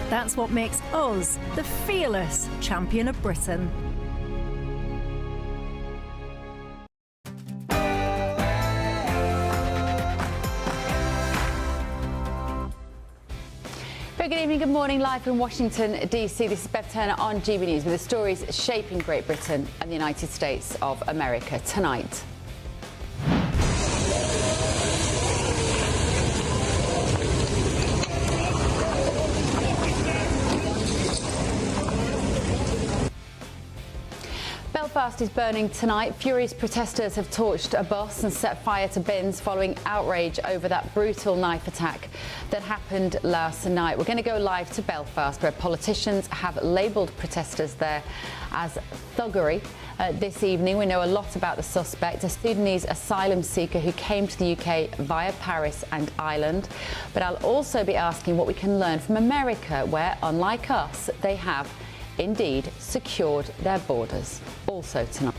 That's what makes us the fearless champion of Britain. Very good evening, good morning, live from Washington, D.C. This is Bev Turner on GB News with the stories shaping Great Britain and the United States of America tonight. Belfast is burning tonight. Furious protesters have torched a bus and set fire to bins following outrage over that brutal knife attack that happened last night. We're going to go live to Belfast, where politicians have labelled protesters there as thuggery. This evening, we know a lot about the suspect, a Sudanese asylum seeker who came to the UK via Paris and Ireland. But I'll also be asking what we can learn from America, where, unlike us, they have indeed secured their borders. Also tonight.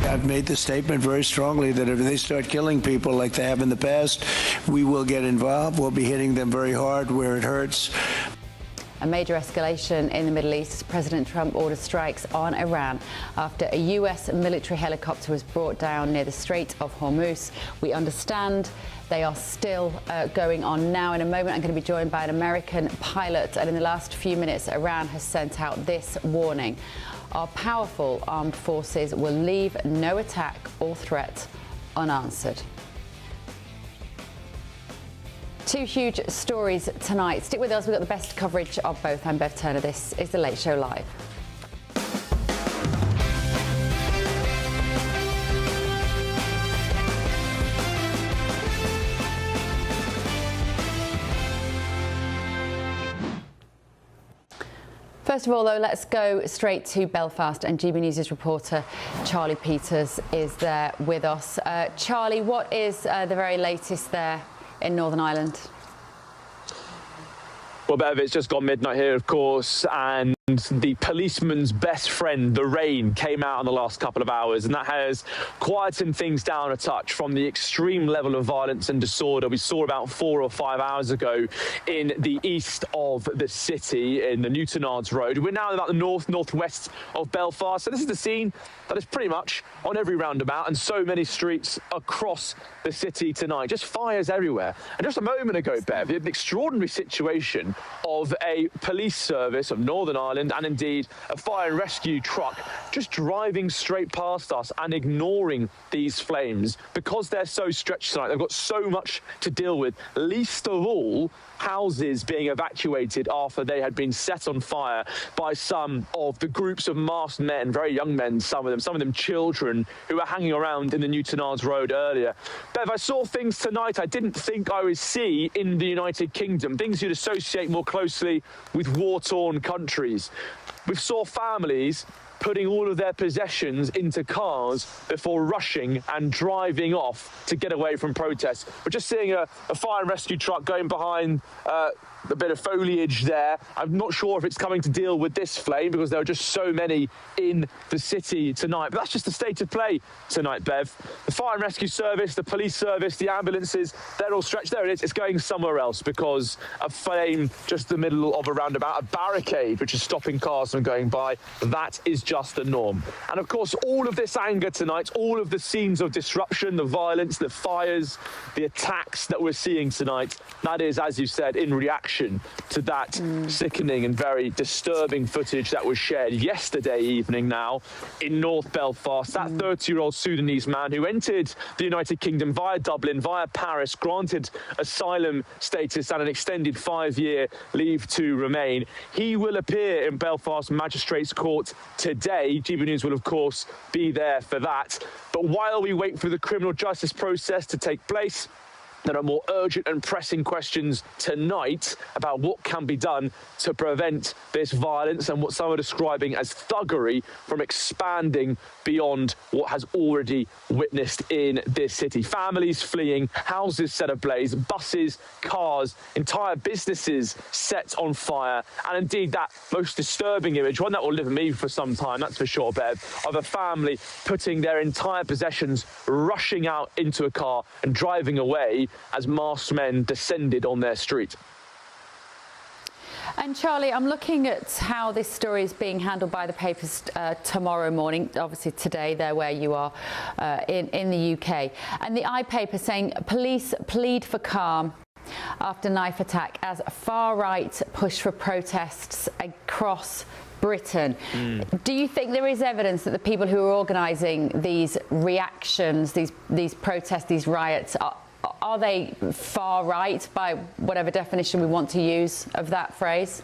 I've made the statement very strongly that if they start killing people like they have in the past, we will get involved. We'll be hitting them very hard where it hurts. A major escalation in the Middle East. President Trump ordered strikes on Iran after a US military helicopter was brought down near the Strait of Hormuz. We understand they are still going on now. In a moment, I'm going to be joined by an American pilot. And in the last few minutes, Iran has sent out this warning. Our powerful armed forces will leave no attack or threat unanswered. Two huge stories tonight. Stick with us. We've got the best coverage of both. I'm Bev Turner. This is The Late Show Live. First of all, though, let's go straight to Belfast, and GB News' reporter Charlie Peters is there with us. Charlie, what is the very latest there in Northern Ireland? Well, Bev, it's just gone midnight here, of course, and the policeman's best friend, the rain, came out in the last couple of hours, and that has quietened things down a touch from the extreme level of violence and disorder we saw about 4 or 5 hours ago in the east of the city, in the Newtonards Road. We're now about the northwest of Belfast, so this is the scene that is pretty much on every roundabout and so many streets across the city tonight. Just fires everywhere. And just a moment ago, Bev, an extraordinary situation of a police service of Northern Ireland and indeed a fire and rescue truck just driving straight past us and ignoring these flames because they're so stretched tonight. They've got so much to deal with, least of all houses being evacuated after they had been set on fire by some of the groups of masked men, very young men, some of them children, who were hanging around in the Newtonards Road earlier. Bev, I saw things tonight I didn't think I would see in the United Kingdom, things you'd associate more closely with war-torn countries. We saw families putting all of their possessions into cars before rushing and driving off to get away from protests. We're just seeing a fire and rescue truck going behind a bit of foliage there. I'm not sure if it's coming to deal with this flame because there are just so many in the city tonight. But that's just the state of play tonight, Bev. The fire and rescue service, the police service, the ambulances, they're all stretched. There it is. It's going somewhere else because a flame just in the middle of a roundabout, a barricade which is stopping cars from going by. That is just the norm. And of course, all of this anger tonight, all of the scenes of disruption, the violence, the fires, the attacks that we're seeing tonight, that is, as you said, in reaction to that sickening and very disturbing footage that was shared yesterday evening now in North Belfast. That 30-year-old Sudanese man who entered the United Kingdom via Dublin, via Paris, granted asylum status and an extended 5-year leave to remain. He will appear in Belfast Magistrates Court today. GB News will, of course, be there for that. But while we wait for the criminal justice process to take place, there are more urgent and pressing questions tonight about what can be done to prevent this violence and what some are describing as thuggery from expanding beyond what has already witnessed in this city. Families fleeing, houses set ablaze, buses, cars, entire businesses set on fire, and indeed that most disturbing image, one that will live with me for some time, that's for sure, Bev, of a family putting their entire possessions, rushing out into a car and driving away as masked men descended on their street. And Charlie, I'm looking at how this story is being handled by the papers tomorrow morning. Obviously today they're where you are in the UK. And the iPaper saying police plead for calm after knife attack as far-right push for protests across Britain. Do you think there is evidence that the people who are organising these reactions, these protests, these riots, are they far right by whatever definition we want to use of that phrase?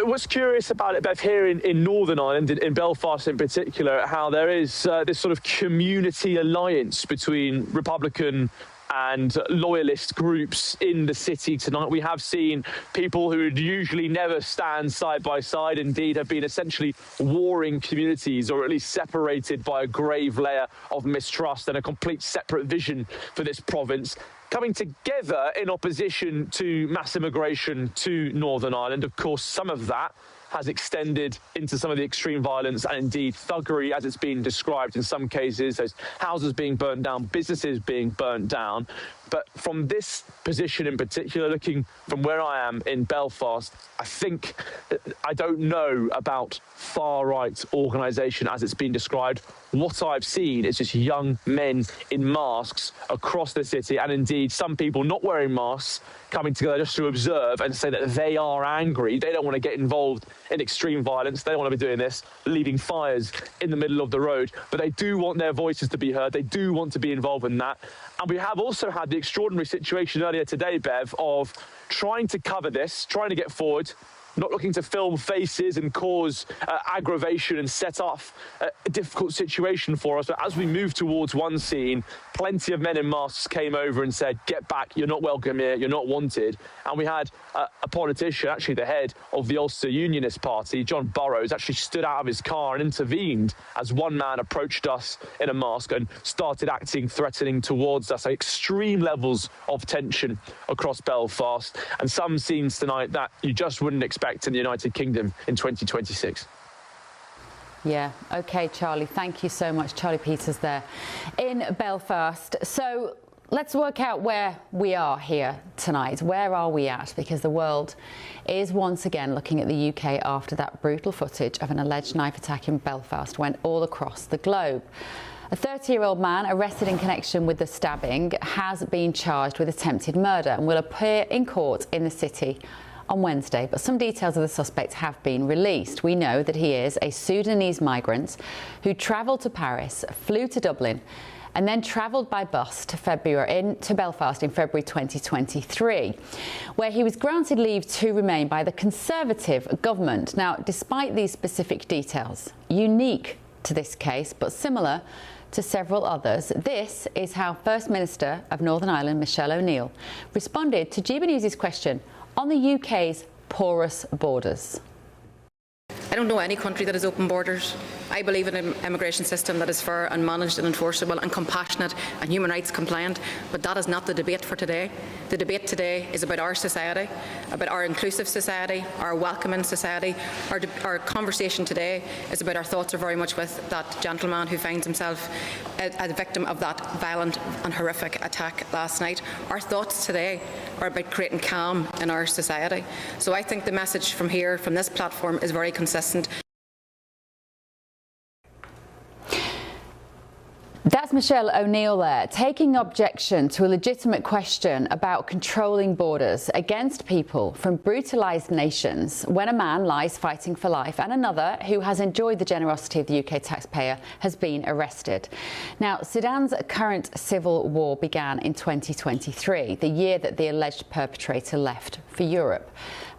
What's curious about it, Bev, here in Northern Ireland, in Belfast in particular, how there is this sort of community alliance between Republican and loyalist groups in the city tonight. We have seen people who would usually never stand side by side, indeed have been essentially warring communities, or at least separated by a grave layer of mistrust and a complete separate vision for this province, coming together in opposition to mass immigration to Northern Ireland. Of course, some of that has extended into some of the extreme violence and indeed thuggery, as it's been described in some cases, those houses being burnt down, businesses being burnt down. But from this position in particular, looking from where I am in Belfast, I don't know about far-right organisation as it's been described. What I've seen is just young men in masks across the city, and indeed some people not wearing masks coming together just to observe and say that they are angry. They don't want to get involved in extreme violence. They don't want to be doing this, leaving fires in the middle of the road. But they do want their voices to be heard. They do want to be involved in that. And we have also had the extraordinary situation earlier today, Bev, of trying to cover this, trying to get forward, not looking to film faces and cause aggravation and set off a difficult situation for us. But as we moved towards one scene, plenty of men in masks came over and said, "Get back, you're not welcome here, you're not wanted." And we had a politician, actually the head of the Ulster Unionist Party, John Burrows, actually stood out of his car and intervened as one man approached us in a mask and started acting threatening towards us. Extreme levels of tension across Belfast, and some scenes tonight that you just wouldn't expect in the United Kingdom in 2026. Yeah, OK, Charlie, thank you so much. Charlie Peters there in Belfast. So let's work out where we are here tonight. Where are we at? Because the world is once again looking at the UK after that brutal footage of an alleged knife attack in Belfast went all across the globe. A 30-year-old man arrested in connection with the stabbing has been charged with attempted murder and will appear in court in the city on Wednesday, but some details of the suspect have been released. We know that he is a Sudanese migrant who travelled to Paris, flew to Dublin, and then travelled by bus to Belfast in February 2023, where he was granted leave to remain by the Conservative government. Now, despite these specific details, unique to this case, but similar to several others, this is how First Minister of Northern Ireland, Michelle O'Neill, responded to GBNews' question on the UK's porous borders. I don't know any country that has open borders. I believe in an immigration system that is fair and managed and enforceable and compassionate and human rights compliant, but that is not the debate for today. The debate today is about our society, about our inclusive society, our welcoming society. Our conversation today is about our thoughts are very much with that gentleman who finds himself a victim of that violent and horrific attack last night. Our thoughts today are about creating calm in our society. So I think the message from here, from this platform, is very consistent. That's Michelle O'Neill there, taking objection to a legitimate question about controlling borders against people from brutalised nations when a man lies fighting for life and another who has enjoyed the generosity of the UK taxpayer has been arrested. Now, Sudan's current civil war began in 2023, the year that the alleged perpetrator left for Europe.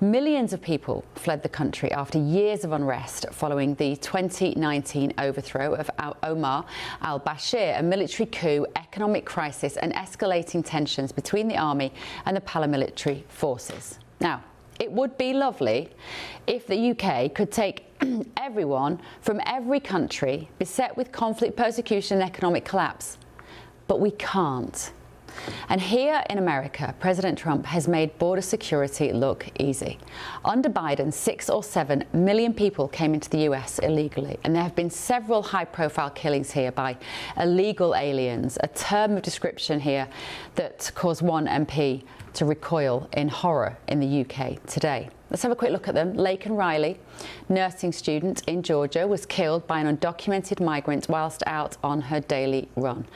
Millions of people fled the country after years of unrest following the 2019 overthrow of Omar al-Bashir, a military coup, economic crisis and escalating tensions between the army and the paramilitary forces. Now, it would be lovely if the UK could take everyone from every country beset with conflict, persecution and economic collapse, but we can't. And here in America, President Trump has made border security look easy. Under Biden, 6 or 7 million people came into the US illegally, and there have been several high-profile killings here by illegal aliens, a term of description here that caused one MP to recoil in horror in the UK today. Let's have a quick look at them. Laken Riley, nursing student in Georgia, was killed by an undocumented migrant whilst out on her daily run.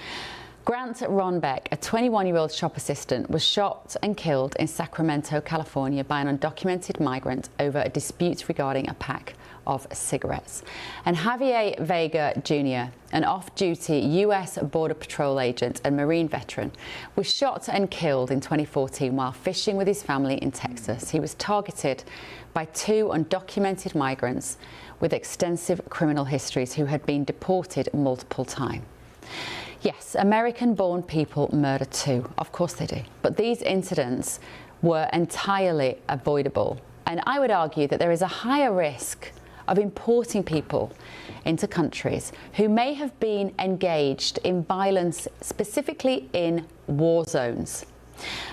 Grant Ronbeck, a 21-year-old shop assistant, was shot and killed in Sacramento, California by an undocumented migrant over a dispute regarding a pack of cigarettes. And Javier Vega Jr., an off-duty US Border Patrol agent and Marine veteran, was shot and killed in 2014 while fishing with his family in Texas. He was targeted by 2 undocumented migrants with extensive criminal histories who had been deported multiple times. Yes, American-born people murder too. Of course they do. But these incidents were entirely avoidable. And I would argue that there is a higher risk of importing people into countries who may have been engaged in violence, specifically in war zones.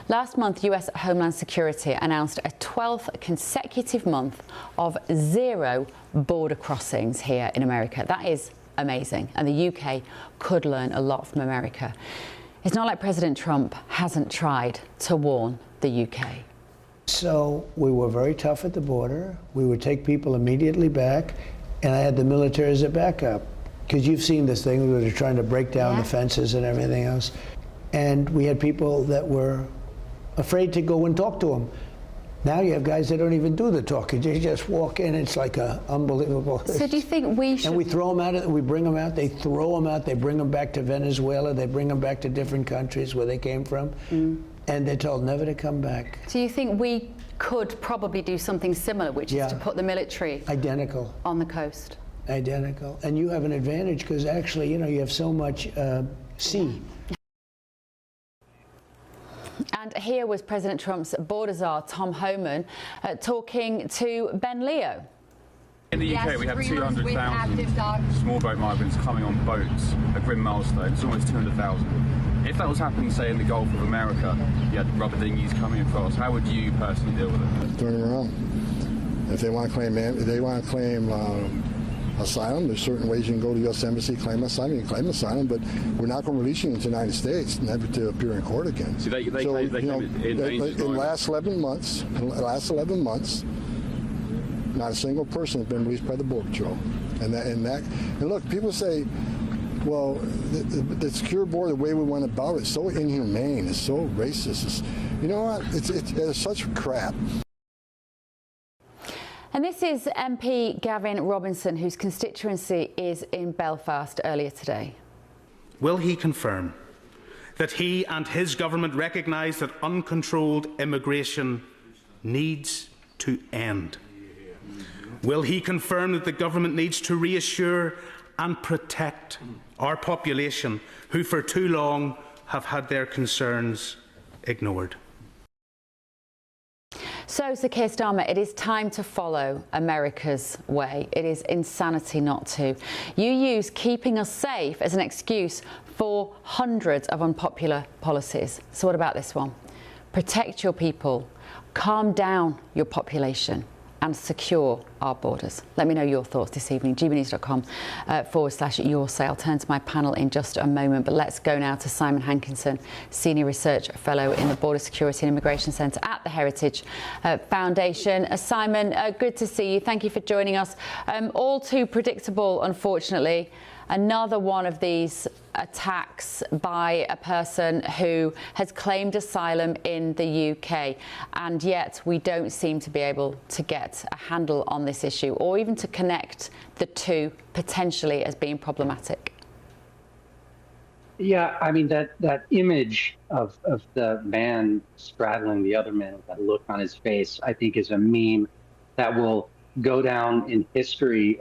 Last month, US Homeland Security announced a 12th consecutive month of 0 border crossings here in America. That is amazing, and the UK could learn a lot from America. It's not like President Trump hasn't tried to warn the UK. So we were very tough at the border. We would take people immediately back, and I had the military as a backup. Because you've seen this thing where they're trying to break down the fences and everything else. And we had people that were afraid to go and talk to them. Now you have guys that don't even do the talking. They just walk in. It's like unbelievable. So do you think we should... And we throw them out. We bring them out. They throw them out. They bring them back to Venezuela. They bring them back to different countries where they came from. And they're told never to come back. So you think we could probably do something similar, which is to put the military identical on the coast? Identical. And you have an advantage because actually, you know, you have so much sea. And here was President Trump's border czar, Tom Homan, talking to Ben Leo. In the UK, we have 200,000 small boat migrants coming on boats, a grim milestone. It's almost 200,000. If that was happening, say, in the Gulf of America, you had rubber dinghies coming across, how would you personally deal with it? Turn them around. If they want to claim, asylum, there's certain ways you can go to the U.S. Embassy, claim asylum. You can claim asylum, but we're not going to release you into the United States, never to appear in court again. So in the last 11 months, not a single person has been released by the Border Patrol. And look, people say, well, the secure border, the way we went about it, is so inhumane, it's so racist. You know what? It's such crap. And this is MP Gavin Robinson, whose constituency is in Belfast earlier today. Will he confirm that he and his government recognise that uncontrolled immigration needs to end? Will he confirm that the government needs to reassure and protect our population who for too long have had their concerns ignored? So, Sir Keir Starmer, it is time to follow America's way. It is insanity not to. You use keeping us safe as an excuse for hundreds of unpopular policies. So what about this one? Protect your people, calm down your population, and secure our borders. Let me know your thoughts this evening. GBNews.com/your say. I'll turn to my panel in just a moment, but let's go now to Simon Hankinson, Senior Research Fellow in the Border Security and Immigration Centre at the Heritage Foundation. Simon, good to see you. Thank you for joining us. All too predictable, unfortunately. Another one of these attacks by a person who has claimed asylum in the UK, and yet we don't seem to be able to get a handle on this issue or even to connect the two potentially as being problematic. Yeah, I mean, that image of the man straddling the other man with that look on his face, I think is a meme that will go down in history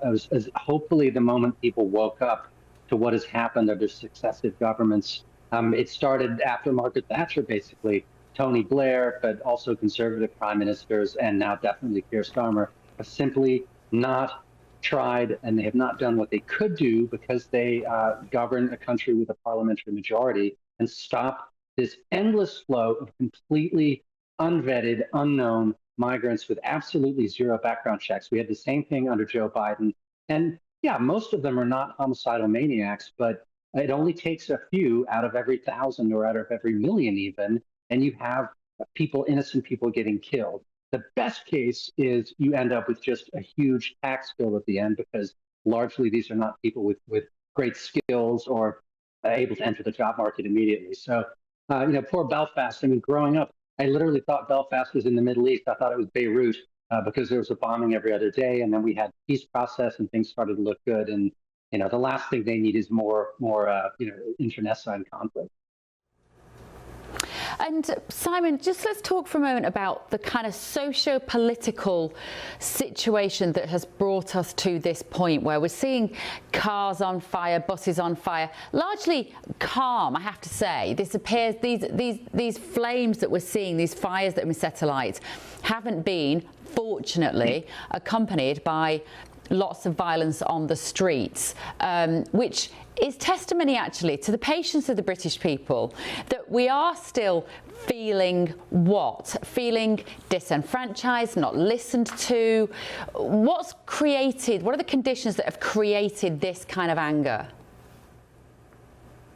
as hopefully the moment people woke up to what has happened under successive governments. It started after Margaret Thatcher, basically. Tony Blair, but also conservative prime ministers, and now definitely Keir Starmer, have simply not tried, and they have not done what they could do because they govern a country with a parliamentary majority, and stop this endless flow of completely unvetted, unknown migrants with absolutely zero background checks. We had the same thing under Joe Biden. And yeah, most of them are not homicidal maniacs, but it only takes a few out of every 1,000 or out of every million even, and you have people, innocent people getting killed. The best case is you end up with just a huge tax bill at the end, because largely these are not people with great skills or able to enter the job market immediately. So, poor Belfast. I mean, growing up, I literally thought Belfast was in the Middle East. I thought it was Beirut because there was a bombing every other day, and then we had peace process and things started to look good. And the last thing they need is more internecine conflict. And Simon, just let's talk for a moment about the kind of socio-political situation that has brought us to this point where we're seeing cars on fire, buses on fire, largely calm, I have to say. This appears, these flames that we're seeing, these fires that have been set alight, haven't been, fortunately, accompanied by lots of violence on the streets, which is testimony actually to the patience of the British people, that we are still feeling disenfranchised, not listened to. What are the conditions that have created this kind of anger?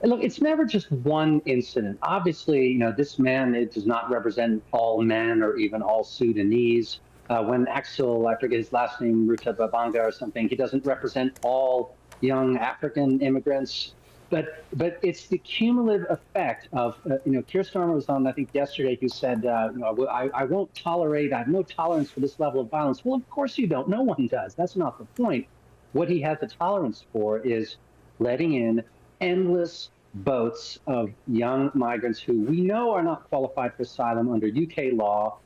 Look, it's never just one incident. Obviously, this man, it does not represent all men or even all Sudanese. When Axel, I forget his last name, Rutababanga or something, he doesn't represent all young African immigrants. But it's the cumulative effect of, Keir Starmer was on, I think, yesterday, who said, I won't tolerate, I have no tolerance for this level of violence. Well, of course you don't. No one does. That's not the point. What he has a tolerance for is letting in endless boats of young migrants who we know are not qualified for asylum under UK law.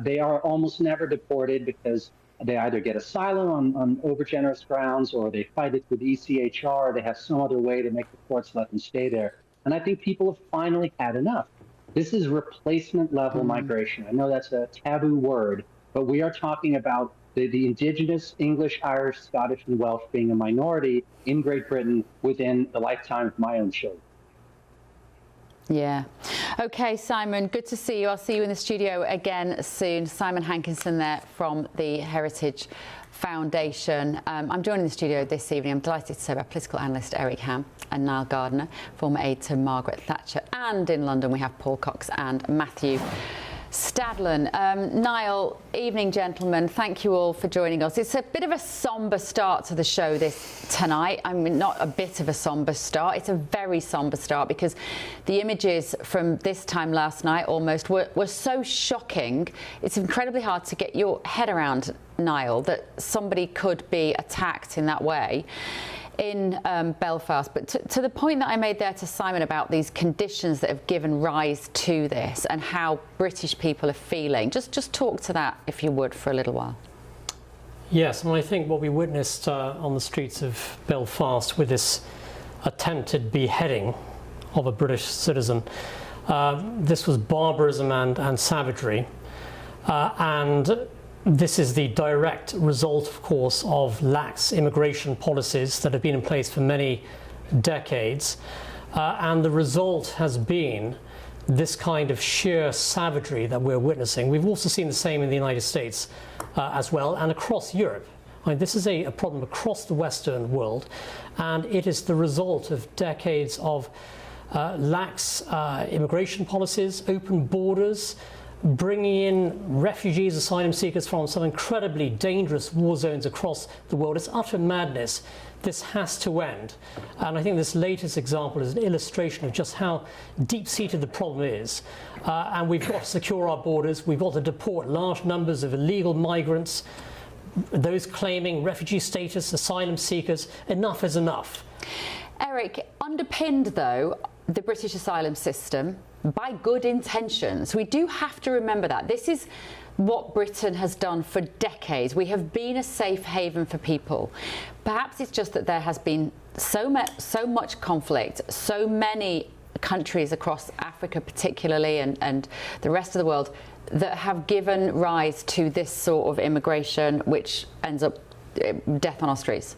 They are almost never deported because they either get asylum on overgenerous grounds, or they fight it with ECHR, or they have some other way to make the courts let them stay there. And I think people have finally had enough. This is replacement level migration. I know that's a taboo word, but we are talking about the indigenous English, Irish, Scottish, and Welsh being a minority in Great Britain within the lifetime of my own children. Yeah. Okay, Simon, good to see you. I'll see you in the studio again soon. Simon Hankinson there from the Heritage Foundation. I'm joined in the studio this evening, I'm delighted to say, by political analyst Eric Ham and Niall Gardner, former aide to Margaret Thatcher. And in London, we have Paul Cox and Matthew Stadlen. Niall, evening, gentlemen. Thank you all for joining us. It's a bit of a sombre start to the show tonight. I mean, not a bit of a sombre start. It's a very sombre start, because the images from this time last night almost were so shocking. It's incredibly hard to get your head around, Niall, that somebody could be attacked in that way in Belfast. But to the point that I made there to Simon about these conditions that have given rise to this and how British people are feeling, just talk to that, if you would, for a little while. Yes, and I think what we witnessed on the streets of Belfast with this attempted beheading of a British citizen, this was barbarism and savagery, and this is the direct result, of course, of lax immigration policies that have been in place for many decades. And the result has been this kind of sheer savagery that we're witnessing. We've also seen the same in the United States as well, and across Europe. I mean, this is a problem across the Western world, and it is the result of decades of lax immigration policies, open borders, bringing in refugees, asylum seekers from some incredibly dangerous war zones across the world. It's utter madness. This has to end. And I think this latest example is an illustration of just how deep-seated the problem is. And we've got to secure our borders. We've got to deport large numbers of illegal migrants, those claiming refugee status, asylum seekers. Enough is enough. Eric, underpinned, though, the British asylum system by good intentions. We do have to remember that. This is what Britain has done for decades. We have been a safe haven for people. Perhaps it's just that there has been so much conflict, so many countries across Africa particularly, and the rest of the world, that have given rise to this sort of immigration, which ends up death on our streets.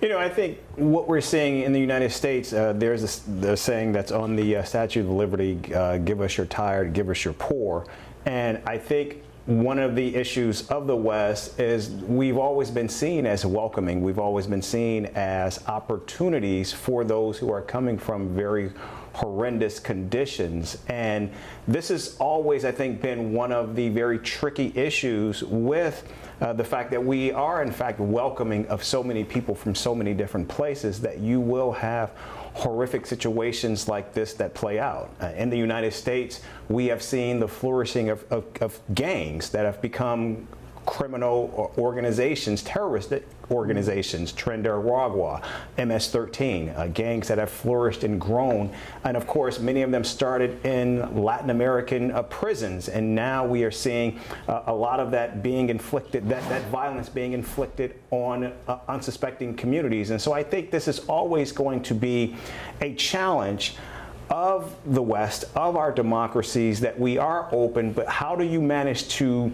You know, I think what we're seeing in the United States, there's the saying that's on the Statue of Liberty, give us your tired, give us your poor. And I think one of the issues of the West is we've always been seen as welcoming. We've always been seen as opportunities for those who are coming from very horrendous conditions. And this has always, I think, been one of the very tricky issues with the fact that we are, in fact, welcoming of so many people from so many different places, that you will have horrific situations like this that play out. In the United States, we have seen the flourishing of gangs that have become criminal organizations, terrorist organizations, Trinidad, MS-13, gangs that have flourished and grown. And of course, many of them started in Latin American prisons. And now we are seeing a lot of that being inflicted, that violence being inflicted on unsuspecting communities. And so I think this is always going to be a challenge of the West, of our democracies, that we are open, but how do you manage to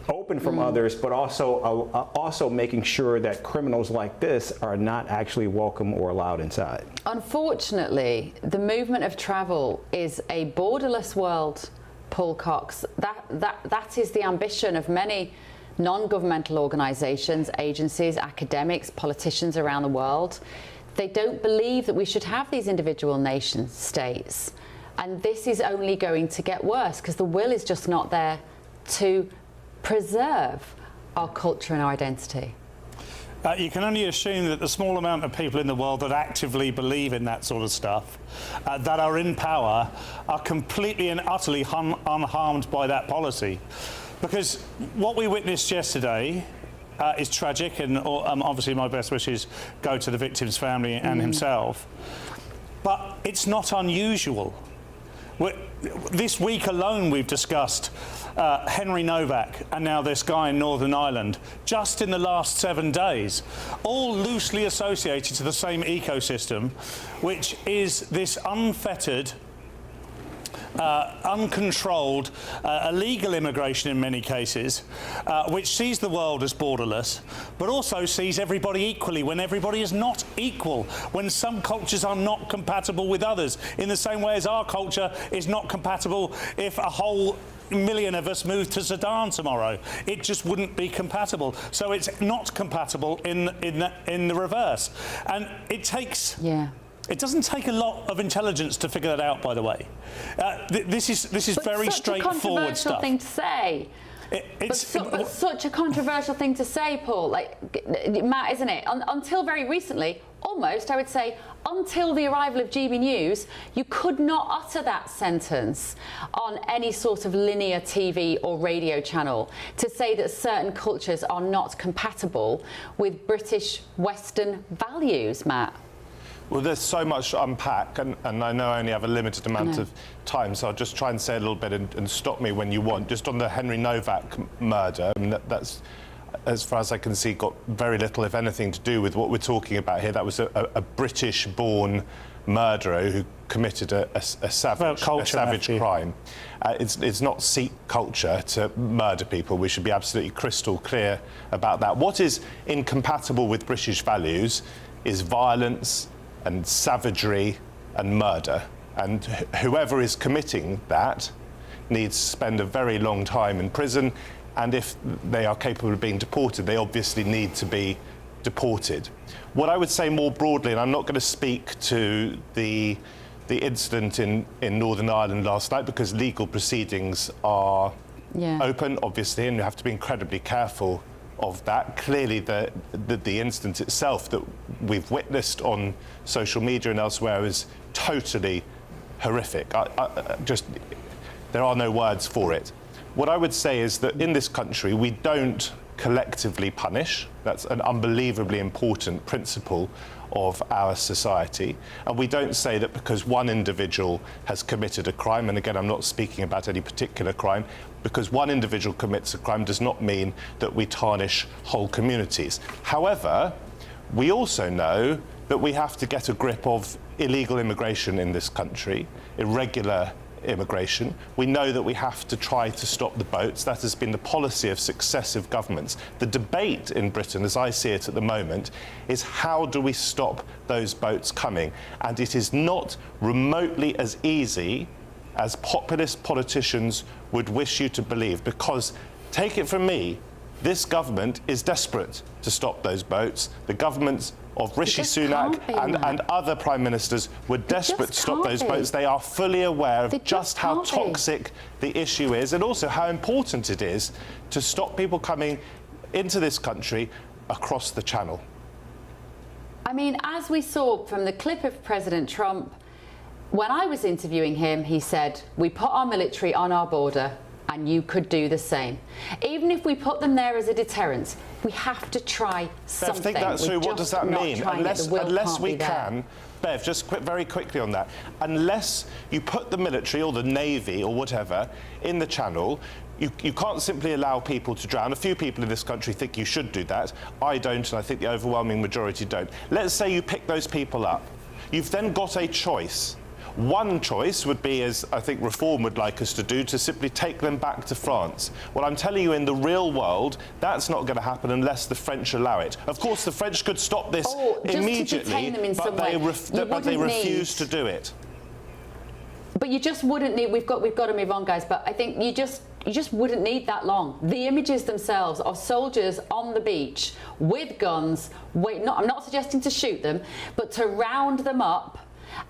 open from others, but also making sure that criminals like this are not actually welcome or allowed inside? Unfortunately, the movement of travel is a borderless world, Paul Cox. That is the ambition of many non-governmental organisations, agencies, academics, politicians around the world. They don't believe that we should have these individual nation states. And this is only going to get worse because the will is just not there to preserve our culture and our identity. You can only assume that the small amount of people in the world that actively believe in that sort of stuff, that are in power, are completely and utterly unharmed by that policy. Because what we witnessed yesterday is tragic, and obviously my best wishes go to the victim's family and himself. But it's not unusual. This week alone we've discussed Henry Novak and now this guy in Northern Ireland, just in the last 7 days, all loosely associated to the same ecosystem, which is this unfettered, uncontrolled, illegal immigration in many cases, which sees the world as borderless, but also sees everybody equally when everybody is not equal, when some cultures are not compatible with others, in the same way as our culture is not compatible if a whole million of us moved to Sudan tomorrow. It just wouldn't be compatible. So it's not compatible in the reverse. And it takes... It doesn't take a lot of intelligence to figure that out, by the way. This is very straightforward stuff. Controversial thing to say. But such a controversial thing to say, Paul. Like, Matt, isn't it? Until very recently, almost, I would say, until the arrival of GBNews, you could not utter that sentence on any sort of linear TV or radio channel to say that certain cultures are not compatible with British Western values, Matt. Well, there's so much to unpack, and I know I only have a limited amount of time, so I'll just try and say a little bit and stop me when you want. Just on the Henry Novak murder, I mean, that's, as far as I can see, got very little, if anything, to do with what we're talking about here. That was a British-born murderer who committed a savage crime. It's not Sikh culture to murder people. We should be absolutely crystal clear about that. What is incompatible with British values is violence and savagery and murder, and whoever is committing that needs to spend a very long time in prison, and if they are capable of being deported, they obviously need to be deported. What I would say more broadly, and I'm not going to speak to the incident in Northern Ireland last night because legal proceedings are open, obviously, and you have to be incredibly careful of that. Clearly, the incident itself that we've witnessed on social media and elsewhere is totally horrific. There are no words for it. What I would say is that in this country, we don't collectively punish. That's an unbelievably important principle of our society. And we don't say that because one individual has committed a crime, and again, I'm not speaking about any particular crime, because one individual commits a crime does not mean that we tarnish whole communities. However, we also know that we have to get a grip of illegal immigration in this country, irregular immigration. We know that we have to try to stop the boats. That has been the policy of successive governments. The debate in Britain, as I see it at the moment, is how do we stop those boats coming? And it is not remotely as easy as populist politicians would wish you to believe, because, take it from me, this government is desperate to stop those boats. The governments of Rishi Sunak and other prime ministers were desperate to stop those boats. They are fully aware of just how toxic the issue is, and also how important it is to stop people coming into this country across the Channel. I mean, as we saw from the clip of President Trump, when I was interviewing him, he said, we put our military on our border and you could do the same. Even if we put them there as a deterrent, we have to try something. Bev, think that through. What does that mean? Unless we can, Bev, just very quickly on that, unless you put the military or the Navy or whatever in the Channel, you can't simply allow people to drown. A few people in this country think you should do that. I don't, and I think the overwhelming majority don't. Let's say you pick those people up. You've then got a choice. One choice would be, as I think Reform would like us to do, to simply take them back to France. Well, I'm telling you, in the real world, that's not going to happen unless the French allow it. Of course, the French could stop this immediately, but they refuse to do it. But you just wouldn't need. We've got to move on, guys. But I think you just wouldn't need that long. The images themselves of soldiers on the beach with guns. I'm not suggesting to shoot them, but to round them up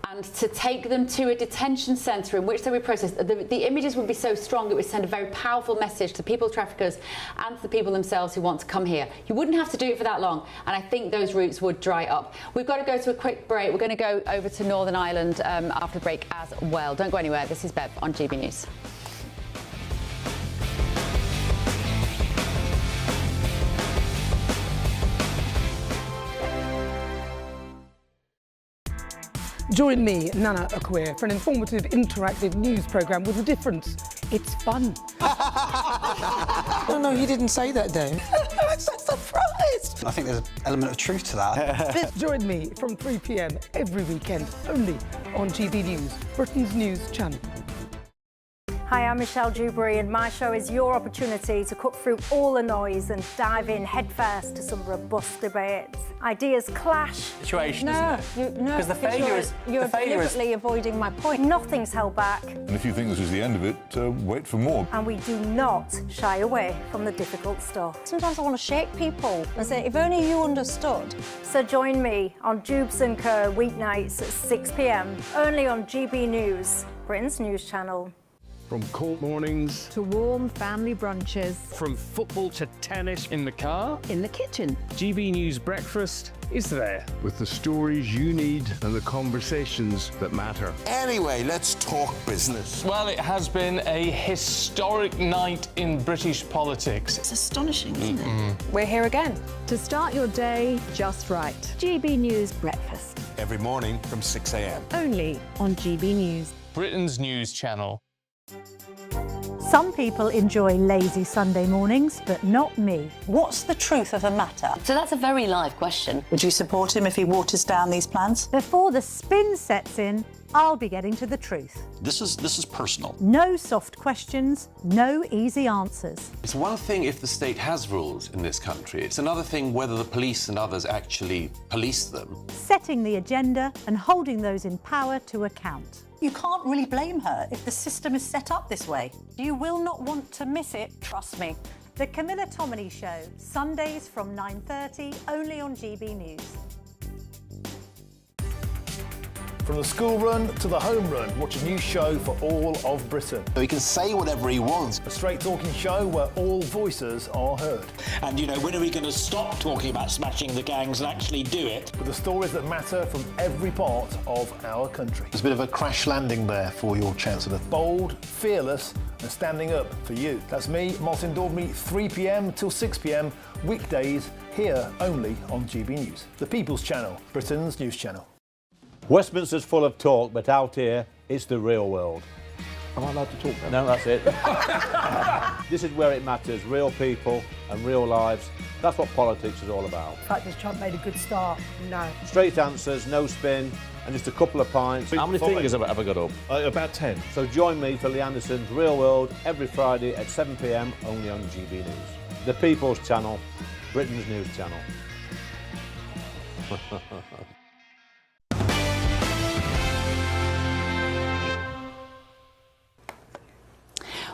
and to take them to a detention centre in which they were processed. The images would be so strong it would send a very powerful message to people traffickers and to the people themselves who want to come here. You wouldn't have to do it for that long, and I think those routes would dry up. We've got to go to a quick break. We're going to go over to Northern Ireland after the break as well. Don't go anywhere. This is Bev on GB News. Join me, Nana Akweer, for an informative, interactive news programme with a difference. It's fun. No, he didn't say that, Dave. I'm so surprised. I think there's an element of truth to that. Join me from 3 p.m. every weekend, only on GB News, Britain's news channel. Hi, I'm Michelle Dewberry, and my show is your opportunity to cut through all the noise and dive in headfirst to some robust debates. Ideas clash. Situation, isn't it? Because the failure is... You're deliberately avoiding my point. Nothing's held back. And if you think this is the end of it, wait for more. And we do not shy away from the difficult stuff. Sometimes I want to shake people and say, if only you understood. So join me on Jubes & Co. weeknights at 6 p.m, only on GB News, Britain's news channel. From cold mornings to warm family brunches, from football to tennis, in the car, in the kitchen. GB News Breakfast is there. With the stories you need and the conversations that matter. Anyway, let's talk business. Well, it has been a historic night in British politics. It's astonishing, isn't it? We're here again to start your day just right. GB News Breakfast. Every morning from 6 a.m. Only on GB News. Britain's news channel. Some people enjoy lazy Sunday mornings, but not me. What's the truth of the matter? So that's a very live question. Would you support him if he waters down these plans? Before the spin sets in, I'll be getting to the truth. This is personal. No soft questions, no easy answers. It's one thing if the state has rules in this country. It's another thing whether the police and others actually police them. Setting the agenda and holding those in power to account. You can't really blame her if the system is set up this way. You will not want to miss it, trust me. The Camilla Tominey Show, Sundays from 9:30, only on GB News. From the school run to the home run, watch a new show for all of Britain. So he can say whatever he wants. A straight-talking show where all voices are heard. And, you know, when are we going to stop talking about smashing the gangs and actually do it? With the stories that matter from every part of our country. There's a bit of a crash landing there for your Chancellor. Bold, fearless and standing up for you. That's me, Martin Daubney, 3 p.m. till 6 p.m, weekdays, here only on GB News. The People's Channel, Britain's news channel. Westminster's full of talk, but out here, it's the real world. Am I allowed to talk No, now? that's it. This is where it matters, real people and real lives. That's what politics is all about. In fact, has Trump made a good start? No. Straight answers, no spin, and just a couple of pints. How many fingers have I got up? About 10. So join me for Lee Anderson's Real World every Friday at 7 p.m. only on GB News. The People's Channel, Britain's news channel.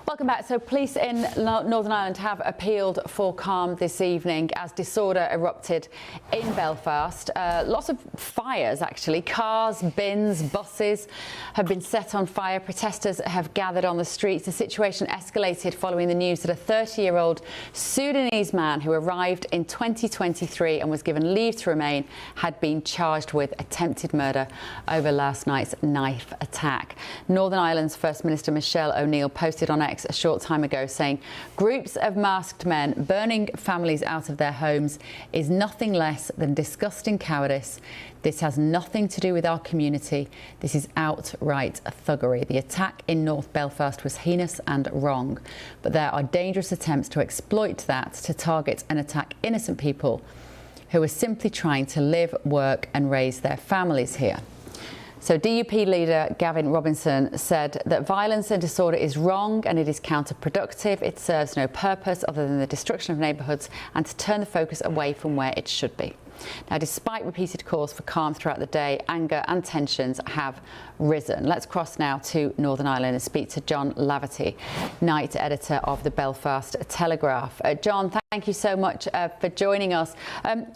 Welcome back. So police in Northern Ireland have appealed for calm this evening as disorder erupted in Belfast. Lots of fires, actually. Cars, bins, buses have been set on fire. Protesters have gathered on the streets. The situation escalated following the news that a 30-year-old Sudanese man who arrived in 2023 and was given leave to remain had been charged with attempted murder over last night's knife attack. Northern Ireland's First Minister Michelle O'Neill posted on X a short time ago saying groups of masked men burning families out of their homes is nothing less than disgusting cowardice. This has nothing to do with our community. This is outright thuggery. The attack in North Belfast was heinous and wrong, but there are dangerous attempts to exploit that to target and attack innocent people who are simply trying to live, work and raise their families here. So DUP leader Gavin Robinson said that violence and disorder is wrong and it is counterproductive. It serves no purpose other than the destruction of neighbourhoods and to turn the focus away from where it should be. Now, despite repeated calls for calm throughout the day, anger and tensions have risen. Let's cross now to Northern Ireland and speak to John Laverty, night editor of the Belfast Telegraph. John, thank you so much for joining us.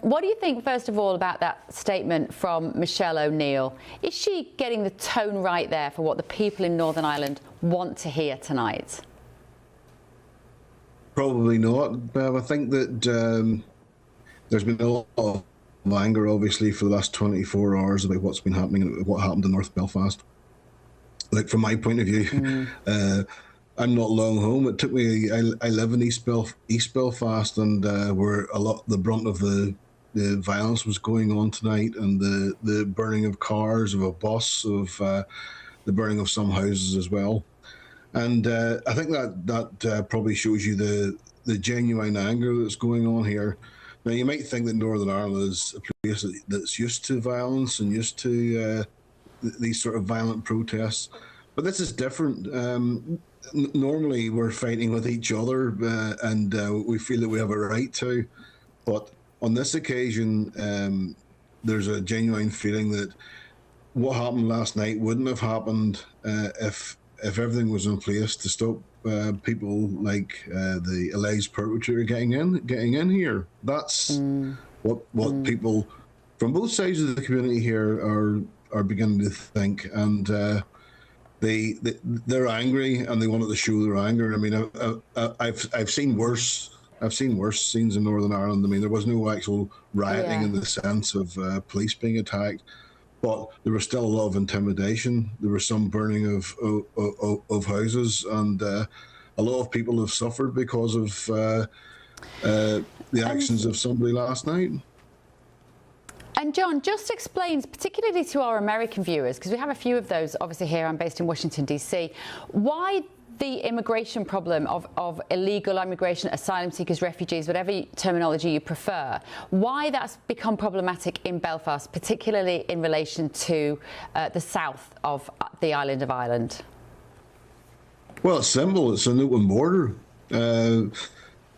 What do you think, first of all, about that statement from Michelle O'Neill? Is she getting the tone right there for what the people in Northern Ireland want to hear tonight? Probably not, but I think that there's been a lot of anger, obviously, for the last 24 hours about what's been happening and what happened in North Belfast. Like, from my point of view, I'm not long home. It took me, I live in East Belfast, and where the brunt of the violence was going on tonight, and the burning of cars, of a bus, of the burning of some houses as well. And I think that probably shows you the genuine anger that's going on here. Now, you might think that Northern Ireland is a place that's used to violence and used to these sort of violent protests, but this is different. Normally, we're fighting with each other, and we feel that we have a right to. But on this occasion, there's a genuine feeling that what happened last night wouldn't have happened if everything was in place to stop people like the alleged perpetrator getting in here. That's what people from both sides of the community here are beginning to think, and they're angry and they wanted to show their anger. I mean, I've seen worse. I've seen worse scenes in Northern Ireland. I mean, there was no actual rioting in the sense of police being attacked, but there was still a lot of intimidation. There was some burning of houses, and a lot of people have suffered because of the actions of somebody last night. And John, just explains, particularly to our American viewers, because we have a few of those, obviously here, I'm based in Washington, D.C., why the immigration problem of illegal immigration, asylum seekers, refugees, whatever terminology you prefer, why that's become problematic in Belfast, particularly in relation to the south of the island of Ireland? Well, it's simple. It's an open border.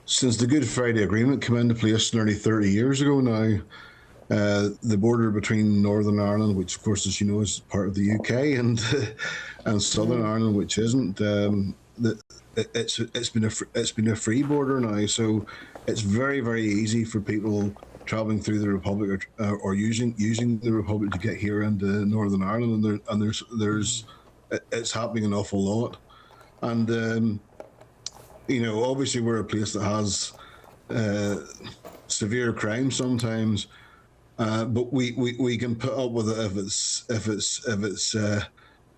Since the Good Friday Agreement came into place nearly 30 years ago now, the border between Northern Ireland, which of course, as you know, is part of the UK, and Southern Ireland, which isn't, it's been a free border now. So it's very, very easy for people travelling through the Republic or using the Republic to get here into Northern Ireland, and it's happening an awful lot. And you know, obviously we're a place that has severe crime sometimes. But we can put up with it if it's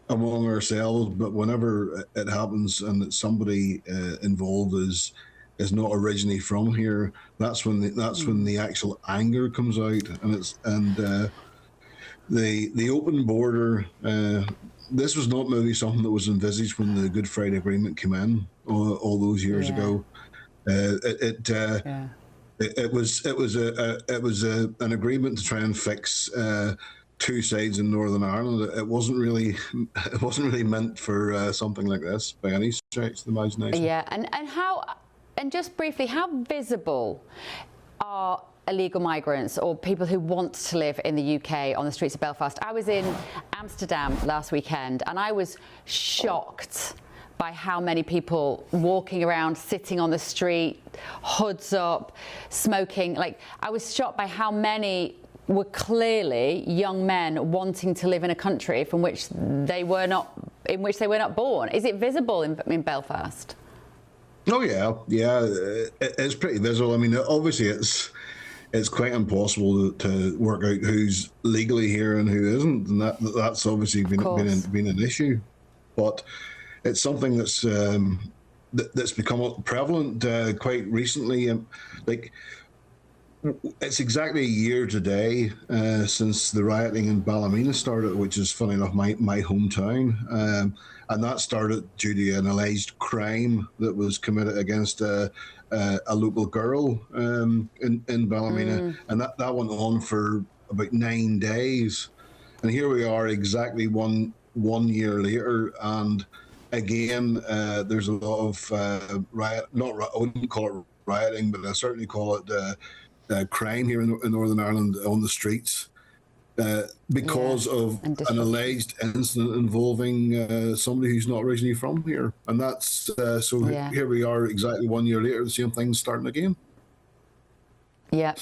among ourselves. But whenever it happens and that somebody involved is not originally from here, that's when the actual anger comes out, and the open border. This was not maybe something that was envisaged when the Good Friday Agreement came in all those years ago. It was an agreement to try and fix two sides in Northern Ireland. It wasn't really meant for something like this by any stretch of the imagination. Yeah, and just briefly, how visible are illegal migrants or people who want to live in the UK on the streets of Belfast? I was in Amsterdam last weekend and I was shocked by how many people walking around, sitting on the street, hoods up, smoking. Like, I was shocked by how many were clearly young men wanting to live in a country in which they were not born. Is it visible in Belfast? Oh yeah, it's pretty visible. I mean, obviously it's quite impossible to work out who's legally here and who isn't, and that's obviously been an issue. But it's something that's become prevalent quite recently. Like, it's exactly a year today since the rioting in Ballymena started, which is, funny enough, my hometown. And that started due to an alleged crime that was committed against a local girl in Ballymena. And that went on for about 9 days. And here we are exactly one year later. And again, there's a lot of I wouldn't call it rioting, but I certainly call it crime here in Northern Ireland on the streets. Because of an alleged incident involving somebody who's not originally from here. And that's, here we are exactly 1 year later, the same thing's starting again. Yeah.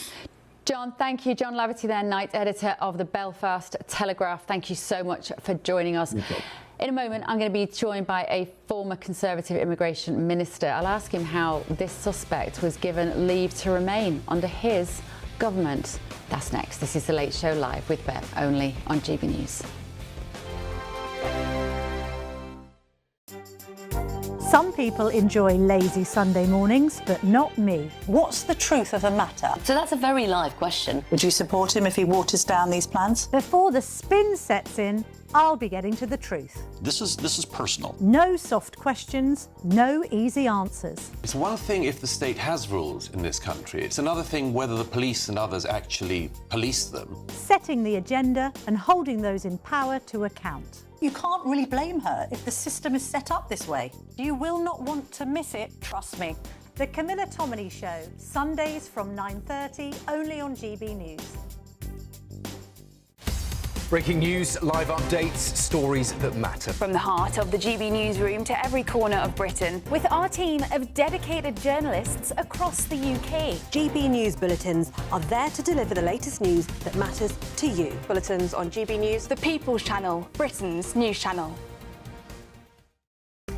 John, thank you. John Laverty there, night editor of the Belfast Telegraph. Thank you so much for joining us. In a moment, I'm going to be joined by a former Conservative immigration minister. I'll ask him how this suspect was given leave to remain under his government. That's next. This is The Late Show Live with Bev, only on GB News. Some people enjoy lazy Sunday mornings, but not me. What's the truth of the matter? So that's a very live question. Would you support him if he waters down these plans? Before the spin sets in, I'll be getting to the truth. This is personal. No soft questions, no easy answers. It's one thing if the state has rules in this country. It's another thing whether the police and others actually police them. Setting the agenda and holding those in power to account. You can't really blame her if the system is set up this way. You will not want to miss it, trust me. The Camilla Tominey Show, Sundays from 9:30, only on GB News. Breaking news, live updates, stories that matter. From the heart of the GB newsroom to every corner of Britain, with our team of dedicated journalists across the UK. GB News bulletins are there to deliver the latest news that matters to you. Bulletins on GB News, the People's Channel, Britain's news channel.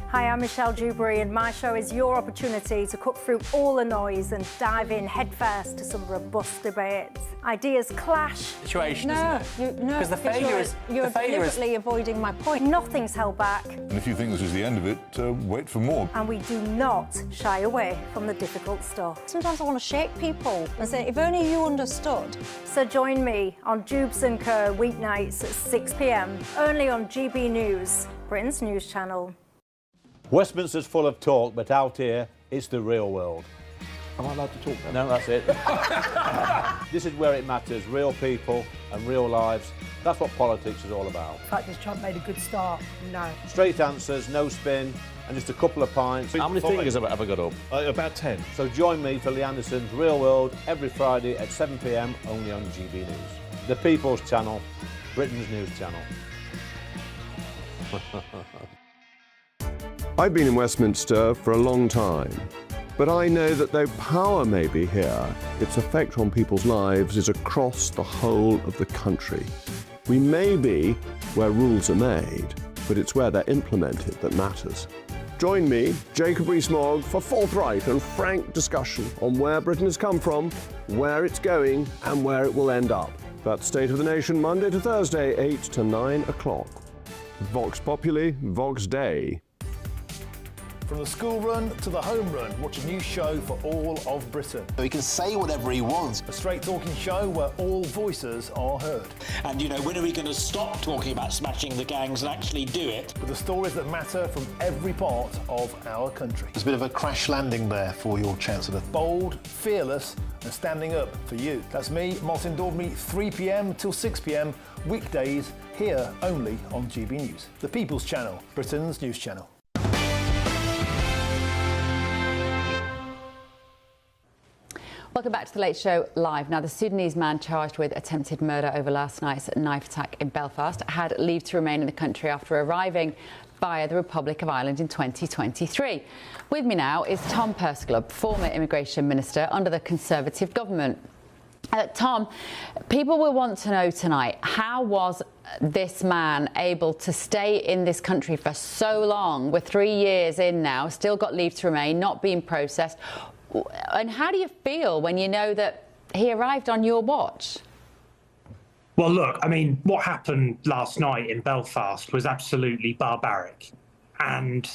Hi, I'm Michelle Dewberry, and my show is your opportunity to cut through all the noise and dive in headfirst to some robust debates. Ideas clash. Situation, isn't it? Because the failure is... You're deliberately avoiding my point. Nothing's held back. And if you think this is the end of it, wait for more. And we do not shy away from the difficult stuff. Sometimes I want to shake people and say, if only you understood. So join me on Jubes & Co. weeknights at 6 p.m, only on GB News, Britain's news channel. Westminster's full of talk, but out here, it's the real world. Am I allowed to talk now? No, that's it. This is where it matters, real people and real lives. That's what politics is all about. In fact, this Trump made a good start. No. Straight answers, no spin, and just a couple of pints. How many fingers have I ever got up? About 10. So join me for Lee Anderson's Real World every Friday at 7 p.m, only on GB News. The People's Channel, Britain's news channel. I've been in Westminster for a long time, but I know that though power may be here, its effect on people's lives is across the whole of the country. We may be where rules are made, but it's where they're implemented that matters. Join me, Jacob Rees-Mogg, for forthright and frank discussion on where Britain has come from, where it's going, and where it will end up. That's State of the Nation, Monday to Thursday, 8 to 9 o'clock. Vox Populi, Vox Dei. From the school run to the home run, watch a new show for all of Britain. He can say whatever he wants. A straight-talking show where all voices are heard. And, you know, when are we going to stop talking about smashing the gangs and actually do it? With the stories that matter from every part of our country. There's a bit of a crash landing there for your Chancellor. Bold, fearless and standing up for you. That's me, Martin Daubney, 3 p.m. till 6 p.m. weekdays here only on GB News. The People's Channel, Britain's news channel. Welcome back to The Late Show Live. Now, the Sudanese man charged with attempted murder over last night's knife attack in Belfast had leave to remain in the country after arriving via the Republic of Ireland in 2023. With me now is Tom Persglub, former Immigration Minister under the Conservative government. Tom, people will want to know tonight, how was this man able to stay in this country for so long? We're 3 years in now, still got leave to remain, not being processed. And how do you feel when you know that he arrived on your watch? Well, look, I mean, what happened last night in Belfast was absolutely barbaric. And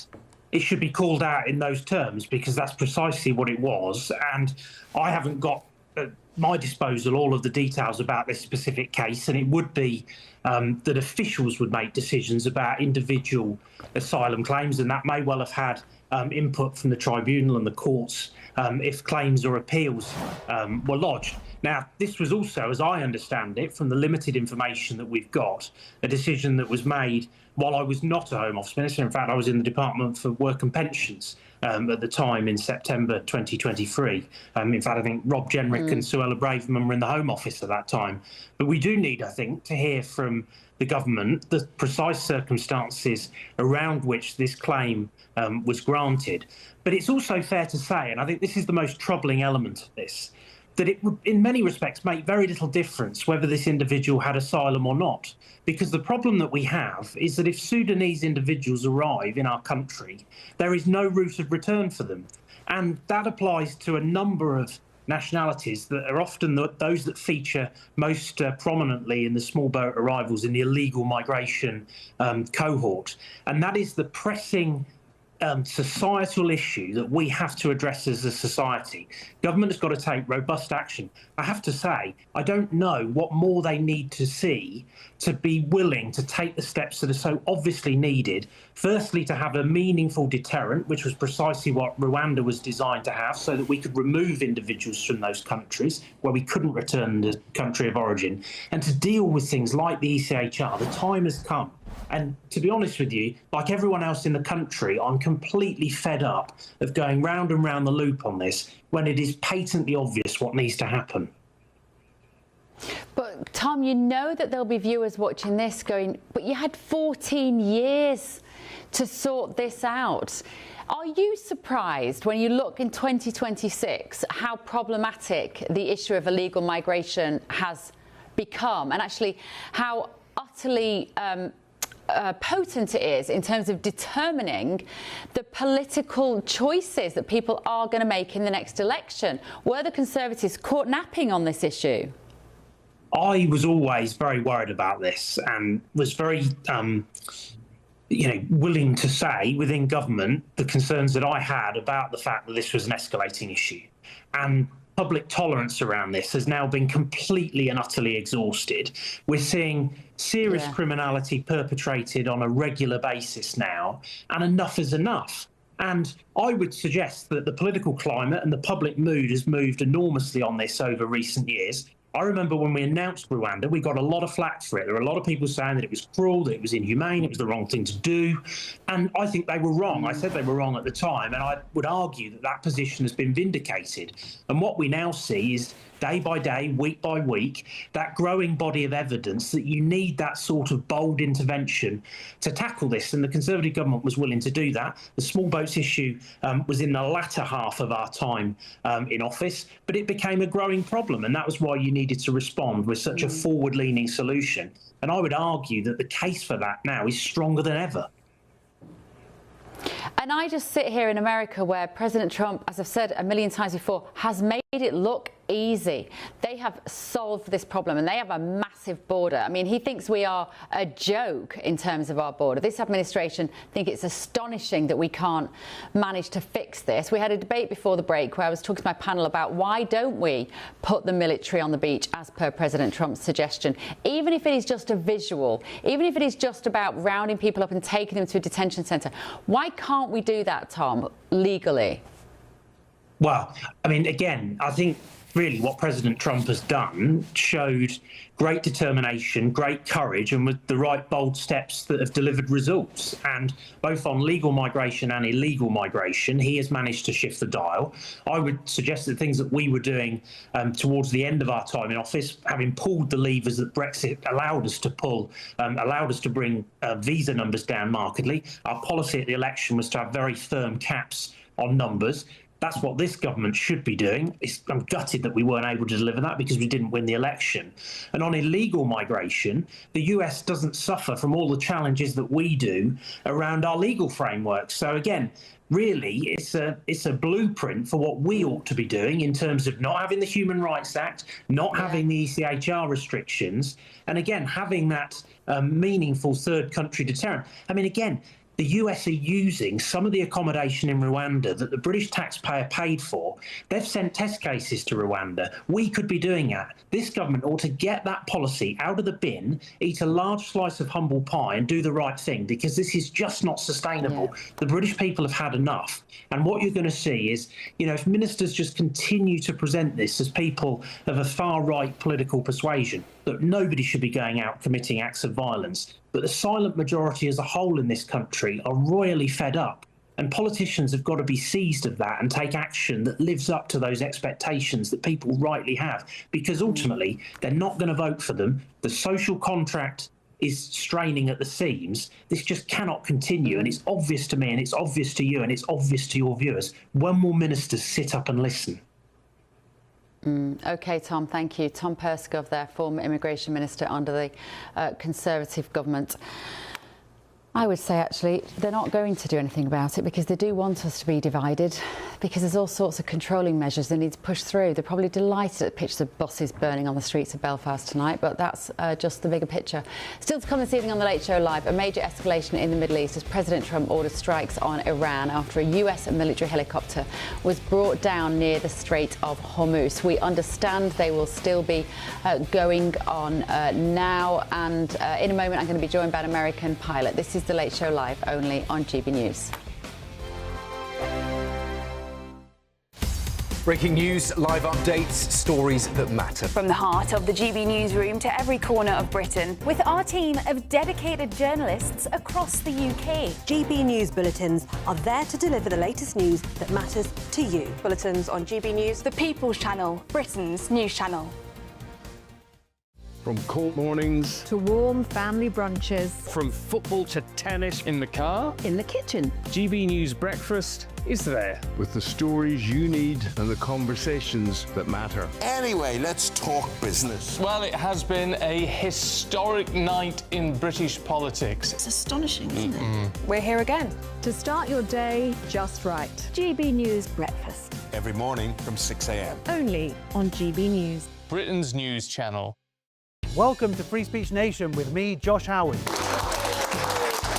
it should be called out in those terms because that's precisely what it was. And I haven't got at my disposal all of the details about this specific case. And it would be that officials would make decisions about individual asylum claims. And that may well have had input from the tribunal and the courts if claims or appeals were lodged. Now, this was also, as I understand it, from the limited information that we've got, a decision that was made while I was not a Home Office Minister. In fact, I was in the Department for Work and Pensions at the time in September 2023. In fact, I think Rob Jenrick and Suella Braverman were in the Home Office at that time. But we do need, I think, to hear from the government the precise circumstances around which this claim was granted. But it's also fair to say, and I think this is the most troubling element of this, that it would, in many respects, make very little difference whether this individual had asylum or not. Because the problem that we have is that if Sudanese individuals arrive in our country, there is no route of return for them. And that applies to a number of nationalities that are often those that feature most prominently in the small boat arrivals in the illegal migration cohort. And that is the pressing societal issue that we have to address as a society. Government has got to take robust action. I have to say, I don't know what more they need to see to be willing to take the steps that are so obviously needed. Firstly, to have a meaningful deterrent, which was precisely what Rwanda was designed to have, so that we could remove individuals from those countries where we couldn't return to the country of origin, and to deal with things like the ECHR. The time has come. And to be honest with you, like everyone else in the country, I'm completely fed up of going round and round the loop on this when it is patently obvious what needs to happen. But Tom, you know that there'll be viewers watching this going, but you had 14 years to sort this out. Are you surprised when you look in 2026 how problematic the issue of illegal migration has become, and actually how utterly potent it is in terms of determining the political choices that people are going to make in the next election? Were the Conservatives caught napping on this issue? I was always very worried about this and was very willing to say within government the concerns that I had about the fact that this was an escalating issue. And public tolerance around this has now been completely and utterly exhausted. We're seeing serious criminality perpetrated on a regular basis now, and enough is enough. And I would suggest that the political climate and the public mood has moved enormously on this over recent years. I remember when we announced Rwanda, we got a lot of flack for it. There were a lot of people saying that it was cruel, that it was inhumane, it was the wrong thing to do. And I think they were wrong. I said they were wrong at the time, and I would argue that that position has been vindicated. And what we now see is day by day, week by week, that growing body of evidence that you need that sort of bold intervention to tackle this. And the Conservative government was willing to do that. The small boats issue was in the latter half of our time in office, but it became a growing problem. And that was why you needed to respond with such a forward-leaning solution. And I would argue that the case for that now is stronger than ever. And I just sit here in America where President Trump, as I've said a million times before, has made it look easy. They have solved this problem and they have a massive massive border. I mean, he thinks we are a joke in terms of our border. This administration think it's astonishing that we can't manage to fix this. We had a debate before the break where I was talking to my panel about why don't we put the military on the beach as per President Trump's suggestion, even if it is just a visual, even if it is just about rounding people up and taking them to a detention centre. Why can't we do that, Tom, legally? Well, I mean, again, I think really what President Trump has done showed great determination, great courage, and with the right bold steps that have delivered results. And both on legal migration and illegal migration, he has managed to shift the dial. I would suggest that things that we were doing towards the end of our time in office, having pulled the levers that Brexit allowed us to pull, allowed us to bring visa numbers down markedly. Our policy at the election was to have very firm caps on numbers. That's what this government should be doing. I'm gutted that we weren't able to deliver that because we didn't win the election. And on illegal migration, the US doesn't suffer from all the challenges that we do around our legal framework. So again, really, it's a blueprint for what we ought to be doing in terms of not having the Human Rights Act, not having the ECHR restrictions, and again, having that meaningful third country deterrent. I mean, again, the US are using some of the accommodation in Rwanda that the British taxpayer paid for. They've sent test cases to Rwanda. We could be doing that. This government ought to get that policy out of the bin, eat a large slice of humble pie and do the right thing, because this is just not sustainable. Yeah. The British people have had enough. And what you're going to see is, you know, if ministers just continue to present this as people of a far-right political persuasion, that nobody should be going out committing acts of violence, but the silent majority as a whole in this country are royally fed up. And politicians have got to be seized of that and take action that lives up to those expectations that people rightly have, because ultimately they're not going to vote for them. The social contract is straining at the seams. This just cannot continue, and it's obvious to me, and it's obvious to you, and it's obvious to your viewers. When will ministers sit up and listen? OK, Tom, thank you. Tom Perskov there, former immigration minister under the Conservative government. I would say, actually, they're not going to do anything about it because they do want us to be divided, because there's all sorts of controlling measures they need to push through. They're probably delighted at pictures of buses burning on the streets of Belfast tonight, but that's just the bigger picture. Still to come this evening on The Late Show Live, a major escalation in the Middle East as President Trump ordered strikes on Iran after a US military helicopter was brought down near the Strait of Hormuz. We understand they will still be going on now, and in a moment I'm going to be joined by an American pilot. This is The Late Show Live, only on GB News. Breaking news, live updates, stories that matter. From the heart of the GB newsroom to every corner of Britain, with our team of dedicated journalists across the UK. GB News bulletins are there to deliver the latest news that matters to you. Bulletins on GB News, the People's Channel, Britain's news channel. From court mornings to warm family brunches. From football to tennis in the car. In the kitchen. GB News Breakfast is there. With the stories you need and the conversations that matter. Anyway, let's talk business. Well, it has been a historic night in British politics. It's astonishing, isn't it? We're here again. To start your day just right. GB News Breakfast. Every morning from 6 a.m. Only on GB News. Britain's news channel. Welcome to Free Speech Nation with me, Josh Howard.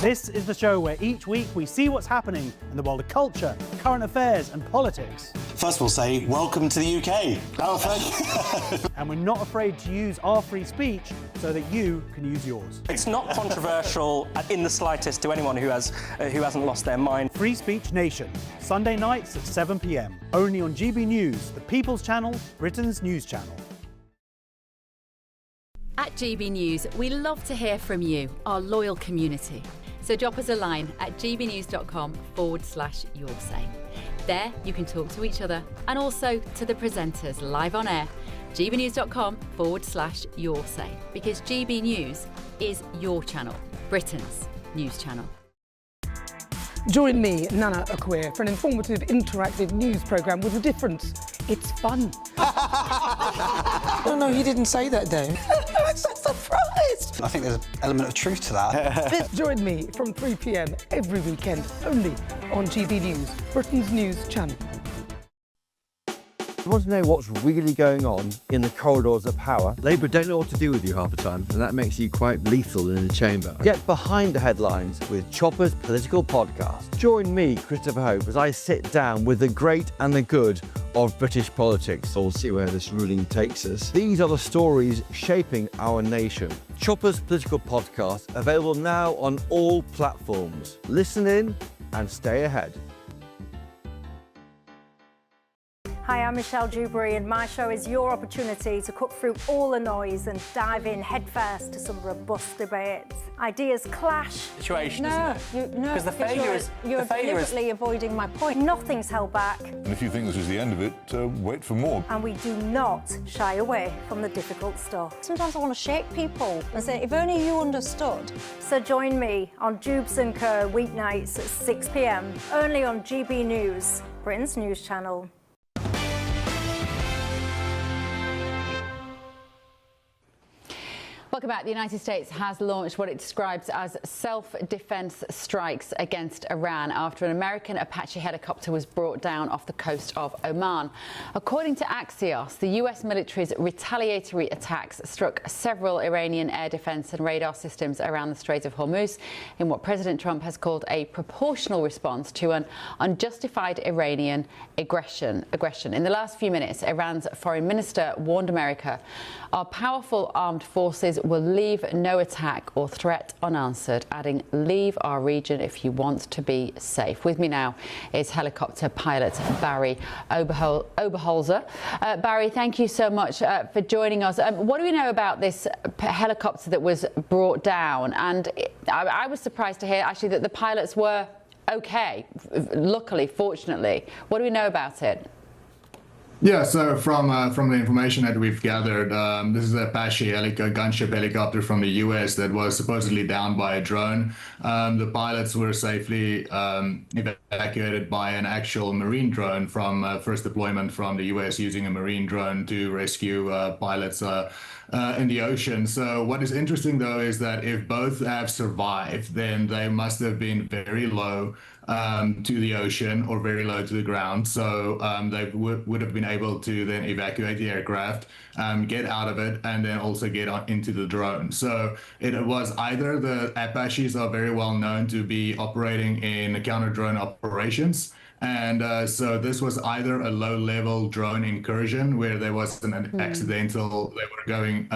This is the show where each week we see what's happening in the world of culture, current affairs and politics. First we'll say, welcome to the UK. Oh, thank you. And we're not afraid to use our free speech so that you can use yours. It's not controversial in the slightest to anyone who hasn't lost their mind. Free Speech Nation, Sunday nights at 7 p.m. Only on GB News, the People's Channel, Britain's news channel. At GB News, we love to hear from you, our loyal community. So drop us a line at gbnews.com/yoursay. There you can talk to each other and also to the presenters live on air. gbnews.com/yoursay, because GB News is your channel, Britain's news channel. Join me, Nana Akweer, for an informative, interactive news programme with a difference. It's fun. No, he didn't say that, Dave. I'm so surprised. I think there's an element of truth to that. Join me from 3 p.m. every weekend, only on GB News, Britain's news channel. You want to know what's really going on in the corridors of power? Labour don't know what to do with you half the time, and that makes you quite lethal in the chamber. Get behind the headlines with Chopper's Political Podcast. Join me, Christopher Hope, as I sit down with the great and the good of British politics. We'll see where this ruling takes us. These are the stories shaping our nation. Chopper's Political Podcast, available now on all platforms. Listen in and stay ahead. Hi, I'm Michelle Dewberry, and my show is your opportunity to cut through all the noise and dive in headfirst to some robust debates. Ideas clash. Situation, no, isn't it? No, Because the failure is you're deliberately avoiding my point. Nothing's held back. And if you think this is the end of it, wait for more. And we do not shy away from the difficult stuff. Sometimes I want to shake people and say, if only you understood. So join me on Jubes & Co. weeknights at 6 p.m, only on GB News, Britain's news channel. Welcome back. The United States has launched what it describes as self-defense strikes against Iran after an American Apache helicopter was brought down off the coast of Oman. According to Axios, the US military's retaliatory attacks struck several Iranian air defense and radar systems around the Strait of Hormuz in what President Trump has called a proportional response to an unjustified Iranian aggression. In the last few minutes, Iran's foreign minister warned America, "Our powerful armed forces will leave no attack or threat unanswered," adding, "Leave our region if you want to be safe." With me now is helicopter pilot Barry Oberholzer. Barry, thank you so much for joining us. What do we know about this helicopter that was brought down? And I was surprised to hear actually that the pilots were okay, luckily, fortunately. What do we know about it? Yeah, so from the information that we've gathered, this is an Apache gunship helicopter from the US that was supposedly downed by a drone. The pilots were safely evacuated by an actual Marine drone from first deployment from the US, using a Marine drone to rescue pilots in the ocean. So what is interesting, though, is that if both have survived, then they must have been very low to the ocean or very low to the ground. So they would have been able to then evacuate the aircraft, get out of it, and then also get into the drone. So it was either the Apaches are very well known to be operating in counter-drone operations. And so this was either a low-level drone incursion where there was an accidental, they were going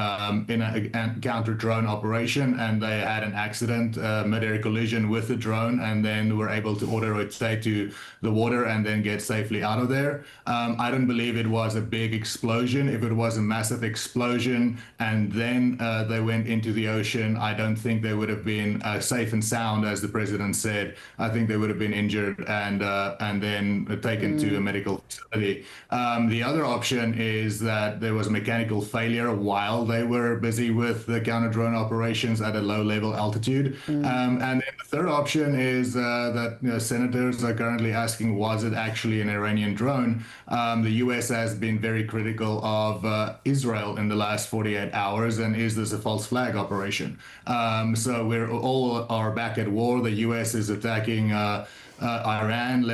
in a counter-drone operation and they had an accident, mid-air collision with the drone, and then were able to auto-rotate to the water and then get safely out of there. I don't believe it was a big explosion. If it was a massive explosion and then they went into the ocean, I don't think they would have been safe and sound, as the president said. I think they would have been injured and then taken to a medical facility. The other option is that there was a mechanical failure while they were busy with the counter-drone operations at a low-level altitude. And then the third option is that senators are currently asking, was it actually an Iranian drone? The US has been very critical of Israel in the last 48 hours, and is this a false flag operation? So we're all are back at war. The US is attacking Iran,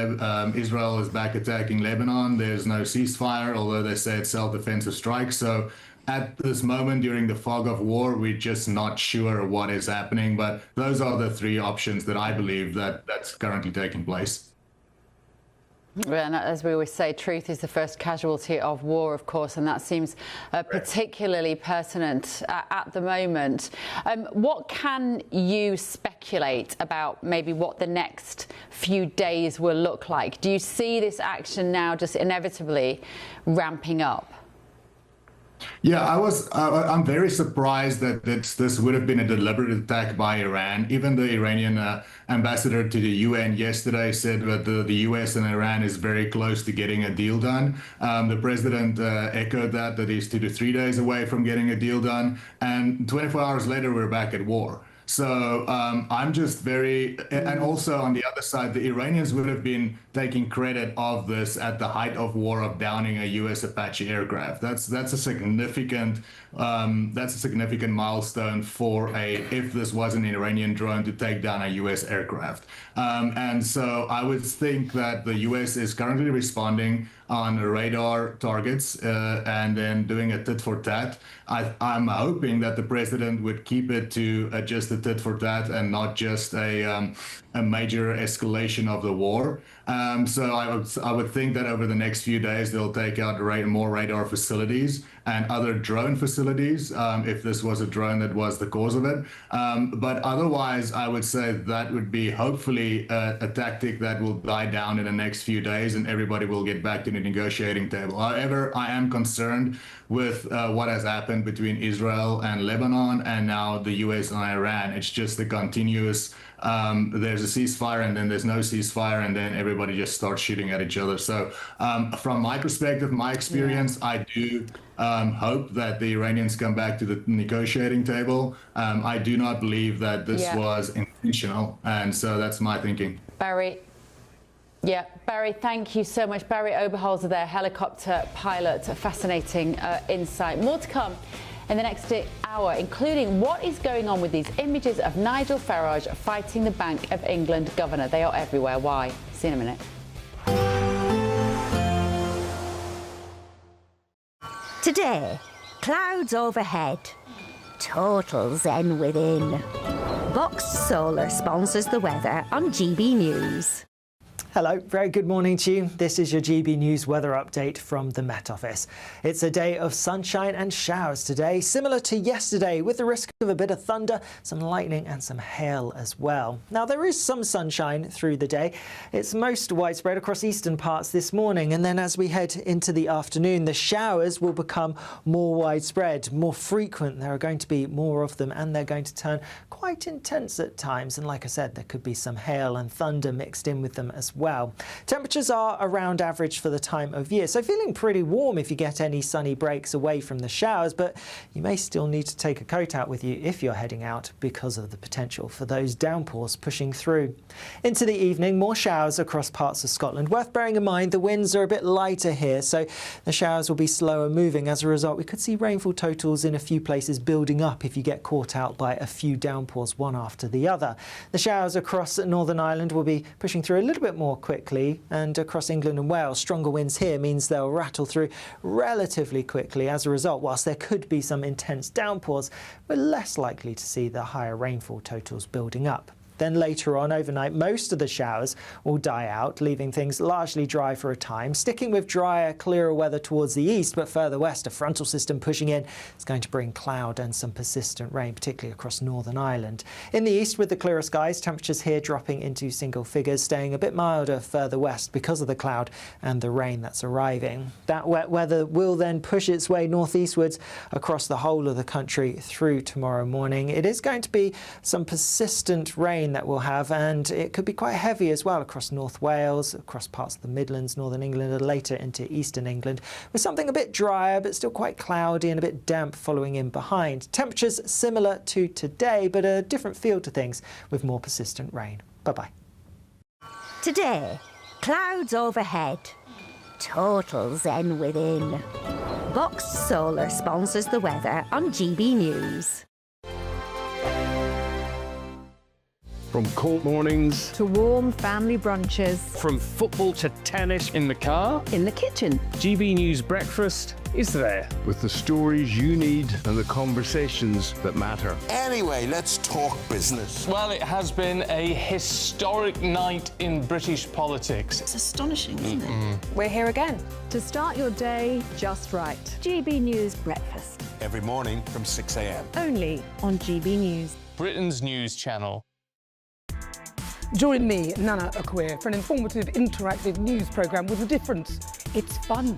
Israel is back attacking Lebanon. There's no ceasefire, although they say it's self-defensive strikes. So at this moment, during the fog of war, we're just not sure what is happening. But those are the three options that I believe that's currently taking place. And as we always say, truth is the first casualty of war, of course, and that seems particularly pertinent at the moment. What can you speculate about maybe what the next few days will look like? Do you see this action now just inevitably ramping up? Yeah, I'm very surprised that this would have been a deliberate attack by Iran. Even the Iranian ambassador to the UN yesterday said that the US and Iran is very close to getting a deal done. The president echoed that he's 2 to 3 days away from getting a deal done. And 24 hours later, we're back at war. So I'm just very, and also on the other side, the Iranians would have been taking credit of this at the height of war, of downing a U.S. Apache aircraft. That's a significant milestone for if this was an Iranian drone, to take down a U.S. aircraft. And so I would think that the U.S. is currently responding. on radar targets and then doing a tit for tat. I'm hoping that the president would keep it to just a tit for tat and not just a major escalation of the war. So I would think that over the next few days they'll take out more radar facilities and other drone facilities if this was a drone that was the cause of it. But otherwise, I would say that would be hopefully a tactic that will die down in the next few days and everybody will get back to the negotiating table. However, I am concerned with what has happened between Israel and Lebanon and now the US and Iran. It's just a continuous, there's a ceasefire and then there's no ceasefire and then everybody just starts shooting at each other. So from my perspective, my experience, I do hope that the Iranians come back to the negotiating table. I do not believe that this was intentional. And so that's my thinking. Barry. Yeah, Barry, thank you so much. Barry Oberholzer there, helicopter pilot. A fascinating insight. More to come in the next hour, including what is going on with these images of Nigel Farage fighting the Bank of England governor. They are everywhere. Why? See you in a minute. Today, clouds overhead, total zen within. Box Solar sponsors the weather on GB News. Hello, very good morning to you. This is your GB News weather update from the Met Office. It's a day of sunshine and showers today, similar to yesterday, with the risk of a bit of thunder, some lightning and some hail as well. Now, there is some sunshine through the day. It's most widespread across eastern parts this morning, and then as we head into the afternoon, the showers will become more widespread, more frequent. There are going to be more of them, and they're going to turn quite intense at times. And like I said, there could be some hail and thunder mixed in with them as well. Temperatures are around average for the time of year, so feeling pretty warm if you get any sunny breaks away from the showers, but you may still need to take a coat out with you if you're heading out because of the potential for those downpours pushing through. Into the evening, more showers across parts of Scotland. Worth bearing in mind the winds are a bit lighter here, so the showers will be slower moving. As a result, we could see rainfall totals in a few places building up if you get caught out by a few downpours one after the other. The showers across Northern Ireland will be pushing through a little bit more quickly, and across England and Wales, stronger winds here means they'll rattle through relatively quickly. As a result, whilst there could be some intense downpours, we're less likely to see the higher rainfall totals building up. Then later on overnight, most of the showers will die out, leaving things largely dry for a time, sticking with drier, clearer weather towards the east, but further west, a frontal system pushing in is going to bring cloud and some persistent rain, particularly across Northern Ireland. In the east, with the clearer skies, temperatures here dropping into single figures, staying a bit milder further west because of the cloud and the rain that's arriving. That wet weather will then push its way northeastwards across the whole of the country through tomorrow morning. It is going to be some persistent rain that we'll have, and it could be quite heavy as well across North Wales, across parts of the Midlands, Northern England, and later into Eastern England, with something a bit drier but still quite cloudy and a bit damp following in behind. Temperatures similar to today, but a different feel to things with more persistent rain. Bye-bye. Today, clouds overhead, total zen within. Box Solar sponsors the weather on GB News. From cold mornings to warm family brunches. From football to tennis in the car. In the kitchen. GB News Breakfast is there. With the stories you need and the conversations that matter. Anyway, let's talk business. Well, it has been a historic night in British politics. It's astonishing, isn't it? We're here again to start your day just right. GB News Breakfast. Every morning from 6 a.m. Only on GB News. Britain's news channel. Join me, Nana Akweer, for an informative, interactive news programme with a difference. It's fun.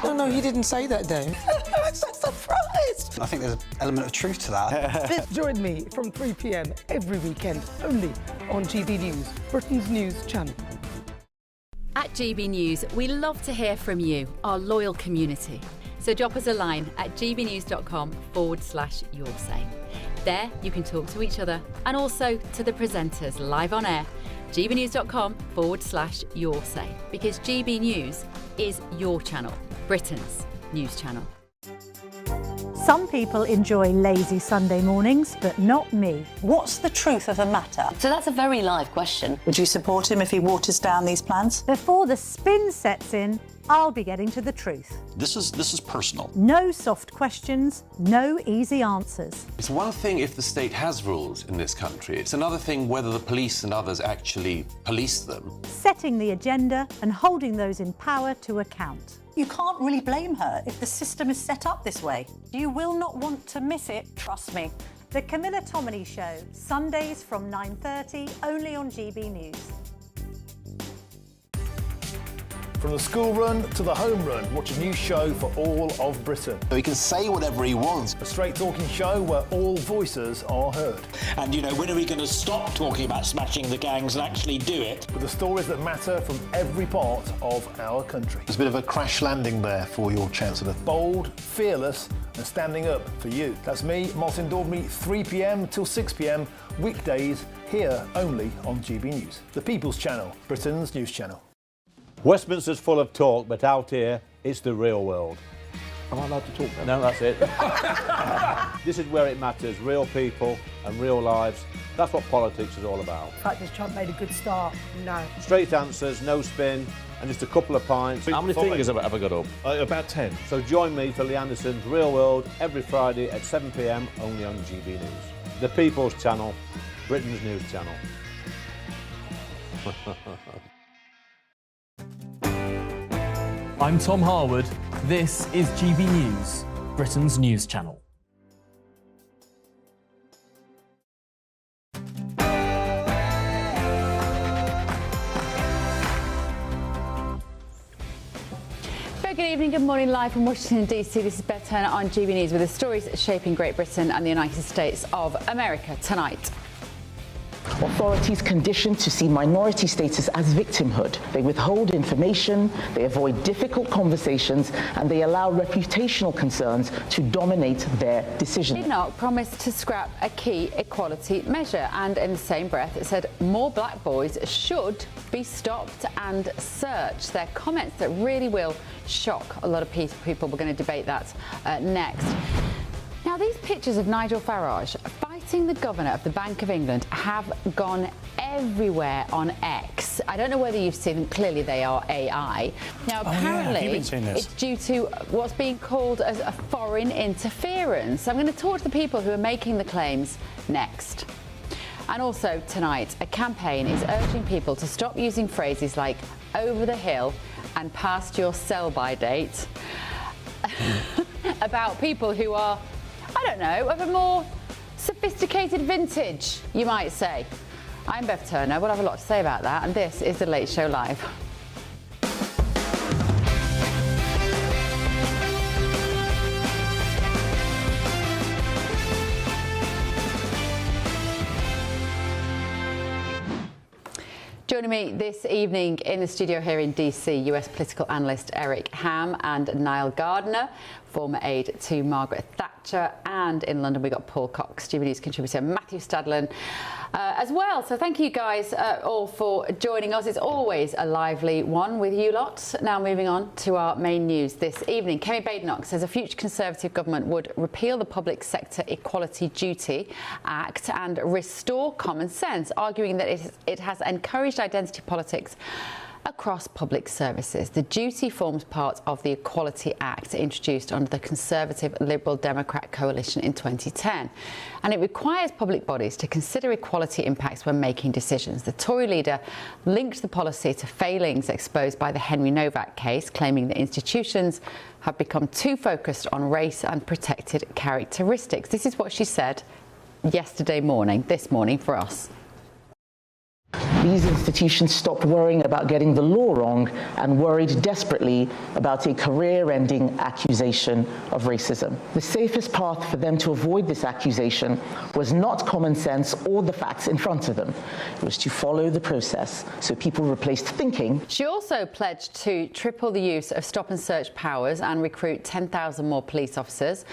No, he didn't say that, though. I'm so surprised. I think there's an element of truth to that. Join me from 3 p.m. every weekend, only on GB News, Britain's news channel. At GB News, we love to hear from you, our loyal community. So drop us a line at gbnews.com/yoursay. There, you can talk to each other and also to the presenters live on air. gbnews.com/yoursay, because GB News is your channel, Britain's news channel. Some people enjoy lazy Sunday mornings, but not me. What's the truth of the matter? So that's a very live question. Would you support him if he waters down these plans? Before the spin sets in, I'll be getting to the truth. This is personal. No soft questions, no easy answers. It's one thing if the state has rules in this country. It's another thing whether the police and others actually police them. Setting the agenda and holding those in power to account. You can't really blame her if the system is set up this way. You will not want to miss it, trust me. The Camilla Tominey Show, Sundays from 9:30, only on GB News. From the school run to the home run, watch a new show for all of Britain. So he can say whatever he wants. A straight talking show where all voices are heard. And, you know, when are we going to stop talking about smashing the gangs and actually do it? With the stories that matter from every part of our country. There's a bit of a crash landing there for your Chancellor. Bold, fearless and standing up for you. That's me, Martin Daubney, 3 p.m. till 6 p.m, weekdays, here only on GB News. The People's Channel, Britain's news channel. Westminster's full of talk, but out here, it's the real world. Am I allowed to talk then? No, that's it. This is where it matters, real people and real lives. That's what politics is all about. The fact that Trump made a good start, no. Straight answers, no spin, and just a couple of pints. How many fingers have I got up? About 10. So join me for Lee Anderson's Real World every Friday at 7 p.m, only on GB News. The People's Channel, Britain's news channel. I'm Tom Harwood. This is GB News, Britain's news channel. Good evening, good morning, live from Washington DC. This is Beth Turner on GB News with the stories shaping Great Britain and the United States of America tonight. Authorities conditioned to see minority status as victimhood. They withhold information, they avoid difficult conversations, and they allow reputational concerns to dominate their decisions. Badenoch promised to scrap a key equality measure, and in the same breath it said more black boys should be stopped and searched. They're comments that really will shock a lot of people. We're going to debate that next. Now, these pictures of Nigel Farage fighting the governor of the Bank of England have gone everywhere on X. I don't know whether you've seen them. Clearly, they are AI. Now, apparently, it's due to what's being called as a foreign interference. I'm going to talk to the people who are making the claims next. And also, tonight, a campaign is urging people to stop using phrases like over the hill and past your sell-by date about people who are, I don't know, of a more sophisticated vintage, you might say. I'm Beth Turner. We'll have a lot to say about that, and this is The Late Show Live. Joining me this evening in the studio here in DC, US political analyst Eric Ham and Niall Gardner, former aide to Margaret Thatcher, and in London we got Paul Cox, GB News contributor Matthew Stadlen as well. So thank you guys all for joining us. It's always a lively one with you lot. Now moving on to our main news this evening. Kemi Badenoch says a future Conservative government would repeal the Public Sector Equality Duty Act and restore common sense, arguing that it has encouraged identity politics across public services. The duty forms part of the Equality Act introduced under the Conservative Liberal Democrat coalition in 2010. And it requires public bodies to consider equality impacts when making decisions. The Tory leader linked the policy to failings exposed by the Henry Novak case, claiming that institutions have become too focused on race and protected characteristics. This is what she said this morning for us. These institutions stopped worrying about getting the law wrong and worried desperately about a career-ending accusation of racism. The safest path for them to avoid this accusation was not common sense or the facts in front of them. It was to follow the process. So people replaced thinking. She also pledged to triple the use of stop and search powers and recruit 10,000 more police officers.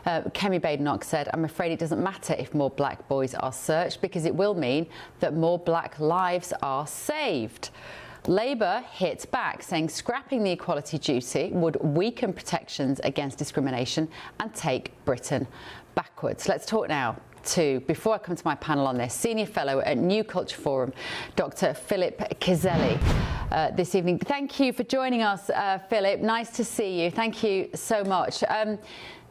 Kemi Badenoch said, I'm afraid it doesn't matter if more black boys are searched because it will mean that more black lives are saved. Labour hit back, saying scrapping the equality duty would weaken protections against discrimination and take Britain backwards. Let's talk now to, before I come to my panel on this, Senior Fellow at New Culture Forum, Dr. Philip Kiselli, this evening. Thank you for joining us, Philip. Nice to see you. Thank you so much.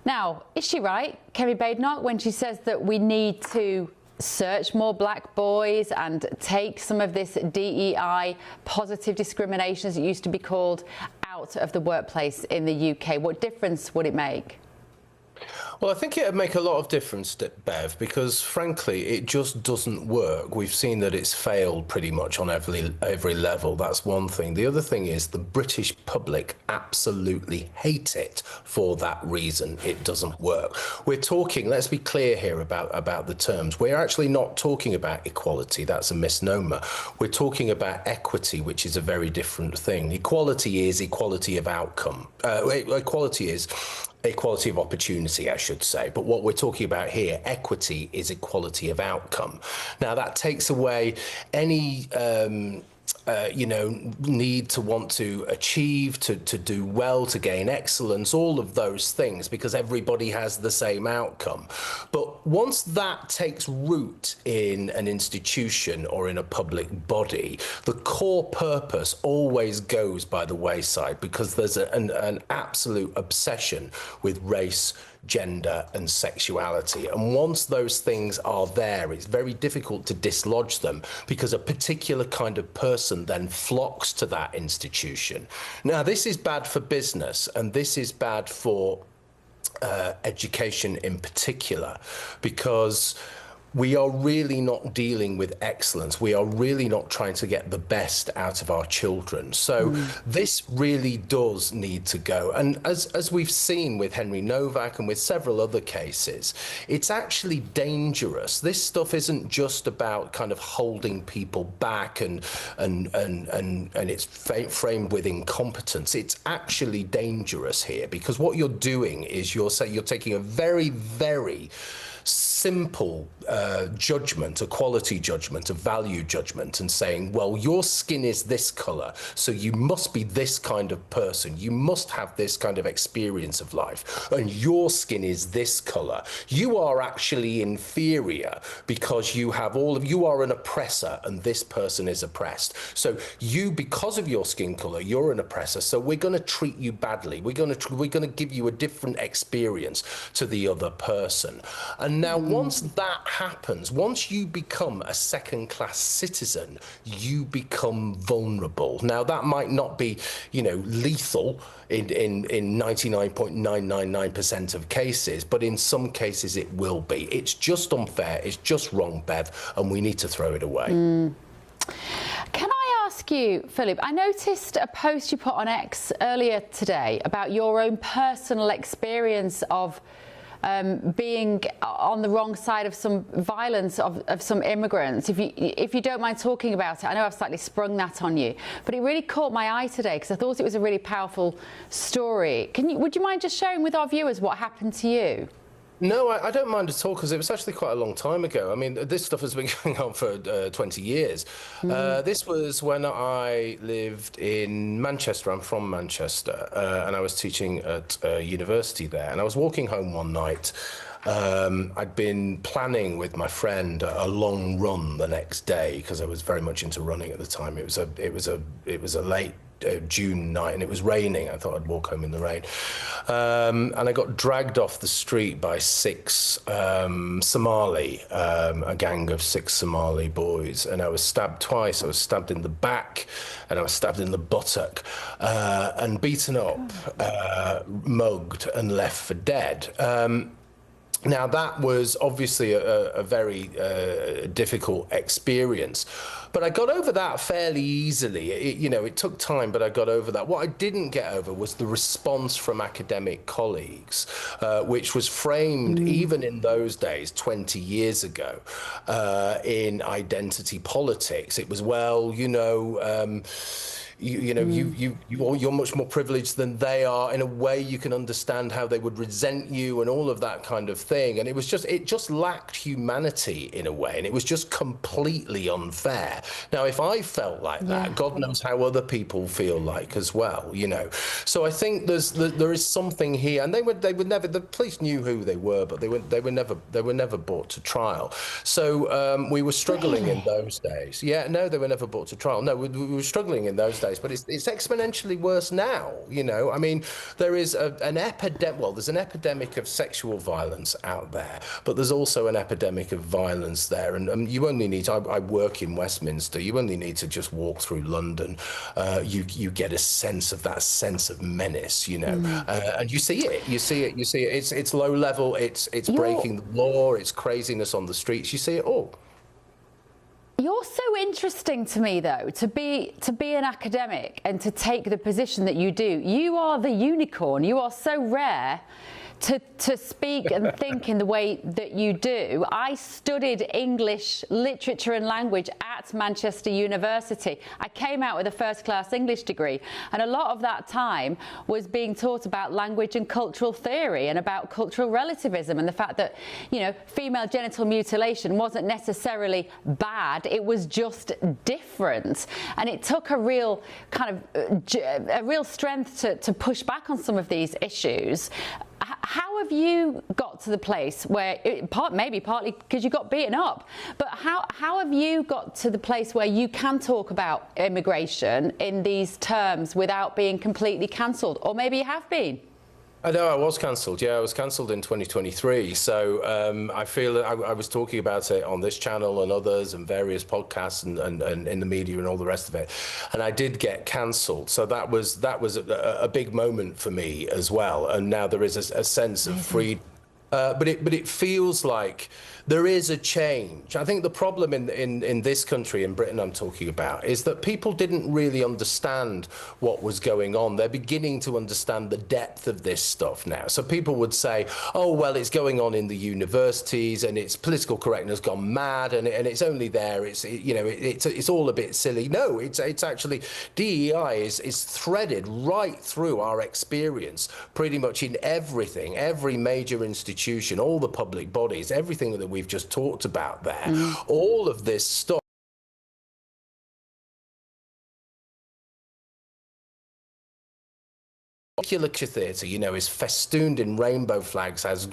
Now, is she right, Kemi Badenoch, when she says that we need to search more black boys and take some of this DEI, positive discrimination, as it used to be called, out of the workplace in the UK? What difference would it make? Well, I think it would make a lot of difference, Bev, because frankly, it just doesn't work. We've seen that it's failed pretty much on every level. That's one thing. The other thing is the British public absolutely hate it for that reason. It doesn't work. We're talking, let's be clear here about the terms. We're actually not talking about equality. That's a misnomer. We're talking about equity, which is a very different thing. Equality is equality of outcome. Equality is equality of opportunity, I should say. But what we're talking about here, equity, is equality of outcome. Now, that takes away any need to want to achieve, to do well, to gain excellence, all of those things, because everybody has the same outcome. But once that takes root in an institution or in a public body, the core purpose always goes by the wayside, because there's an absolute obsession with race, gender and sexuality. And once those things are there, it's very difficult to dislodge them, because a particular kind of person then flocks to that institution. Now, this is bad for business, and this is bad for education in particular, because we are really not dealing with excellence. We are really not trying to get the best out of our children. So this really does need to go. And as we've seen with Henry Novak and with several other cases, it's actually dangerous. This stuff isn't just about kind of holding people back and it's framed with incompetence. It's actually dangerous here, because what you're doing is you're taking a very, very simple judgment, a quality judgment, a value judgment, and saying, well, your skin is this color, so you must be this kind of person. You must have this kind of experience of life, and your skin is this color. You are actually inferior because you are an oppressor, and this person is oppressed. So you, because of your skin color, you're an oppressor. So we're going to treat you badly. We're going to give you a different experience to the other person. And now, once that happens, once you become a second-class citizen, you become vulnerable. Now, that might not be, lethal in 99.999% of cases, but in some cases it will be. It's just unfair. It's just wrong, Bev, and we need to throw it away. Can I ask you, Philip, I noticed a post you put on X earlier today about your own personal experience of being on the wrong side of some violence of some immigrants. If you don't mind talking about it, I know I've slightly sprung that on you, but it really caught my eye today because I thought it was a really powerful story. Would you mind just sharing with our viewers what happened to you? No, I don't mind at all, because it was actually quite a long time ago. I mean, this stuff has been going on for 20 years. This was when I lived in Manchester. I'm from Manchester, and I was teaching at a university there. And I was walking home one night. I'd been planning with my friend a long run the next day, because I was very much into running at the time. It was a late June night, and it was raining. I thought I'd walk home in the rain, and I got dragged off the street by six Somali, a gang of 6 Somali boys, and I was stabbed twice. I was stabbed in the back, and I was stabbed in the buttock, and beaten up, mugged, and left for dead. Now, that was obviously a very difficult experience, but I got over that fairly easily. It took time, but I got over that. What I didn't get over was the response from academic colleagues, which was framed even in those days, 20 years ago, in identity politics. It was, well, you're much more privileged than they are. In a way, you can understand how they would resent you and all of that kind of thing. And it just lacked humanity in a way, and it was just completely unfair. Now, if I felt like that, God knows how other people feel like as well, you know. So I think there is something here, and they would never. The police knew who they were, but they were never brought to trial. So we were struggling in those days. Yeah, no, they were never brought to trial. No, we were struggling in those days, but it's exponentially worse now. You know, I mean, there is an epidemic. Well, there's an epidemic of sexual violence out there, but there's also an epidemic of violence there. And you only need to, I work in Westminster, you only need to just walk through London. You get a sense of that sense of menace, you know, and you see it. It's low level, it's breaking the law, it's craziness on the streets. You see it all. You're so interesting to me, though, to be an academic and to take the position that you do. You are the unicorn. You are so rare to speak and think in the way that you do. I studied English literature and language at Manchester University. I came out with a first-class English degree, and a lot of that time was being taught about language and cultural theory and about cultural relativism and the fact that, you know, female genital mutilation wasn't necessarily bad, it was just different. And it took a real kind of a real strength to push back on some of these issues. How have you got to the place where, maybe partly because you got beaten up, but how have you got to the place where you can talk about immigration in these terms without being completely cancelled? Or maybe you have been. I know I was cancelled. Yeah, I was cancelled in 2023. So I feel that I was talking about it on this channel and others and various podcasts and in the media and all the rest of it. And I did get cancelled. So that was a big moment for me as well. And now there is a sense of freedom. But it feels like there is a change. I think the problem in this country, in Britain I'm talking about, is that people didn't really understand what was going on. They're beginning to understand the depth of this stuff now. So people would say, oh, well, it's going on in the universities and it's political correctness gone mad and it's only there. It's all a bit silly. No, it's actually, DEI is threaded right through our experience pretty much in everything, every major institution, all the public bodies, everything that we've just talked about there, all of this stuff. Lecture theatre, you know, is festooned in rainbow flags, has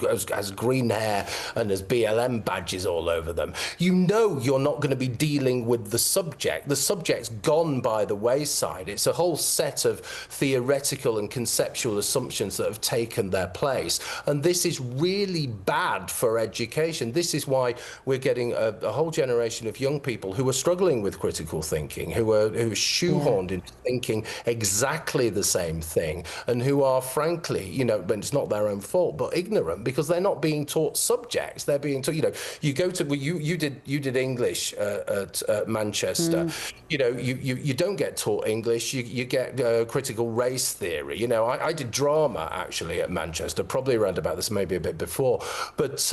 green hair and has BLM badges all over them. You know you're not going to be dealing with the subject. The subject's gone by the wayside. It's a whole set of theoretical and conceptual assumptions that have taken their place. And this is really bad for education. This is why we're getting a whole generation of young people who are struggling with critical thinking, who are shoehorned into thinking exactly the same thing, and who are frankly, you know, but it's not their own fault, but ignorant because they're not being taught subjects. They're being taught, you know, you go to, well, you did English at Manchester. You know, you don't get taught English. You get critical race theory. You know, I did drama actually at Manchester, probably around about this, maybe a bit before. But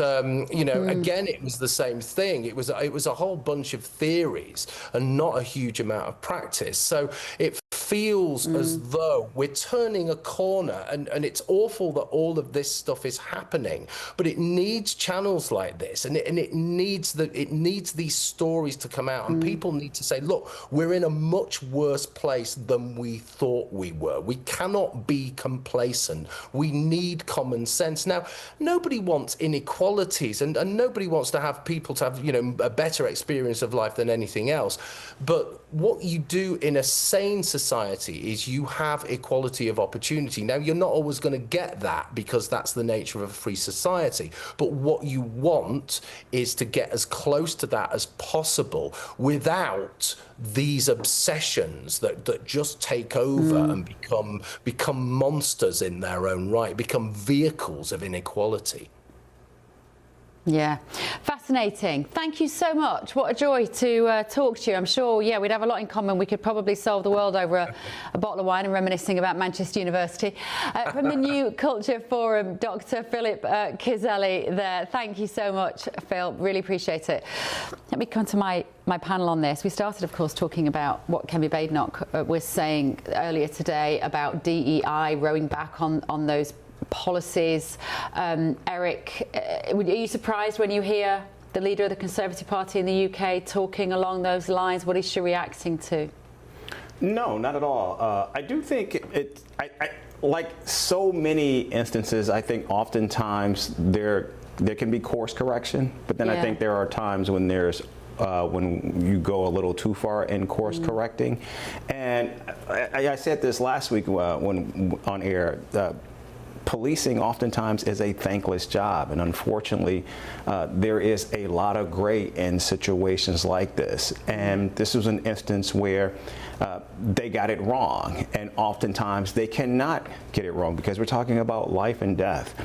you know, again, it was the same thing. It was a whole bunch of theories and not a huge amount of practice. So it feels as though we're turning a corner, and it's awful that all of this stuff is happening, but it needs channels like this, and it needs these stories to come out, and people need to say, look, we're in a much worse place than we thought we were. We cannot be complacent. We need common sense. Now, nobody wants inequalities, and nobody wants to have people to have, you know, a better experience of life than anything else, but what you do in a sane society is you have equality of opportunity. Now, you're not always going to get that because that's the nature of a free society. But what you want is to get as close to that as possible without these obsessions that just take over and become monsters in their own right, become vehicles of inequality. Yeah, fascinating. Thank you so much. What a joy to talk to you. I'm sure, yeah, we'd have a lot in common. We could probably solve the world over a bottle of wine and reminiscing about Manchester University. From the New Culture Forum, Dr. Philip Kiselli there. Thank you so much, Phil. Really appreciate it. Let me come to my my panel on this. We started, of course, talking about what Kemi Badenoch was saying earlier today about DEI, rowing back on those policies. Eric, are you surprised when you hear the leader of the Conservative Party in the UK talking along those lines? What is she reacting to? No, not at all. I do think like so many instances, I think oftentimes there can be course correction, but then I think there are times when there's when you go a little too far in course correcting. And I said this last week when on air. Policing oftentimes is a thankless job, and unfortunately there is a lot of gray in situations like this, and this was an instance where they got it wrong, and oftentimes they cannot get it wrong because we're talking about life and death.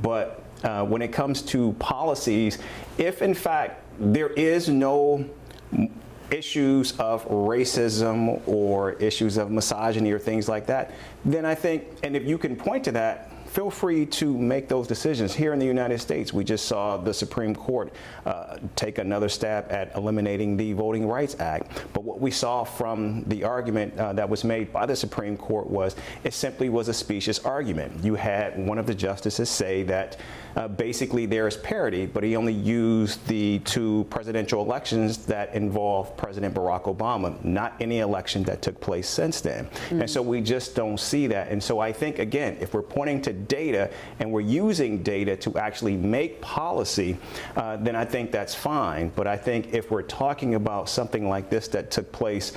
But when it comes to policies, if in fact there is no issues of racism or issues of misogyny or things like that, then I think, and if you can point to that, feel free to make those decisions. Here in the United States, we just saw the Supreme Court take another stab at eliminating the Voting Rights Act. But what we saw from the argument that was made by the Supreme Court was it simply was a specious argument. You had one of the justices say that basically there is parity, but he only used the 2 presidential elections that involved President Barack Obama, not any election that took place since then. And so we just don't see that. And so I think, again, if we're pointing to data and we're using data to actually make policy, then I think that's fine. But I think if we're talking about something like this that took place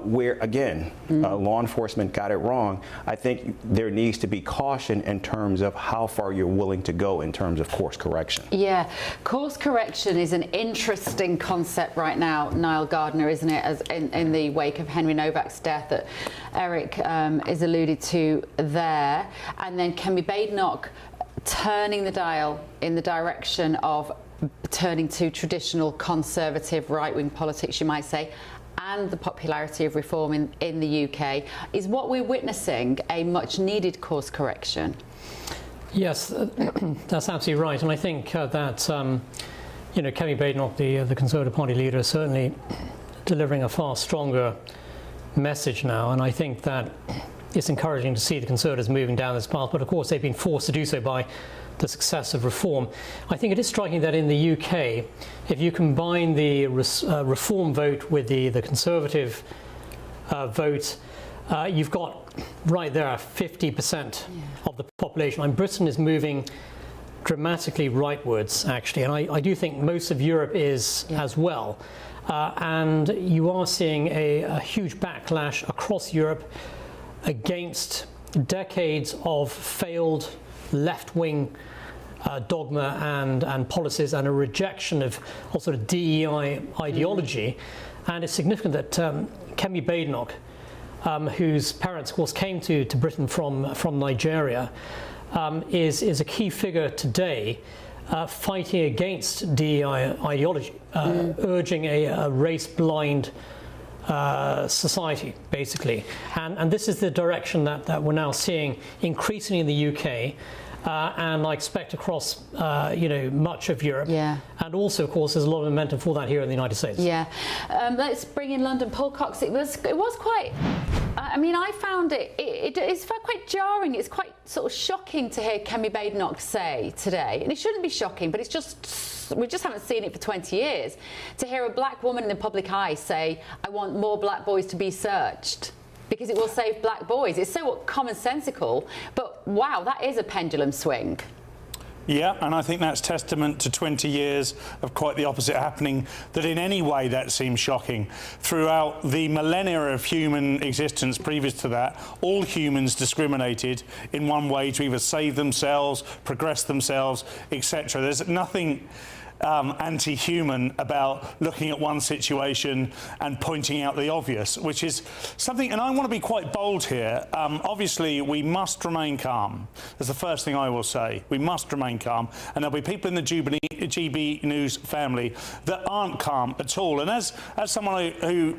where, again, law enforcement got it wrong, I think there needs to be caution in terms of how far you're willing to go in terms of course correction. Yeah, course correction is an interesting concept right now, Niall Gardner, isn't it, as in the wake of Henry Novak's death that Eric is alluded to there. And then Kemi Badenoch turning the dial in the direction of turning to traditional conservative right-wing politics, you might say, and the popularity of reform in the UK. Is what we're witnessing a much-needed course correction? Yes, that's absolutely right. And I think that, you know, Kemi Badenoch, the Conservative Party leader, is certainly delivering a far stronger message now. And I think that it's encouraging to see the Conservatives moving down this path. But of course, they've been forced to do so by the success of reform. I think it is striking that in the UK, if you combine the reform vote with the Conservative vote, you've got right there 50% of the population. And Britain is moving dramatically rightwards, actually, and I do think most of Europe is as well. And you are seeing a huge backlash across Europe against decades of failed left-wing dogma and policies, and a rejection of all sort of DEI ideology. And it's significant that Kemi Badenoch, whose parents, of course, came to Britain from Nigeria, is a key figure today, fighting against DEI ideology, urging a race-blind society, basically. And this is the direction that we're now seeing increasingly in the UK, and I expect across you know, much of Europe. And also, of course, there's a lot of momentum for that here in the United States. Let's bring in London. Paul Cox. It was quite. I mean, I found it's quite jarring. It's quite sort of shocking to hear Kemi Badenoch say today, and it shouldn't be shocking, but it's just, we just haven't seen it for 20 years, to hear a black woman in the public eye say, I want more black boys to be searched because it will save black boys. It's so commonsensical, but wow, that is a pendulum swing. Yeah, and I think that's testament to 20 years of quite the opposite happening, that in any way that seems shocking. Throughout the millennia of human existence previous to that, all humans discriminated in one way to either save themselves, progress themselves, etc. There's nothing anti-human about looking at one situation and pointing out the obvious, which is something, and I want to be quite bold here. Obviously, we must remain calm. That's the first thing I will say. We must remain calm, and there'll be people in the GB News family that aren't calm at all. And as someone who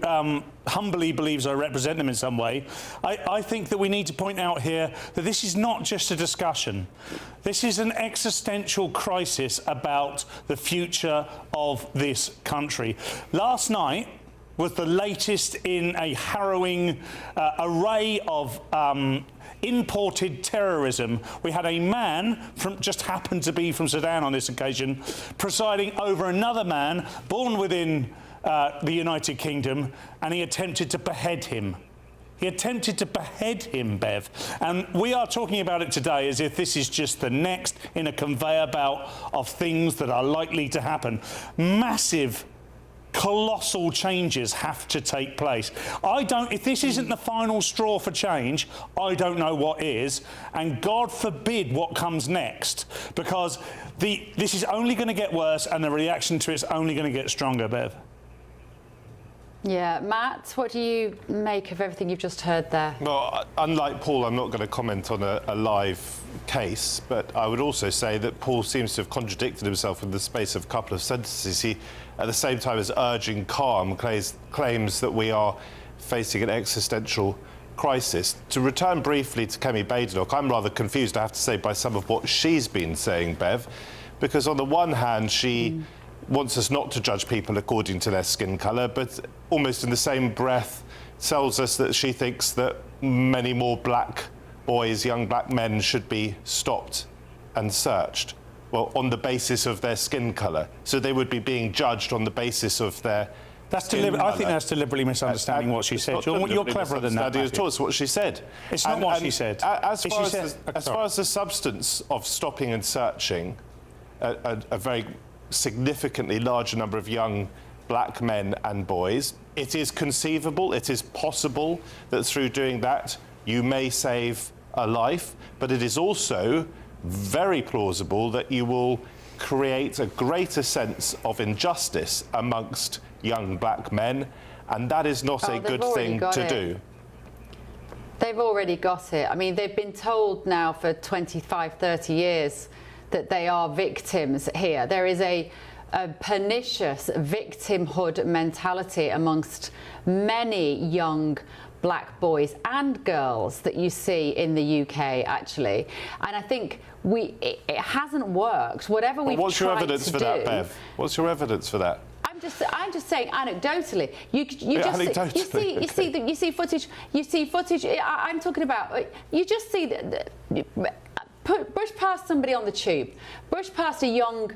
humbly believes I represent them in some way, I think that we need to point out here that this is not just a discussion. This is an existential crisis about the future of this country. Last night was the latest in a harrowing array of imported terrorism. We had a man just happened to be from Sudan on this occasion, presiding over another man born within the United Kingdom, and he attempted to behead him. He attempted to behead him, Bev. And we are talking about it today as if this is just the next in a conveyor belt of things that are likely to happen. Massive, colossal changes have to take place. If this isn't the final straw for change, I don't know what is, and God forbid what comes next, because this is only going to get worse and the reaction to it's only going to get stronger, Bev. Yeah, Matt, what do you make of everything you've just heard there? Well, unlike Paul, I'm not going to comment on a live case, but I would also say that Paul seems to have contradicted himself in the space of a couple of sentences. He, at the same time as urging calm, claims that we are facing an existential crisis. To return briefly to Kemi Badenoch, I'm rather confused, I have to say, by some of what she's been saying, Bev, because on the one hand, she wants us not to judge people according to their skin colour, but almost in the same breath tells us that she thinks that many more black boys, young black men, should be stopped and searched. Well, on the basis of their skin colour. So they would be being judged on the basis of their skin colour. I think that's deliberately misunderstanding what she said. You're cleverer than that, Matthew. It's what she said. It's not what she said. As far as the substance of stopping and searching a very significantly larger number of young black men and boys, it is conceivable, it is possible that through doing that you may save a life, but it is also very plausible that you will create a greater sense of injustice amongst young black men, and that is not a good thing to do. They've already got it. I mean, they've been told now for 25, 30 years that they are victims here. There is a pernicious victimhood mentality amongst many young black boys and girls that you see in the UK, actually. And I think it hasn't worked. Whatever we've tried to do... What's your evidence for that, Bev? What's your evidence for that? I'm just saying anecdotally. You see footage. I'm talking about. You just see brush past somebody on the tube. Brush past a young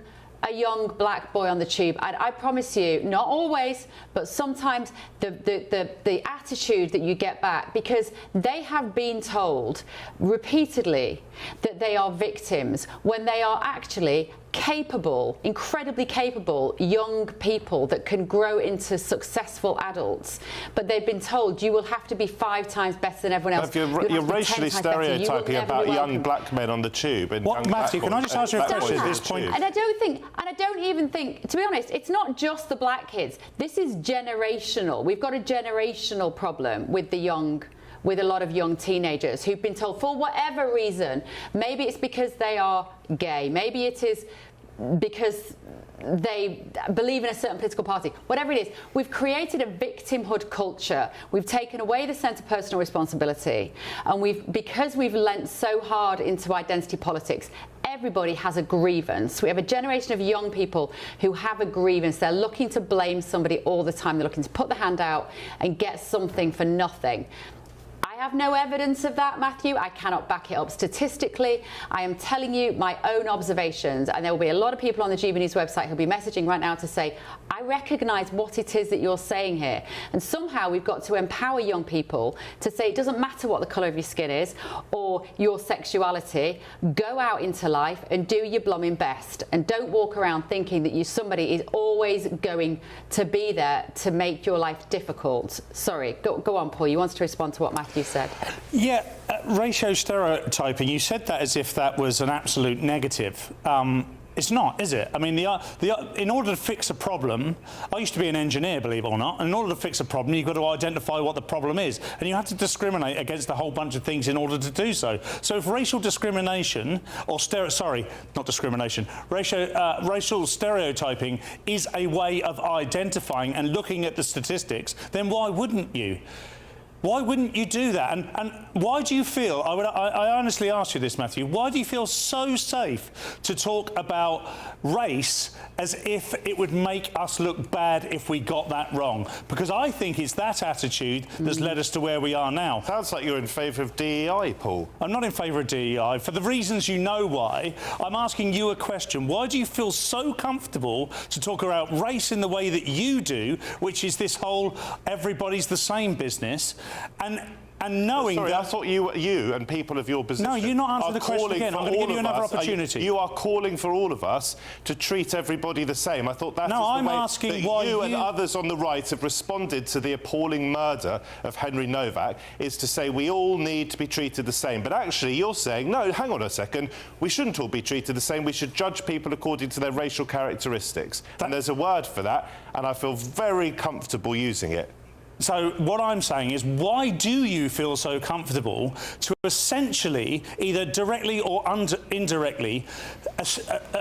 black boy on the tube, and I promise you, not always, but sometimes the attitude that you get back, because they have been told repeatedly that they are victims when they are actually capable, incredibly capable young people that can grow into successful adults, but they've been told you will have to be 5 times better than everyone else. You're racially stereotyping about young black men on the tube. Matthew, can I just ask you a question at this point? And I don't even think, to be honest, it's not just the black kids. This is generational. We've got a generational problem with with a lot of young teenagers who've been told, for whatever reason, maybe it's because they are gay, maybe it is because they believe in a certain political party, whatever it is, we've created a victimhood culture. We've taken away the sense of personal responsibility, and because we've lent so hard into identity politics, everybody has a grievance. We have a generation of young people who have a grievance. They're looking to blame somebody all the time. They're looking to put the hand out and get something for nothing. I have no evidence of that, Matthew. I cannot back it up statistically. I am telling you my own observations, and there will be a lot of people on the GBNews website who'll be messaging right now to say, I recognise what it is that you're saying here. And somehow we've got to empower young people to say it doesn't matter what the colour of your skin is or your sexuality. Go out into life and do your blooming best, and don't walk around thinking that somebody is always going to be there to make your life difficult. Sorry, go on, Paul. You wanted to respond to what Matthew said. Yeah, racial stereotyping, you said that as if that was an absolute negative. It's not, is it? I mean, in order to fix a problem, I used to be an engineer, believe it or not, and in order to fix a problem, you've got to identify what the problem is, and you have to discriminate against a whole bunch of things in order to do so. So if racial discrimination, or racial stereotyping is a way of identifying and looking at the statistics, then why wouldn't you? Why wouldn't you do that? And why do you feel, I honestly ask you this, Matthew, why do you feel so safe to talk about race as if it would make us look bad if we got that wrong? Because I think it's that attitude that's led us to where we are now. Sounds like you're in favour of DEI, Paul. I'm not in favour of DEI. For the reasons you know why, I'm asking you a question. Why do you feel so comfortable to talk about race in the way that you do, which is this whole everybody's the same business? And knowing Sorry, that... I thought you and people of your position... No, you're not answering the question again. I'm going to give you another opportunity. You are calling for all of us to treat everybody the same. I thought that is the I'm way asking that why you and others on the right have responded to the appalling murder of Henry Novak, is to say we all need to be treated the same. But actually, you're saying, no, hang on a second, we shouldn't all be treated the same. We should judge people according to their racial characteristics. And there's a word for that, and I feel very comfortable using it. So what I'm saying is, why do you feel so comfortable to essentially, either directly or indirectly,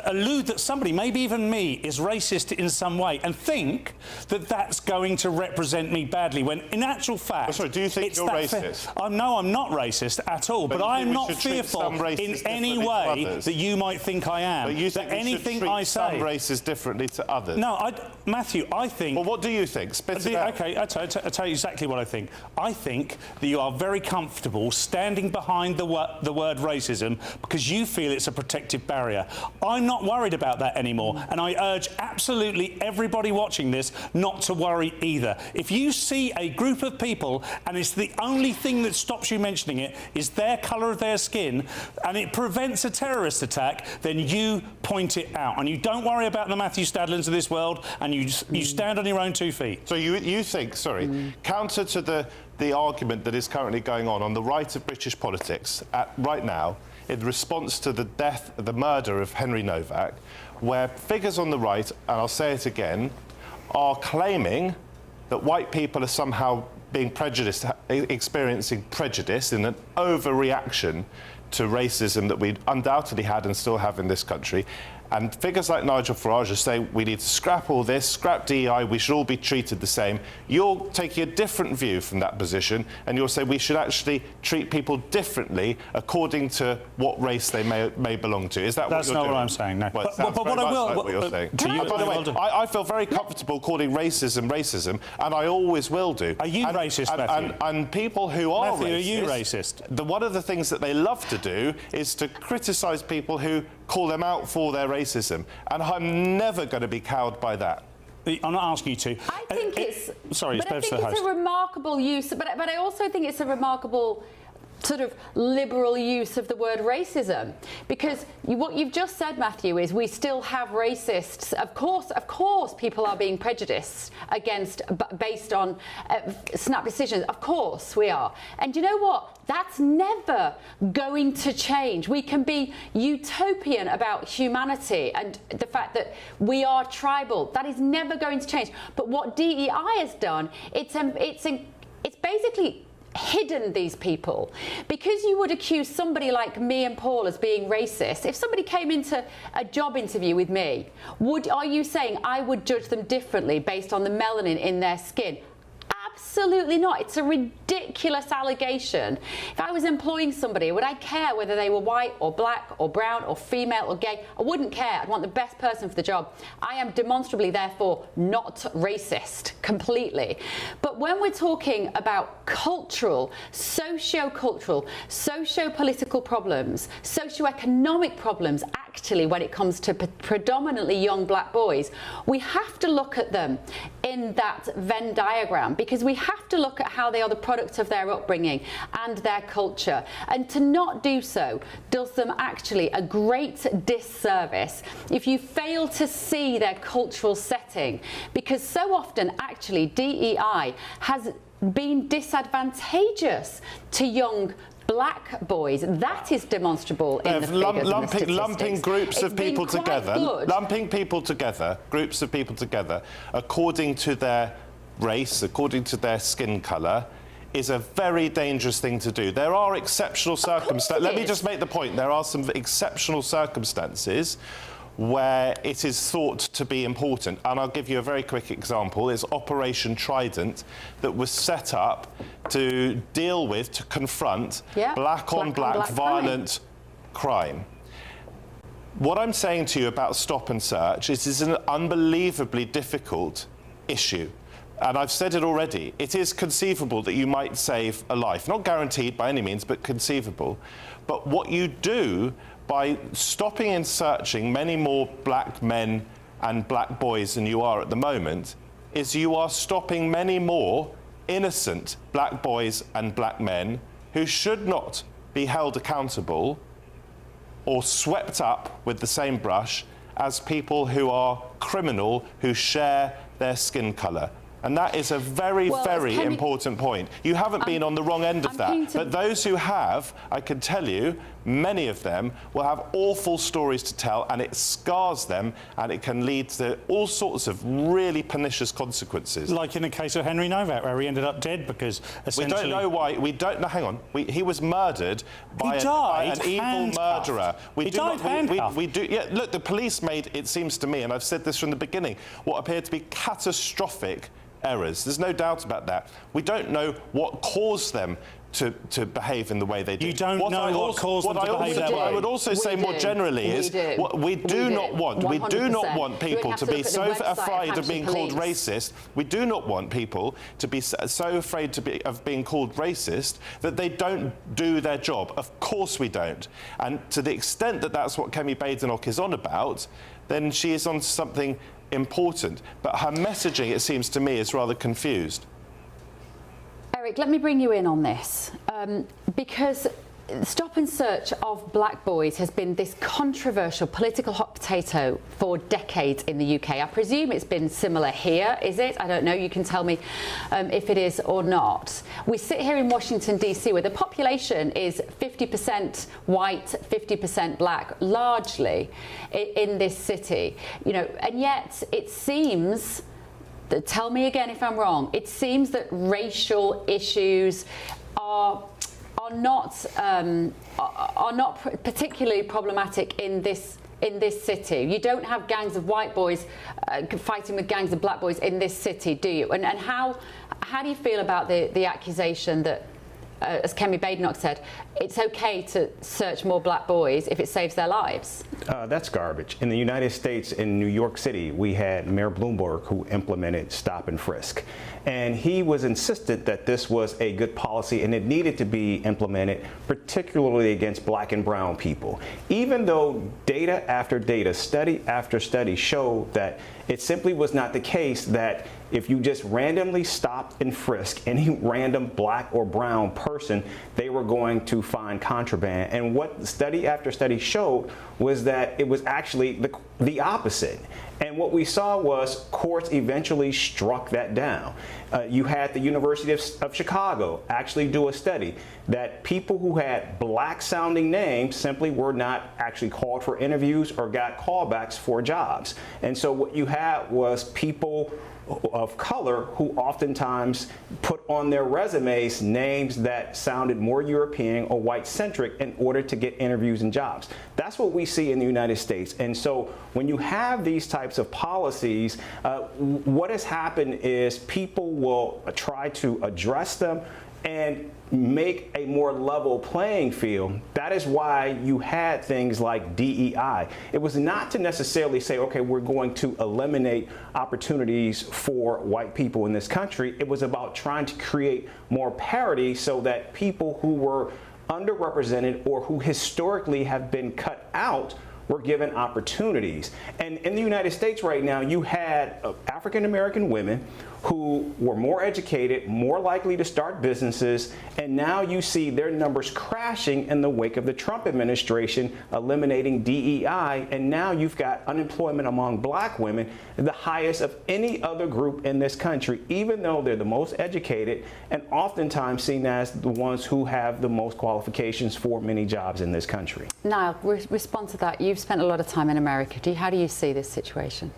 allude that somebody, maybe even me, is racist in some way, and think that that's going to represent me badly, when in actual fact... Oh, sorry, do you think you're racist? No, I'm not racist at all, but I'm not fearful in any way that you might think I am. But you think that anything I say... some races differently to others? No, Matthew, I think... Well, what do you think? Spit it out. OK, I'll tell you exactly what I think. I think that you are very comfortable standing behind the word racism because you feel it's a protective barrier. I'm not worried about that anymore, and I urge absolutely everybody watching this not to worry either. If you see a group of people and it's the only thing that stops you mentioning it is their colour of their skin, and it prevents a terrorist attack, then you point it out, and you don't worry about the Matthew Stadlins of this world, and you stand on your own 2 feet. So you think, counter to the argument that is currently going on the right of British politics right now, in response to the murder of Henry Novak, where figures on the right, and I'll say it again, are claiming that white people are somehow being prejudiced, experiencing prejudice in an overreaction to racism that we undoubtedly had and still have in this country. And figures like Nigel Farage say we need to scrap all this, scrap DEI, we should all be treated the same. You're taking a different view from that position, and you'll say we should actually treat people differently according to what race they may belong to. Is that what you're doing? That's not what I'm saying, no. Well, but what I will... Like what you're saying. By the way, I feel very comfortable calling racism, and I always will do. Are you racist, Matthew? And people who are Matthew, racist... are you racist? One of the things that they love to do is to criticise people who call them out for their racism, and I'm never going to be cowed by that. I'm not asking you to. I think it's... Sorry, but I think it's a remarkable use, but I also think it's a remarkable sort of liberal use of the word racism, because what you've just said, Matthew, is we still have racists. Of course people are being prejudiced against based on snap decisions. Of course we are. And you know what? That's never going to change. We can be utopian about humanity and the fact that we are tribal. That is never going to change. But what DEI has done, it's basically hidden these people, because you would accuse somebody like me and Paul as being racist. If somebody came into a job interview with me, are you saying I would judge them differently based on the melanin in their skin? Absolutely not. It's a ridiculous allegation. If I was employing somebody, would I care whether they were white or black or brown or female or gay? I wouldn't care. I'd want the best person for the job. I am demonstrably, therefore, not racist completely. But when we're talking about cultural, socio-cultural, socio-political problems, socio-economic problems, actually, when it comes to predominantly young black boys, we have to look at them in that Venn diagram, because we have to look at how they are the product of their upbringing and their culture. And to not do so does them actually a great disservice if you fail to see their cultural setting, because so often actually DEI has been disadvantageous to young black boys, that is demonstrable in the figures and the statistics. Lumping groups of people together, groups of people together, according to their race, according to their skin colour, is a very dangerous thing to do. There are exceptional circumstances. Let me just make the point. There are some exceptional circumstances where it is thought to be important. And I'll give you a very quick example. It's Operation Trident that was set up to deal with, to confront black-on-black violent crime. What I'm saying to you about stop and search is it's an unbelievably difficult issue. And I've said it already, it is conceivable that you might save a life. Not guaranteed by any means, but conceivable. But what you do by stopping and searching many more black men and black boys than you are at the moment is you are stopping many more innocent black boys and black men who should not be held accountable or swept up with the same brush as people who are criminal, who share their skin colour. And that is a very, very important point. You haven't been on the wrong end of that. But those who have, I can tell you, many of them will have awful stories to tell, and it scars them, and it can lead to all sorts of really pernicious consequences. Like in the case of Henry Novak, where he ended up dead because essentially... We don't know why. We don't know. Hang on. He was murdered by an evil murderer. He died handcuffed. Yeah, look, the police made, it seems to me, and I've said this from the beginning, what appeared to be catastrophic errors. There's no doubt about that. We don't know what caused them to behave in the way they did. You don't know what caused them to behave that way. What I would also say more generally is we do not want people to be so afraid of being called racist. We do not want people to be so afraid of being called racist that they don't do their job. Of course we don't. And to the extent that that's what Kemi Badenoch is on about, then she is on something important, but her messaging, it seems to me, is rather confused. Eric, let me bring you in on this, because stop and search of black boys has been this controversial political hot potato for decades in the UK. I presume it's been similar here, is it? I don't know, you can tell me if it is or not. We sit here in Washington, DC, where the population is 50% white, 50% black, largely in this city, you know, and yet it seems, tell me again if I'm wrong, it seems that racial issues are not particularly problematic in this city. You don't have gangs of white boys fighting with gangs of black boys in this city, do you? And how do you feel about the accusation that, as Kemi Badenoch said, it's okay to search more black boys if it saves their lives? That's garbage. In the United States, in New York City, we had Mayor Bloomberg who implemented stop and frisk. And he was insistent that this was a good policy and it needed to be implemented, particularly against black and brown people. Even though data after data, study after study showed that it simply was not the case that if you just randomly stopped and frisk any random black or brown person, they were going to find contraband. And what study after study showed was that it was actually the opposite. And what we saw was courts eventually struck that down. You had the University of Chicago actually do a study that people who had black-sounding names simply were not actually called for interviews or got callbacks for jobs. And so what you had was people of color who oftentimes put on their resumes names that sounded more European or white-centric in order to get interviews and jobs. That's what we see in the United States. And so when you have these types of policies, what has happened is people will try to address them and make a more level playing field. That is why you had things like DEI. It was not to necessarily say, okay, we're going to eliminate opportunities for white people in this country. It was about trying to create more parity so that people who were underrepresented or who historically have been cut out were given opportunities. And in the United States right now, you had African American women who were more educated, more likely to start businesses, and now you see their numbers crashing in the wake of the Trump administration eliminating DEI, and now you've got unemployment among black women the highest of any other group in this country, even though they're the most educated and oftentimes seen as the ones who have the most qualifications for many jobs in this country. Niall, respond to that. You've spent a lot of time in America. How do you see this situation?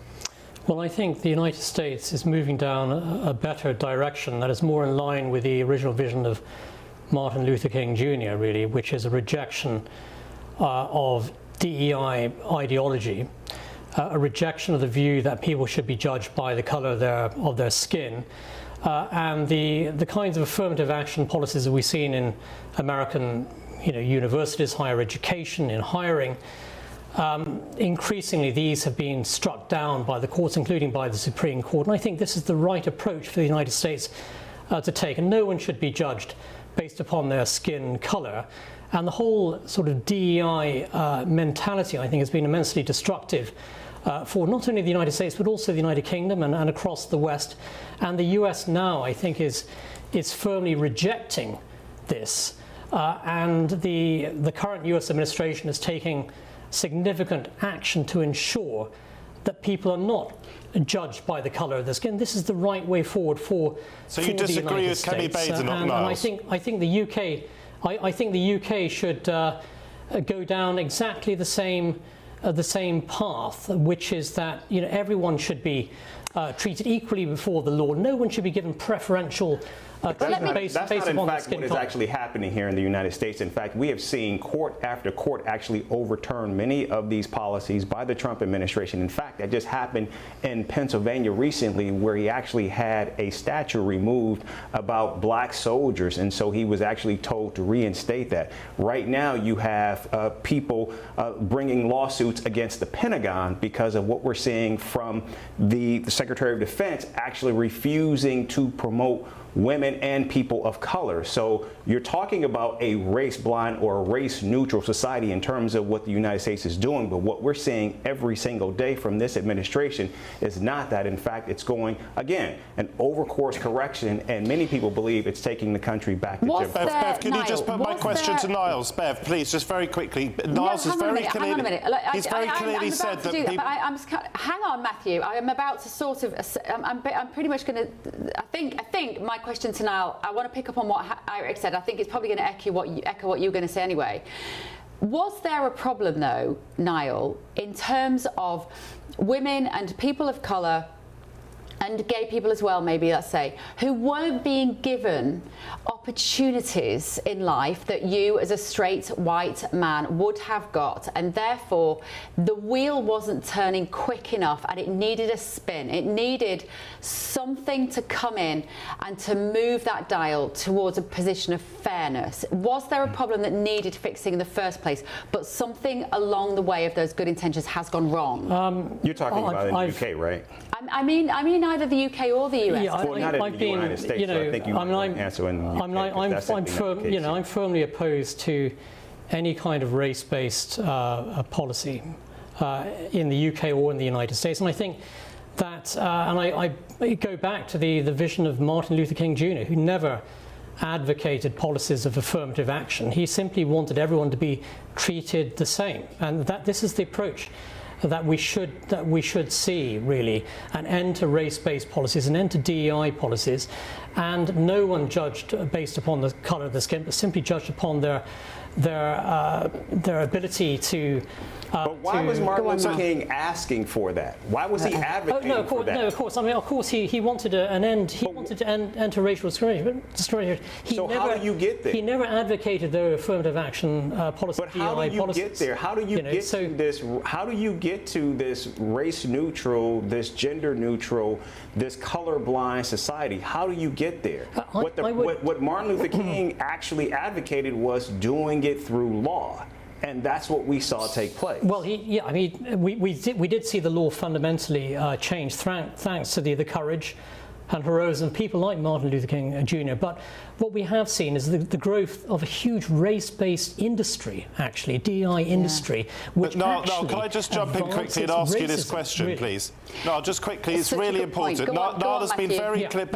Well, I think the United States is moving down a better direction that is more in line with the original vision of Martin Luther King Jr., really, which is a rejection of DEI ideology, a rejection of the view that people should be judged by the color of their skin, and the kinds of affirmative action policies that we've seen in American universities, higher education, in hiring. Increasingly, these have been struck down by the courts, including by the Supreme Court. And I think this is the right approach for the United States to take. And no one should be judged based upon their skin colour. And the whole sort of DEI mentality, I think, has been immensely destructive for not only the United States, but also the United Kingdom and across the West. And the US now, I think, is firmly rejecting this. And the current US administration is taking significant action to ensure that people are not judged by the colour of their skin. This is the right way forward for you disagree with Kemi Badenoch, and I think the UK should go down exactly the same path, which is that everyone should be treated equally before the law. No one should be given preferential treatment based upon their skin what is actually happening here in the United States. In fact, we have seen court after court actually overturn many of these policies by the Trump administration. In fact, that just happened in Pennsylvania recently, where he actually had a statue removed about black soldiers, and so he was actually told to reinstate that. Right now, you have people bringing lawsuits against the Pentagon because of what we're seeing from the Secretary of Defense actually refusing to promote women and people of color. So you're talking about a race-blind or a race-neutral society in terms of what the United States is doing, but what we're seeing every single day from this administration is not that. In fact, it's going, again, an overcourse correction, and many people believe it's taking the country back to Jim. Bev, can you just put my question to Niles? Bev, please, just very quickly. Niles has very clearly... Hang on a minute. He's very clearly said that... Hang on, Matthew. I am about to sort of... I'm pretty much going to... I think my question to Niall, I want to pick up on what Eric said. I think it's probably going to echo what you're going to say anyway. Was there a problem, though, Niall, in terms of women and people of colour and gay people as well, maybe, let's say, who weren't being given opportunities in life that you as a straight white man would have got, and therefore the wheel wasn't turning quick enough and it needed a spin. It needed something to come in and to move that dial towards a position of fairness. Was there a problem that needed fixing in the first place, but something along the way of those good intentions has gone wrong? You're talking about in the UK, right? I mean either the UK or the US. Yeah, I've been, United States, so I think you might answer in the UK. I'm firmly opposed to any kind of race-based policy in the UK or in the United States, and I think that, and I go back to the vision of Martin Luther King Jr., who never advocated policies of affirmative action. He simply wanted everyone to be treated the same, and that this is the approach that we should see, really, an end to race-based policies, an end to DEI policies, and no one judged based upon the colour of the skin, but simply judged upon their ability to. But why was Martin Luther King asking for that? Why was he advocating for that? No, of course. I mean, of course, he wanted an end. He wanted to end to racial discrimination. How do you get there? He never advocated the affirmative action policy. But how do you get there? How do you get to this? How do you get to this race neutral, this gender neutral, this colorblind society? How do you get there? What Martin Luther King actually advocated was doing it through law. And that's what we saw take place. Well, I mean, we did see the law fundamentally change thanks to the courage and heroism, people like Martin Luther King Jr. But what we have seen is the growth of a huge race-based industry, actually, DI industry, which Niall, can I just jump in quickly and ask you this question, really, please? Niall, just quickly, it's really important. Niall has been very clear.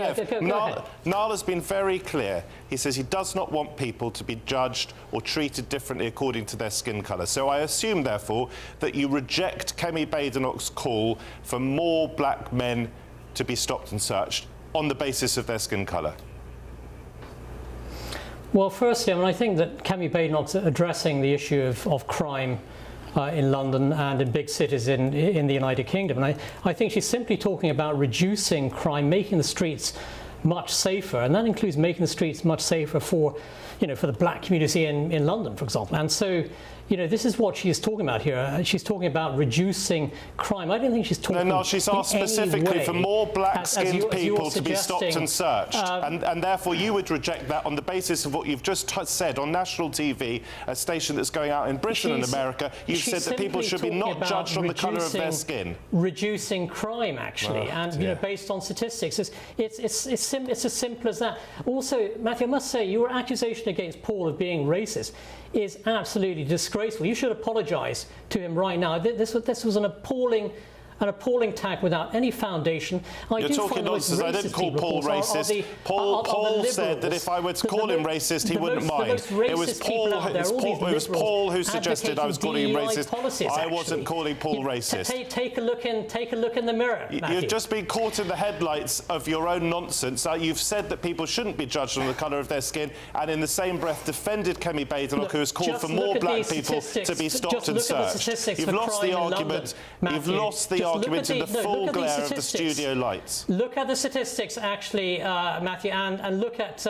Niall has been very clear. He says he does not want people to be judged or treated differently according to their skin colour. So I assume, therefore, that you reject Kemi Badenoch's call for more black men to be stopped and searched on the basis of their skin colour. Well, firstly, I think that Kemi Badenoch's addressing the issue of crime in London and in big cities in the United Kingdom. And I think she's simply talking about reducing crime, making the streets much safer, and that includes making the streets much safer for the black community in London, for example. And so, this is what she's talking about here. She's talking about reducing crime. I don't think she's talking. No, she's asked specifically for more black-skinned people to be stopped and searched, and therefore you would reject that on the basis of what you've just said on national TV, a station that's going out in Britain and America. You've said that people should be not judged on the colour of their skin. Reducing crime, actually, based on statistics, it's as simple as that. Also, Matthew, I must say, your accusation against Paul of being racist is absolutely disgraceful. You should apologise to him right now. This was an appalling tag without any foundation. You're talking nonsense. I didn't call Paul racist. Paul said that if I were to call him racist, he wouldn't mind. It was Paul who suggested I was calling him racist. I wasn't calling Paul racist. Take a look in the mirror, Matthew. You've just been caught in the headlights of your own nonsense. You've said that people shouldn't be judged on the colour of their skin, and in the same breath defended Kemi Badenoch, who has called for more black people to be stopped and searched. You've lost the argument. You've lost the argument in the full glare of the studio lights. Look at the statistics, actually, Matthew, and look at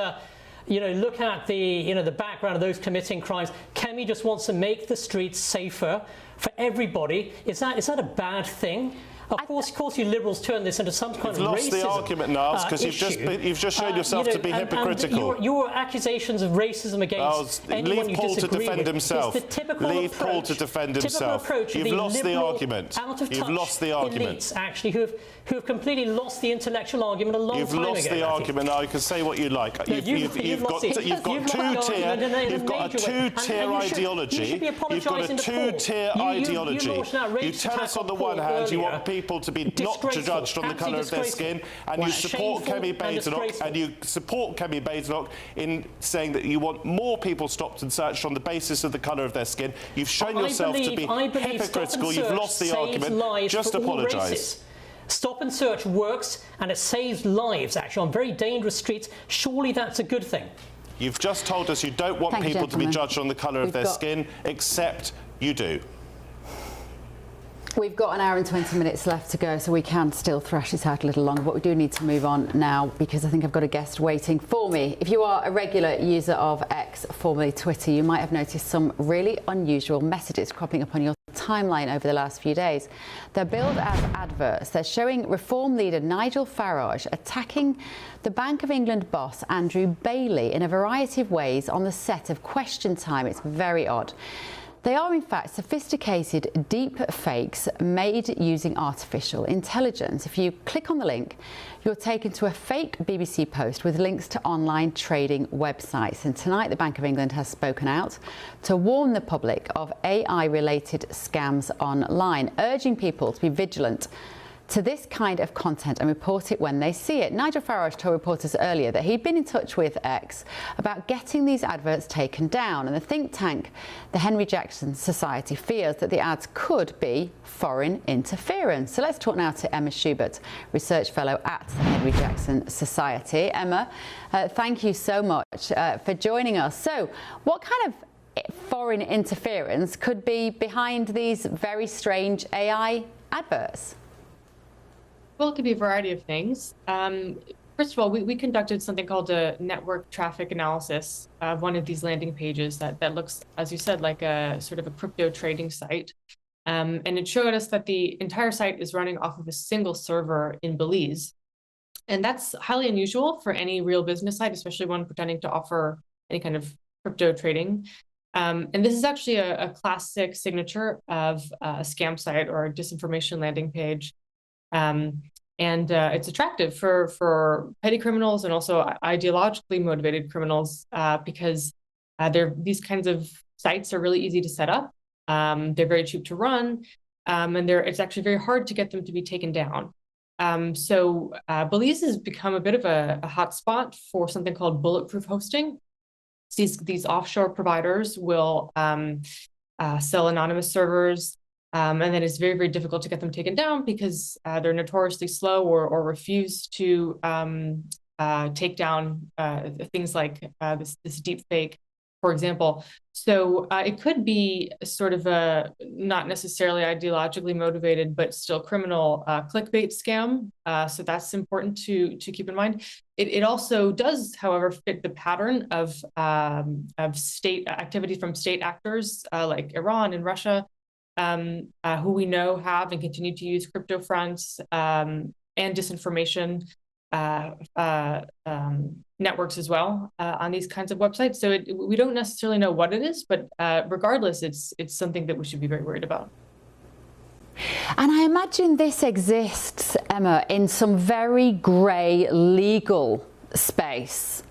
look at the background of those committing crimes. Kemi just wants to make the streets safer for everybody. Is that a bad thing? Of course, you Liberals turn this into some kind of racism. You've lost the argument, Niles, because you've just shown yourself to be hypocritical. And your accusations of racism against anyone you disagree with is the typical Leave Paul to defend himself. You've lost the argument. You've lost the argument. Elites, actually, who have completely lost the intellectual argument a long time ago. You've lost the argument. Now you can say what you like. You've got a two-tier ideology. You've got a two-tier ideology. You tell us on the one hand you want people to be not judged on the colour of their skin, and you support Kemi Badenoch, in saying that you want more people stopped and searched on the basis of the colour of their skin. You've shown yourself to be hypocritical. You've lost the argument. Just apologise. Stop and search works, and it saves lives, actually, on very dangerous streets. Surely that's a good thing. You've just told us you don't want people to be judged on the colour of their skin, except you do. We've got an hour and 20 minutes left to go, so we can still thrash this out a little longer, but we do need to move on now because I think I've got a guest waiting for me. If you are a regular user of X, formerly Twitter, you might have noticed some really unusual messages cropping up on your timeline over the last few days. They're billed as adverts. They're showing Reform leader Nigel Farage attacking the Bank of England boss Andrew Bailey in a variety of ways on the set of Question Time. It's very odd. They are, in fact, sophisticated deep fakes made using artificial intelligence. If you click on the link, you're taken to a fake BBC post with links to online trading websites. And tonight, the Bank of England has spoken out to warn the public of AI-related scams online, urging people to be vigilant to this kind of content and report it when they see it. Nigel Farage told reporters earlier that he'd been in touch with X about getting these adverts taken down, and the think tank, the Henry Jackson Society, fears that the ads could be foreign interference. So let's talk now to Emma Schubert, Research Fellow at the Henry Jackson Society. Emma, thank you so much for joining us. So what kind of foreign interference could be behind these very strange AI adverts? Well, it could be a variety of things. First of all, we conducted something called a network traffic analysis of one of these landing pages that looks, as you said, like a sort of a crypto trading site. And it showed us that the entire site is running off of a single server in Belize. And that's highly unusual for any real business site, especially one pretending to offer any kind of crypto trading. And this is actually a classic signature of a scam site or a disinformation landing page. And it's attractive for petty criminals and also ideologically motivated criminals because these kinds of sites are really easy to set up. They're very cheap to run, and it's actually very hard to get them to be taken down. So Belize has become a bit of a hotspot for something called bulletproof hosting. These offshore providers will sell anonymous servers, and then it's very, very difficult to get them taken down because they're notoriously slow or refuse to take down things like this deep fake, for example. So it could be sort of a not necessarily ideologically motivated, but still criminal clickbait scam. So that's important to keep in mind. It also does, however, fit the pattern of state activity from state actors like Iran and Russia, who we know have and continue to use crypto fronts and disinformation networks as well on these kinds of websites. So we don't necessarily know what it is, but regardless, it's something that we should be very worried about. And I imagine this exists, Emma, in some very grey legal space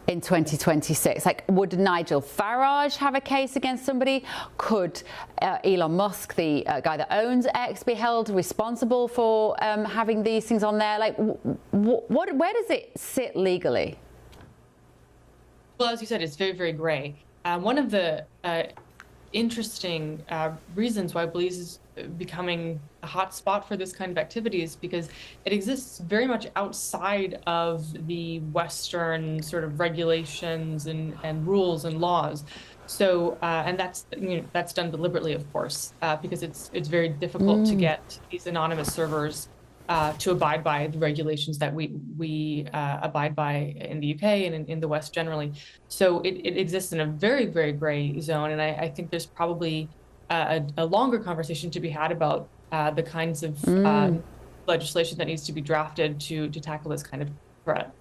in 2026. Like, would Nigel Farage have a case against somebody? Could Elon Musk, the guy that owns X, be held responsible for having these things on there? Like, where does it sit legally? Well, as you said, it's very, very grey. One of the interesting reasons why Belize is becoming a hot spot for this kind of activity is because it exists very much outside of the Western sort of regulations and rules and laws. So, and that's done deliberately, of course, because it's very difficult to get these anonymous servers to abide by the regulations that we abide by in the UK and in the West generally. So it exists in a very, very gray zone. And I think there's probably a longer conversation to be had about the kinds of legislation that needs to be drafted to tackle this kind of threat.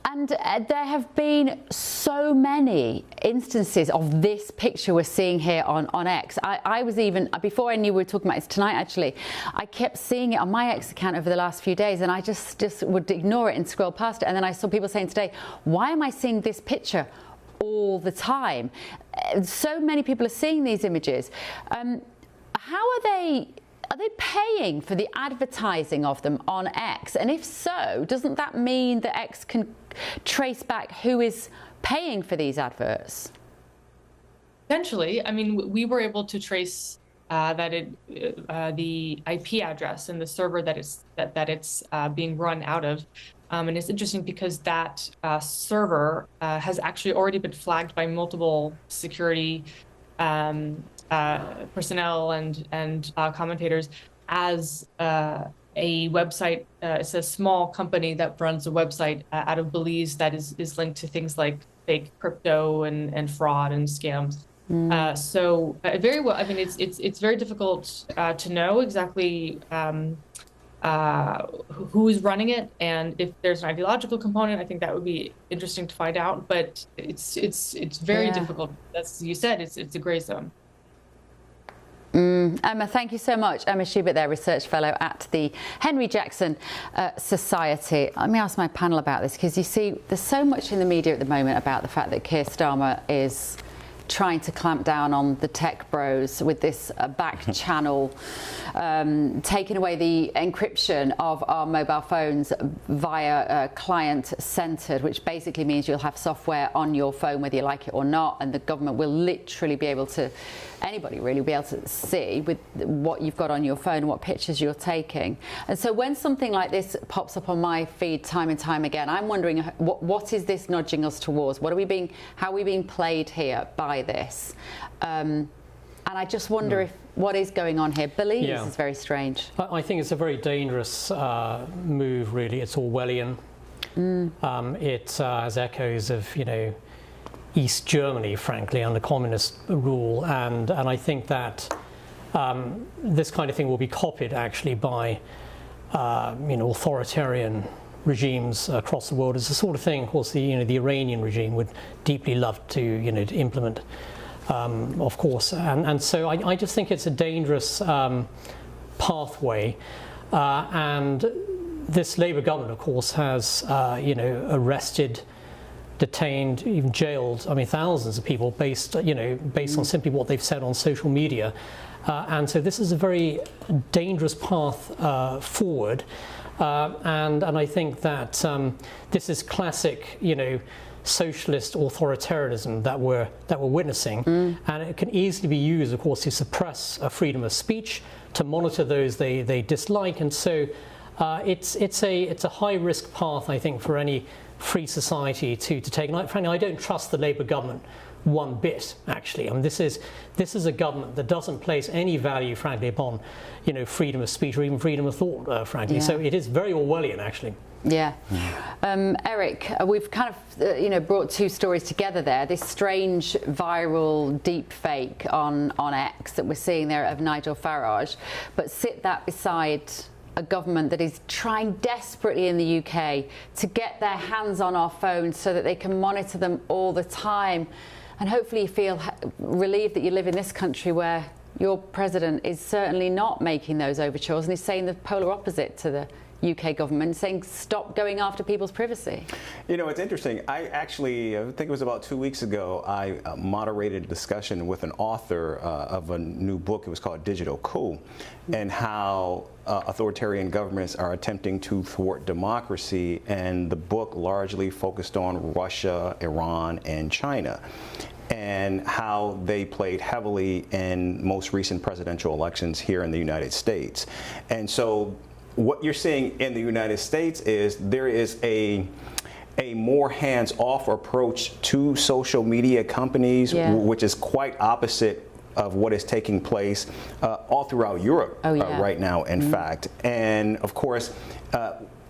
And there have been so many instances of this picture we're seeing here on X. I was even, before I knew we were talking about this tonight, actually, I kept seeing it on my X account over the last few days, and I just would ignore it and scroll past it. And then I saw people saying today, why am I seeing this picture all the time? So many people are seeing these images. How are they paying for the advertising of them on X? And if so, doesn't that mean that X can trace back who is paying for these adverts? Essentially, I mean, we were able to trace the IP address and the server that it's being run out of. And it's interesting because that server has actually already been flagged by multiple security personnel and commentators as a website. It's a small company that runs a website out of Belize that is linked to things like fake crypto and fraud and scams. So very well. I mean, it's very difficult to know exactly who is running it, and if there's an ideological component, I think that would be interesting to find out. But it's very difficult. As you said, it's a gray zone. Emma, thank you so much. Emma Schubert there, Research Fellow at the Henry Jackson Society. Let me ask my panel about this, because you see, there's so much in the media at the moment about the fact that Keir Starmer is trying to clamp down on the tech bros with this back channel, taking away the encryption of our mobile phones via client-centered, which basically means you'll have software on your phone whether you like it or not, and the government will literally be able to, anybody really will be able to see with what you've got on your phone, what pictures you're taking. And so when something like this pops up on my feed time and time again, I'm wondering, what is this nudging us towards? How are we being played here by this? And I just wonder if what is going on here. Belize is very strange. I think it's a very dangerous move, really. It's Orwellian. It has echoes of, East Germany, frankly, under communist rule, and I think that this kind of thing will be copied actually by authoritarian regimes across the world. It's the sort of thing, of course, the Iranian regime would deeply love to to implement, of course, and so I just think it's a dangerous pathway. And this Labour government, of course, has arrested, detained, even jailed, I mean, thousands of people based on simply what they've said on social media. And so this is a very dangerous path forward. And I think that this is classic, socialist authoritarianism that we're witnessing, and it can easily be used, of course, to suppress freedom of speech, to monitor those they dislike, and so it's a high risk path, I think, for any free society to take. And frankly, I don't trust the Labour government one bit, actually. I mean, this is a government that doesn't place any value, frankly, upon freedom of speech or even freedom of thought, frankly. So it is very Orwellian, actually. Yeah. Eric, we've kind of brought two stories together there. This strange viral deep fake on X that we're seeing there of Nigel Farage, but sit that beside a government that is trying desperately in the UK to get their hands on our phones so that they can monitor them all the time. And hopefully you feel relieved that you live in this country where your president is certainly not making those overtures and is saying the polar opposite to the UK government, saying stop going after people's privacy. It's interesting. I think it was about 2 weeks ago, I moderated a discussion with an author of a new book. It was called Digital Coup, and how authoritarian governments are attempting to thwart democracy, and the book largely focused on Russia, Iran, and China, and how they played heavily in most recent presidential elections here in the United States. And so what you're seeing in the United States is there is a more hands-off approach to social media companies, which is quite opposite of what is taking place all throughout Europe right now, in fact. And of course,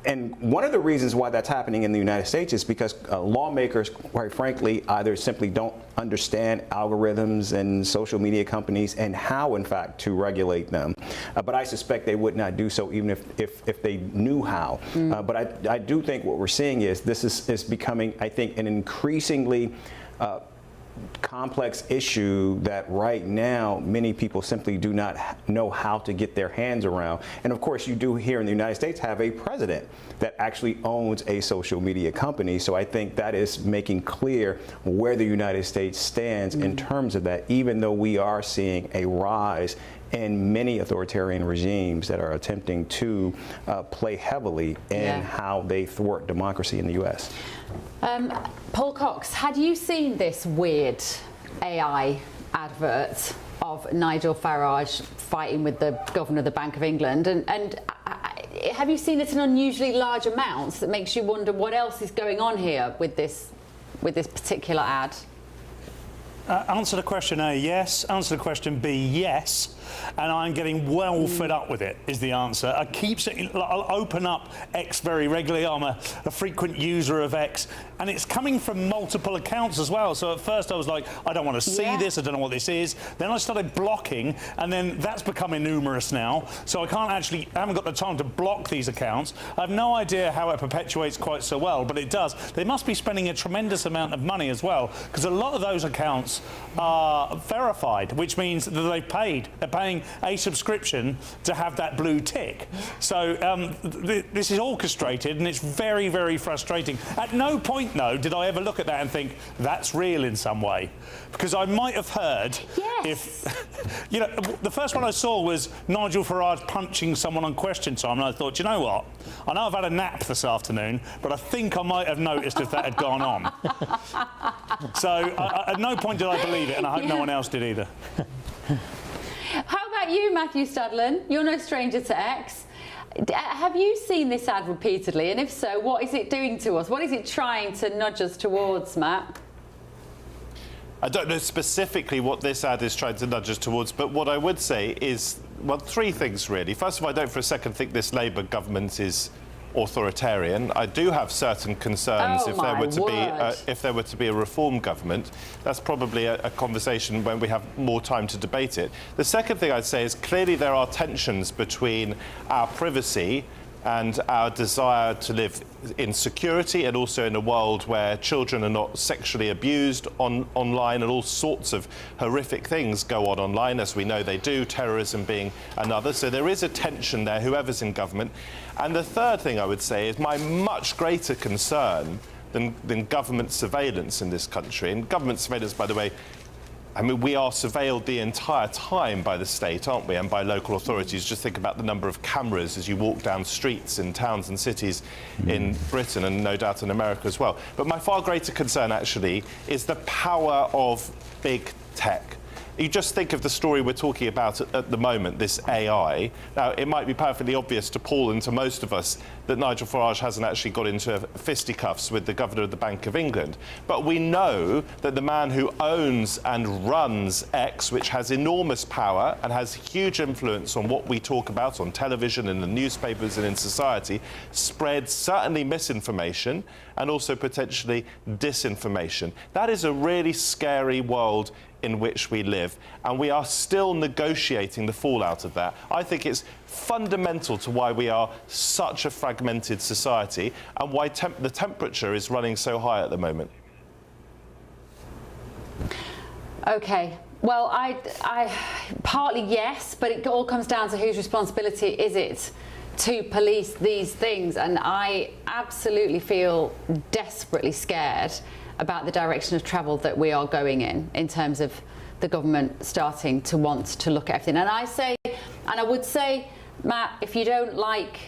and one of the reasons why that's happening in the United States is because lawmakers, quite frankly, either simply don't understand algorithms and social media companies and how, in fact, to regulate them. But I suspect they would not do so even if they knew how. But I do think what we're seeing is this is becoming, I think, an increasingly complex issue that right now many people simply do not know how to get their hands around. And of course, you do here in the United States have a president that actually owns a social media company. So I think that is making clear where the United States stands in terms of that, even though we are seeing a rise in many authoritarian regimes that are attempting to play heavily in how they thwart democracy in the U.S. Paul Cox, had you seen this weird AI advert of Nigel Farage fighting with the governor of the Bank of England? And have you seen it in unusually large amounts that makes you wonder what else is going on here with this particular ad? Answer the question A, yes. Answer the question B, yes. And I'm getting well fed up with it, is the answer. I'll open up X very regularly. I'm a frequent user of X, and it's coming from multiple accounts as well. So at first I was like, I don't want to see this, I don't know what this is. Then I started blocking, and then that's becoming numerous now. So I haven't got the time to block these accounts. I have no idea how it perpetuates quite so well, but it does. They must be spending a tremendous amount of money as well, because a lot of those accounts are verified, which means that they've paid. They're paying a subscription to have that blue tick. So this is orchestrated, and it's very, very frustrating. At no point, though, did I ever look at that and think that's real in some way, because I might have heard if the first one I saw was Nigel Farage punching someone on Question Time, and I thought, you know what? I know I've had a nap this afternoon, but I think I might have noticed if that had gone on. So at no point did I believe it, and I hope no one else did either. How about you, Matthew Studland? You're no stranger to X. Have you seen this ad repeatedly? And if so, what is it doing to us? What is it trying to nudge us towards, Matt? I don't know specifically what this ad is trying to nudge us towards, but what I would say is, well, three things really. First of all, I don't for a second think this Labour government is authoritarian. I do have certain concerns if there were to be a reform government. That's probably a conversation when we have more time to debate it. The second thing I'd say is clearly there are tensions between our privacy and our desire to live in security and also in a world where children are not sexually abused online, and all sorts of horrific things go on online, as we know they do, terrorism being another. So there is a tension there, whoever's in government. And the third thing I would say is my much greater concern than government surveillance in this country. And government surveillance, by the way, I mean, we are surveilled the entire time by the state, aren't we, and by local authorities. Just think about the number of cameras as you walk down streets in towns and cities in Britain, and no doubt in America as well. But my far greater concern, actually, is the power of big tech. You just think of the story we're talking about at the moment, this AI. Now, it might be perfectly obvious to Paul and to most of us that Nigel Farage hasn't actually got into fisticuffs with the Governor of the Bank of England. But we know that the man who owns and runs X, which has enormous power and has huge influence on what we talk about on television and the newspapers and in society, spreads certainly misinformation and also potentially disinformation. That is a really scary world in which we live, and we are still negotiating the fallout of that. I think it's fundamental to why we are such a fragmented society and why the temperature is running so high at the moment. Okay. Well, I partly yes, but it all comes down to whose responsibility is it to police these things, and I absolutely feel desperately scared about the direction of travel that we are going in terms of the government starting to want to look at everything. And I would say, Matt, if you don't like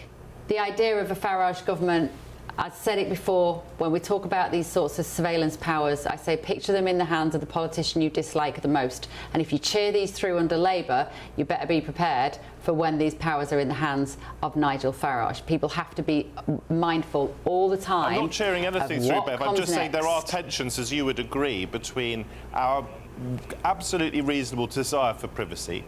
the idea of a Farage government, I've said it before, when we talk about these sorts of surveillance powers, I say picture them in the hands of the politician you dislike the most. And if you cheer these through under Labour, you better be prepared for when these powers are in the hands of Nigel Farage. People have to be mindful all the time. I'm not cheering anything through, Bev. I'm just saying there are tensions, as you would agree, between our absolutely reasonable desire for privacy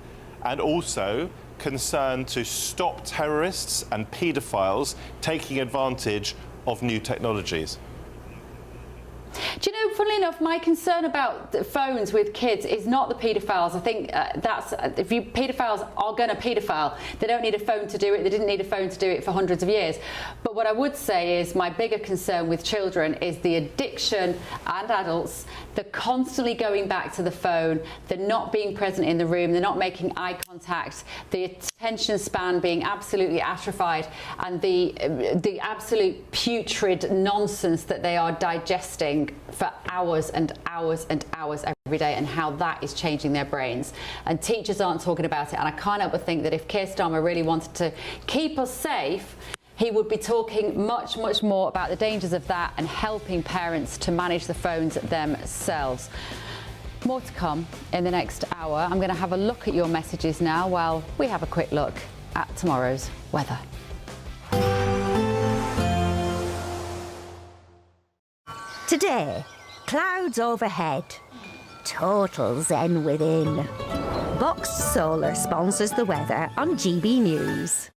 and also concern to stop terrorists and paedophiles taking advantage of new technologies. Do you know, funnily enough, my concern about phones with kids is not the paedophiles. I think paedophiles are going to paedophile. They don't need a phone to do it. They didn't need a phone to do it for hundreds of years. But what I would say is my bigger concern with children is the addiction, and adults, the constantly going back to the phone, the not being present in the room, the not making eye contact, the attention span being absolutely atrophied, and the absolute putrid nonsense that they are digesting for hours and hours and hours every day, and how that is changing their brains. And teachers aren't talking about it, and I can't help but think that if Keir Starmer really wanted to keep us safe, he would be talking much, much more about the dangers of that and helping parents to manage the phones themselves. More to come in the next hour. I'm going to have a look at your messages now while we have a quick look at tomorrow's weather. Today, clouds overhead, total zen within. Boxed Solar sponsors the weather on GB News.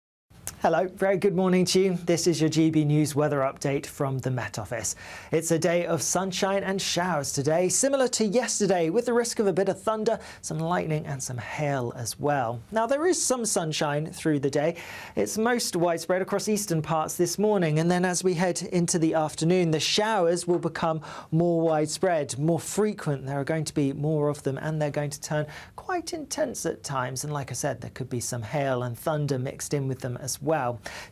Hello, very good morning to you. This is your GB News weather update from the Met Office. It's a day of sunshine and showers today, similar to yesterday, with the risk of a bit of thunder, some lightning and some hail as well. Now, there is some sunshine through the day. It's most widespread across eastern parts this morning, and then as we head into the afternoon, the showers will become more widespread, more frequent. There are going to be more of them, and they're going to turn quite intense at times. And like I said, there could be some hail and thunder mixed in with them as well.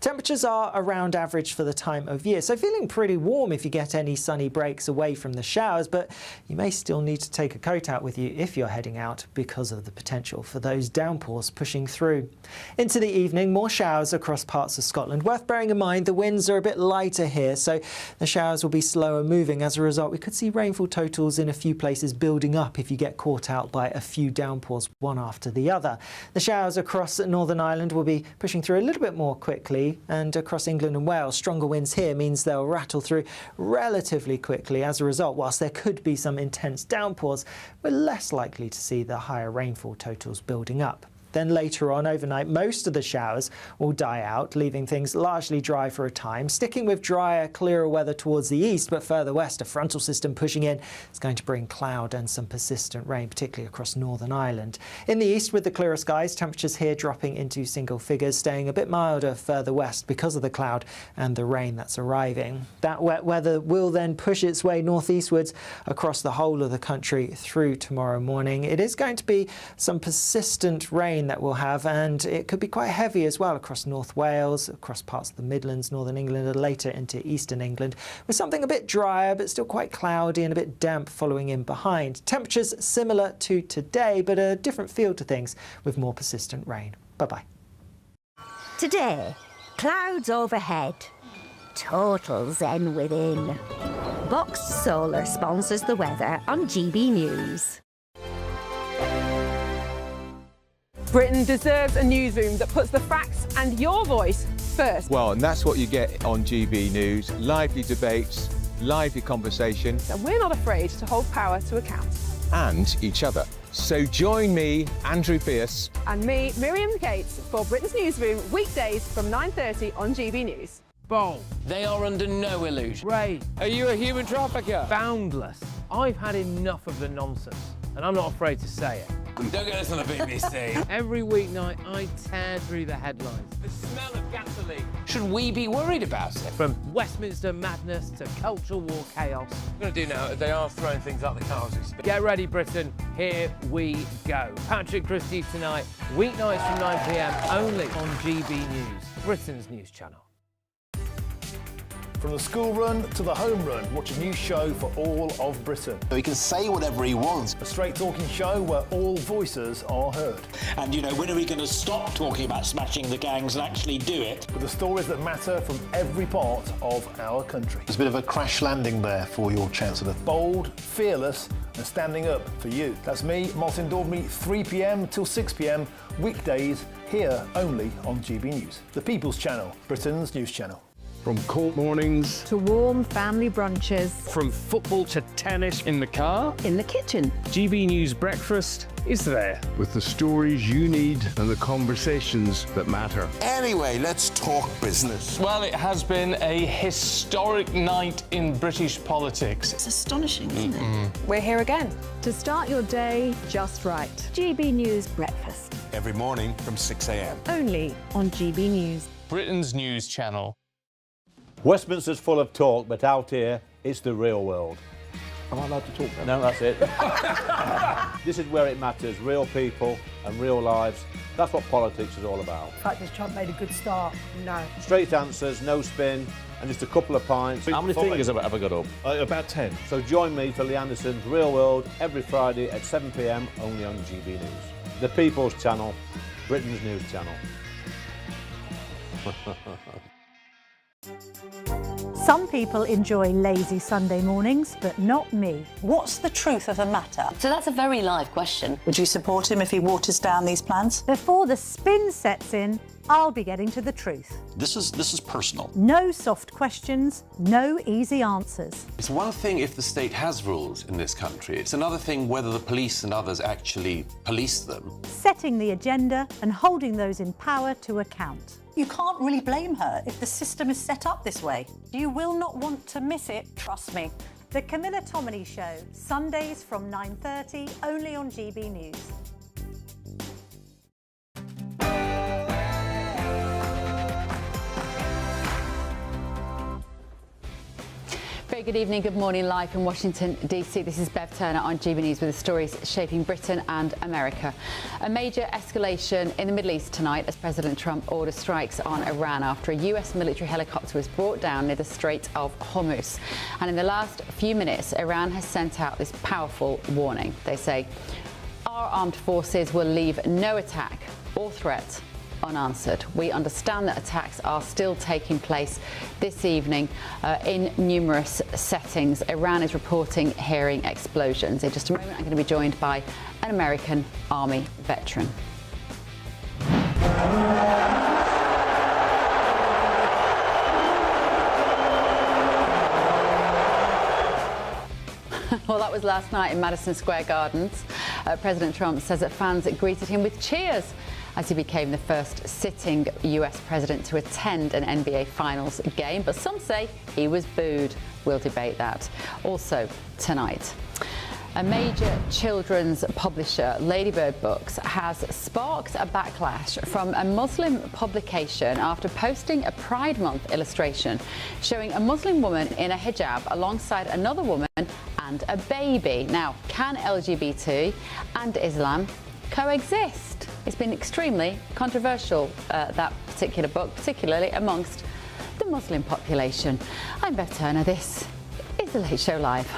Temperatures are around average for the time of year, so feeling pretty warm if you get any sunny breaks away from the showers, but you may still need to take a coat out with you if you're heading out because of the potential for those downpours pushing through. Into the evening, more showers across parts of Scotland. Worth bearing in mind the winds are a bit lighter here, so the showers will be slower moving. As a result, we could see rainfall totals in a few places building up if you get caught out by a few downpours one after the other. The showers across Northern Ireland will be pushing through a little bit more quickly, and across England and Wales, stronger winds here means they'll rattle through relatively quickly. As a result, whilst there could be some intense downpours, we're less likely to see the higher rainfall totals building up. Then later on overnight, most of the showers will die out, leaving things largely dry for a time, sticking with drier, clearer weather towards the east, but further west, a frontal system pushing in is going to bring cloud and some persistent rain, particularly across Northern Ireland. In the east, with the clearer skies, temperatures here dropping into single figures, staying a bit milder further west because of the cloud and the rain that's arriving. That wet weather will then push its way northeastwards across the whole of the country through tomorrow morning. It is going to be some persistent rain that we'll have, and it could be quite heavy as well across North Wales, across parts of the Midlands, Northern England, and later into Eastern England, with something a bit drier but still quite cloudy and a bit damp following in behind. Temperatures similar to today, but a different feel to things with more persistent rain. Bye-bye. Today, clouds overhead, total zen within. Box Solar sponsors the weather on GB News. Britain deserves a newsroom that puts the facts and your voice first. Well, and that's what you get on GB News. Lively debates, lively conversation. And we're not afraid to hold power to account. And each other. So join me, Andrew Pierce. And me, Miriam Gates, for Britain's Newsroom, weekdays from 9:30 on GB News. Bold. They are under no illusion. Ray, are you a human trafficker? Boundless. I've had enough of the nonsense, and I'm not afraid to say it. Don't get this on the BBC. Every weeknight, I tear through the headlines. The smell of gasoline. Should we be worried about it? From Westminster madness to cultural war chaos. What I'm going to do now, they are throwing things out the car as we speak. Get ready, Britain. Here we go. Patrick Christie tonight, weeknights from 9 p.m, only on GB News, Britain's news channel. From the school run to the home run, watch a new show for all of Britain. He can say whatever he wants. A straight-talking show where all voices are heard. And, you know, when are we going to stop talking about smashing the gangs and actually do it? With the stories that matter from every part of our country. There's a bit of a crash landing there for your Chancellor. Bold, fearless and standing up for you. That's me, Martin Daubney, 3 p.m. till 6 p.m, weekdays, here only on GB News. The People's Channel, Britain's news channel. From court mornings to warm family brunches, from football to tennis, in the car, in the kitchen. GB News Breakfast is there with the stories you need and the conversations that matter. Anyway, let's talk business. Well, it has been a historic night in British politics. It's astonishing, isn't it? We're here again to start your day just right. GB News Breakfast. Every morning from 6 a.m. Only on GB News. Britain's news channel. Westminster's full of talk, but out here, it's the real world. Am I allowed to talk now? No, that's it. This is where it matters, real people and real lives. That's what politics is all about. In fact, has Trump made a good start? No. Straight answers, no spin, and just a couple of pints. How many fingers have I ever got up? About 10. So join me for Lee Anderson's Real World every Friday at 7 p.m, only on GB News. The People's Channel, Britain's news channel. Some people enjoy lazy Sunday mornings, but not me. What's the truth of the matter? So that's a very live question. Would you support him if he waters down these plans? Before the spin sets in, I'll be getting to the truth. This is personal. No soft questions, no easy answers. It's one thing if the state has rules in this country. It's another thing whether the police and others actually police them. Setting the agenda and holding those in power to account. You can't really blame her if the system is set up this way. You will not want to miss it, trust me. The Camilla Tominey Show, Sundays from 9:30, only on GB News. Very good evening, good morning, live from Washington, D.C. This is Bev Turner on GB News with the stories shaping Britain and America. A major escalation in the Middle East tonight as President Trump orders strikes on Iran after a US military helicopter was brought down near the Strait of Hormuz. And in the last few minutes, Iran has sent out this powerful warning. They say, our armed forces will leave no attack or threat unanswered. We understand that attacks are still taking place this evening in numerous settings. Iran is reporting hearing explosions. In just a moment, I'm going to be joined by an American Army veteran. Well, that was last night in Madison Square Gardens. President Trump says that fans greeted him with cheers as he became the first sitting US president to attend an NBA Finals game. But some say he was booed. We'll debate that. Also tonight, a major children's publisher, Ladybird Books, has sparked a backlash from a Muslim publication after posting a Pride Month illustration showing a Muslim woman in a hijab alongside another woman and a baby. Now, can LGBT and Islam coexist? It's been extremely controversial, that particular book, particularly amongst the Muslim population. I'm Bev Turner. This is The Late Show Live.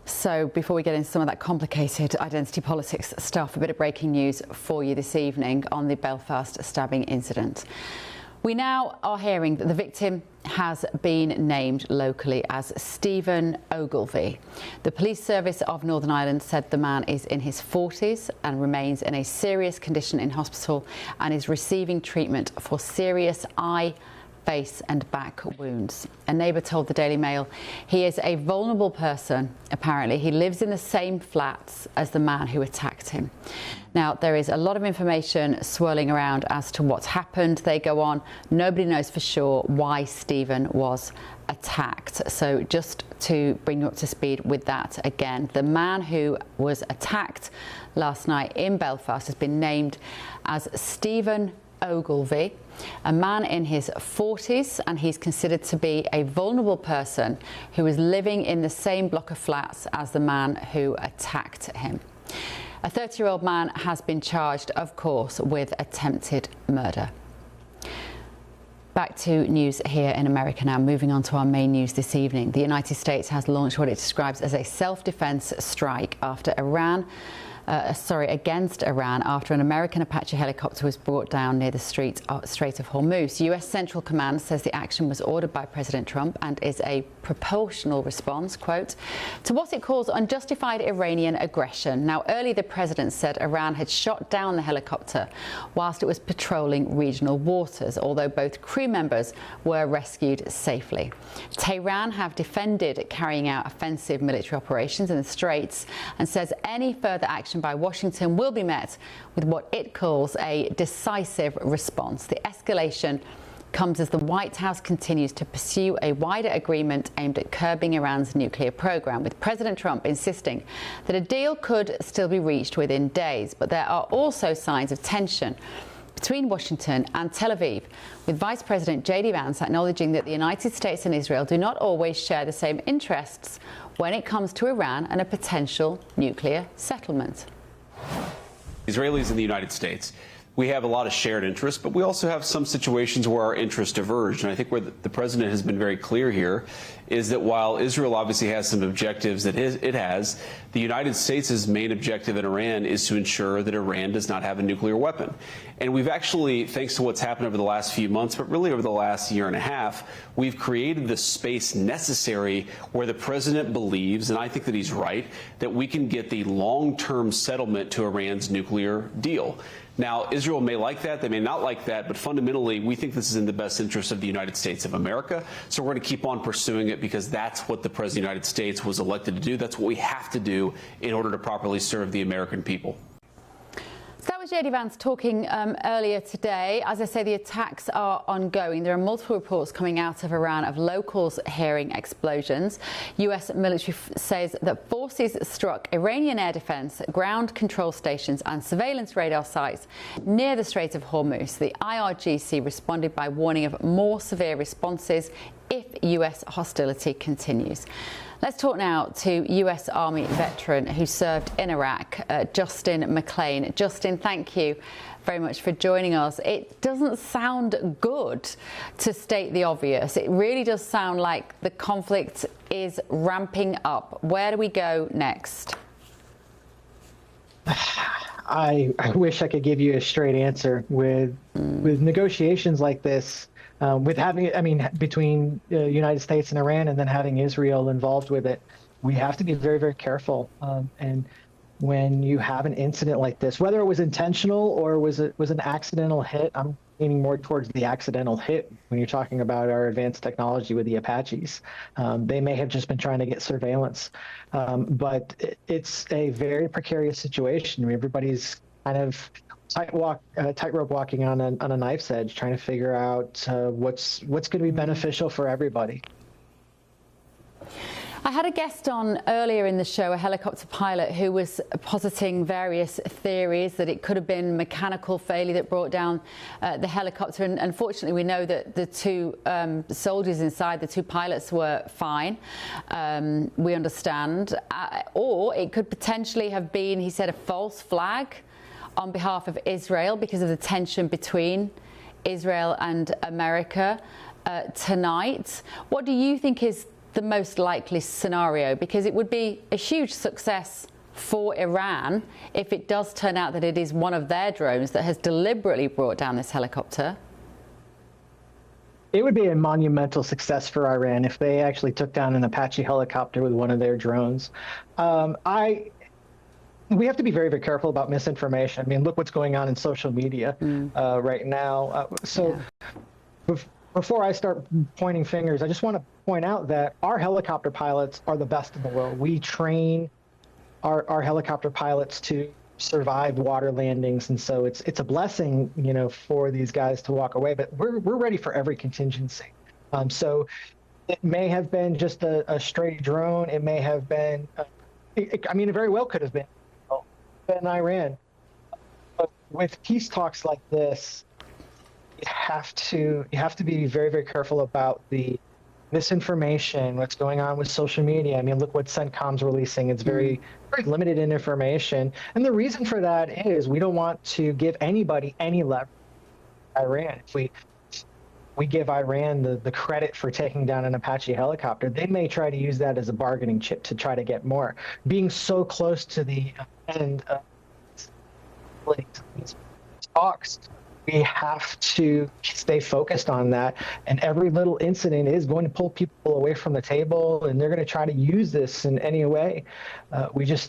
So before we get into some of that complicated identity politics stuff, a bit of breaking news for you this evening on the Belfast stabbing incident. We now are hearing that the victim has been named locally as Stephen Ogilvie. The police service of Northern Ireland said the man is in his 40s and remains in a serious condition in hospital and is receiving treatment for serious eye, face and back wounds. A neighbour told the Daily Mail he is a vulnerable person. Apparently, he lives in the same flats as the man who attacked him. Now, there is a lot of information swirling around as to what's happened. They go on. Nobody knows for sure why Stephen was attacked. So just to bring you up to speed with that again, the man who was attacked last night in Belfast has been named as Stephen Ogilvie, a man in his 40s, and he's considered to be a vulnerable person who is living in the same block of flats as the man who attacked him. A 30-year-old man has been charged, of course, with attempted murder. Back to news here in America now, moving on to our main news this evening. The United States has launched what it describes as a self-defense strike after against Iran after an American Apache helicopter was brought down near the Strait of Hormuz. US Central Command says the action was ordered by President Trump and is a proportional response, quote, to what it calls unjustified Iranian aggression. Now, earlier the president said Iran had shot down the helicopter whilst it was patrolling regional waters, although both crew members were rescued safely. Tehran have defended carrying out offensive military operations in the Straits and says any further action by Washington will be met with what it calls a decisive response. The escalation comes as the White House continues to pursue a wider agreement aimed at curbing Iran's nuclear program, with President Trump insisting that a deal could still be reached within days. But there are also signs of tension between Washington and Tel Aviv, with Vice President J.D. Vance acknowledging that the United States and Israel do not always share the same interests when it comes to Iran and a potential nuclear settlement. Israelis and the United States, we have a lot of shared interests, but we also have some situations where our interests diverge. And I think where the president has been very clear here is that while Israel obviously has some objectives that it has, the United States' main objective in Iran is to ensure that Iran does not have a nuclear weapon. And we've actually, thanks to what's happened over the last few months, but really over the last year and a half, we've created the space necessary where the president believes, and I think that he's right, that we can get the long-term settlement to Iran's nuclear deal. Now, Israel may like that, they may not like that, but fundamentally, we think this is in the best interest of the United States of America. So we're going to keep on pursuing it because that's what the President of the United States was elected to do. That's what we have to do in order to properly serve the American people. So that was J.D. Vance talking earlier today. As I say, the attacks are ongoing. There are multiple reports coming out of Iran of locals hearing explosions. U.S. military says that forces struck Iranian air defense, ground control stations and surveillance radar sites near the Strait of Hormuz. The IRGC responded by warning of more severe responses if U.S. hostility continues. Let's talk now to US Army veteran who served in Iraq, Justin McLean. Justin, thank you very much for joining us. It doesn't sound good, to state the obvious. It really does sound like the conflict is ramping up. Where do we go next? I wish I could give you a straight answer. With negotiations like this, with having, between the United States and Iran, and then having Israel involved with it, we have to be very, very careful. And when you have an incident like this, whether it was intentional or was an accidental hit. I'm leaning more towards the accidental hit when you're talking about our advanced technology with the Apaches. They may have just been trying to get surveillance, but it's a very precarious situation. I mean, everybody's kind of tightrope walking on a knife's edge, trying to figure out what's going to be beneficial for everybody. I had a guest on earlier in the show, a helicopter pilot, who was positing various theories that it could have been mechanical failure that brought down the helicopter. And unfortunately, we know that the two soldiers inside, the two pilots, were fine. We understand. Or it could potentially have been, he said, a false flag on behalf of Israel because of the tension between Israel and America tonight. What do you think is the most likely scenario? Because it would be a huge success for Iran if it does turn out that it is one of their drones that has deliberately brought down this helicopter. It would be a monumental success for Iran if they actually took down an Apache helicopter with one of their drones. We have to be very, very careful about misinformation. I mean, look what's going on in social media right now. Before I start pointing fingers, I just want to point out that our helicopter pilots are the best in the world. We train our helicopter pilots to survive water landings, and so it's a blessing, you know, for these guys to walk away. But we're ready for every contingency. So it may have been just a stray drone. It may have been, I mean, it very well could have been Iran. But with peace talks like this, you have to be very, very careful about the misinformation, what's going on with social media. I mean, look what CENTCOM's releasing. It's very, very limited in information. And the reason for that is we don't want to give anybody any leverage. Iran, if we give Iran the credit for taking down an Apache helicopter, they may try to use that as a bargaining chip to try to get more. Being so close to the end of these talks, we have to stay focused on that, and every little incident is going to pull people away from the table, and they're going to try to use this in any way. We have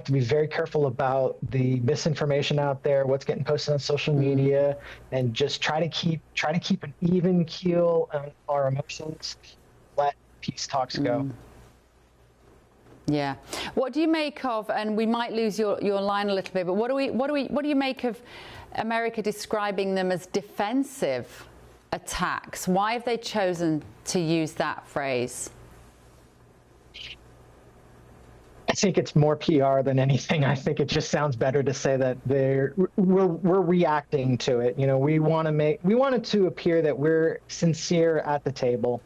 to be very careful about the misinformation out there, what's getting posted on social media, and just try to keep an even keel on our emotions. Let peace talks go. Yeah. What do you make of, and we might lose your line a little bit, but what do you make of America describing them as defensive attacks? Why have they chosen to use that phrase? I think it's more PR than anything. I think it just sounds better to say that we're reacting to it. You know, we want it to appear that we're sincere at the table.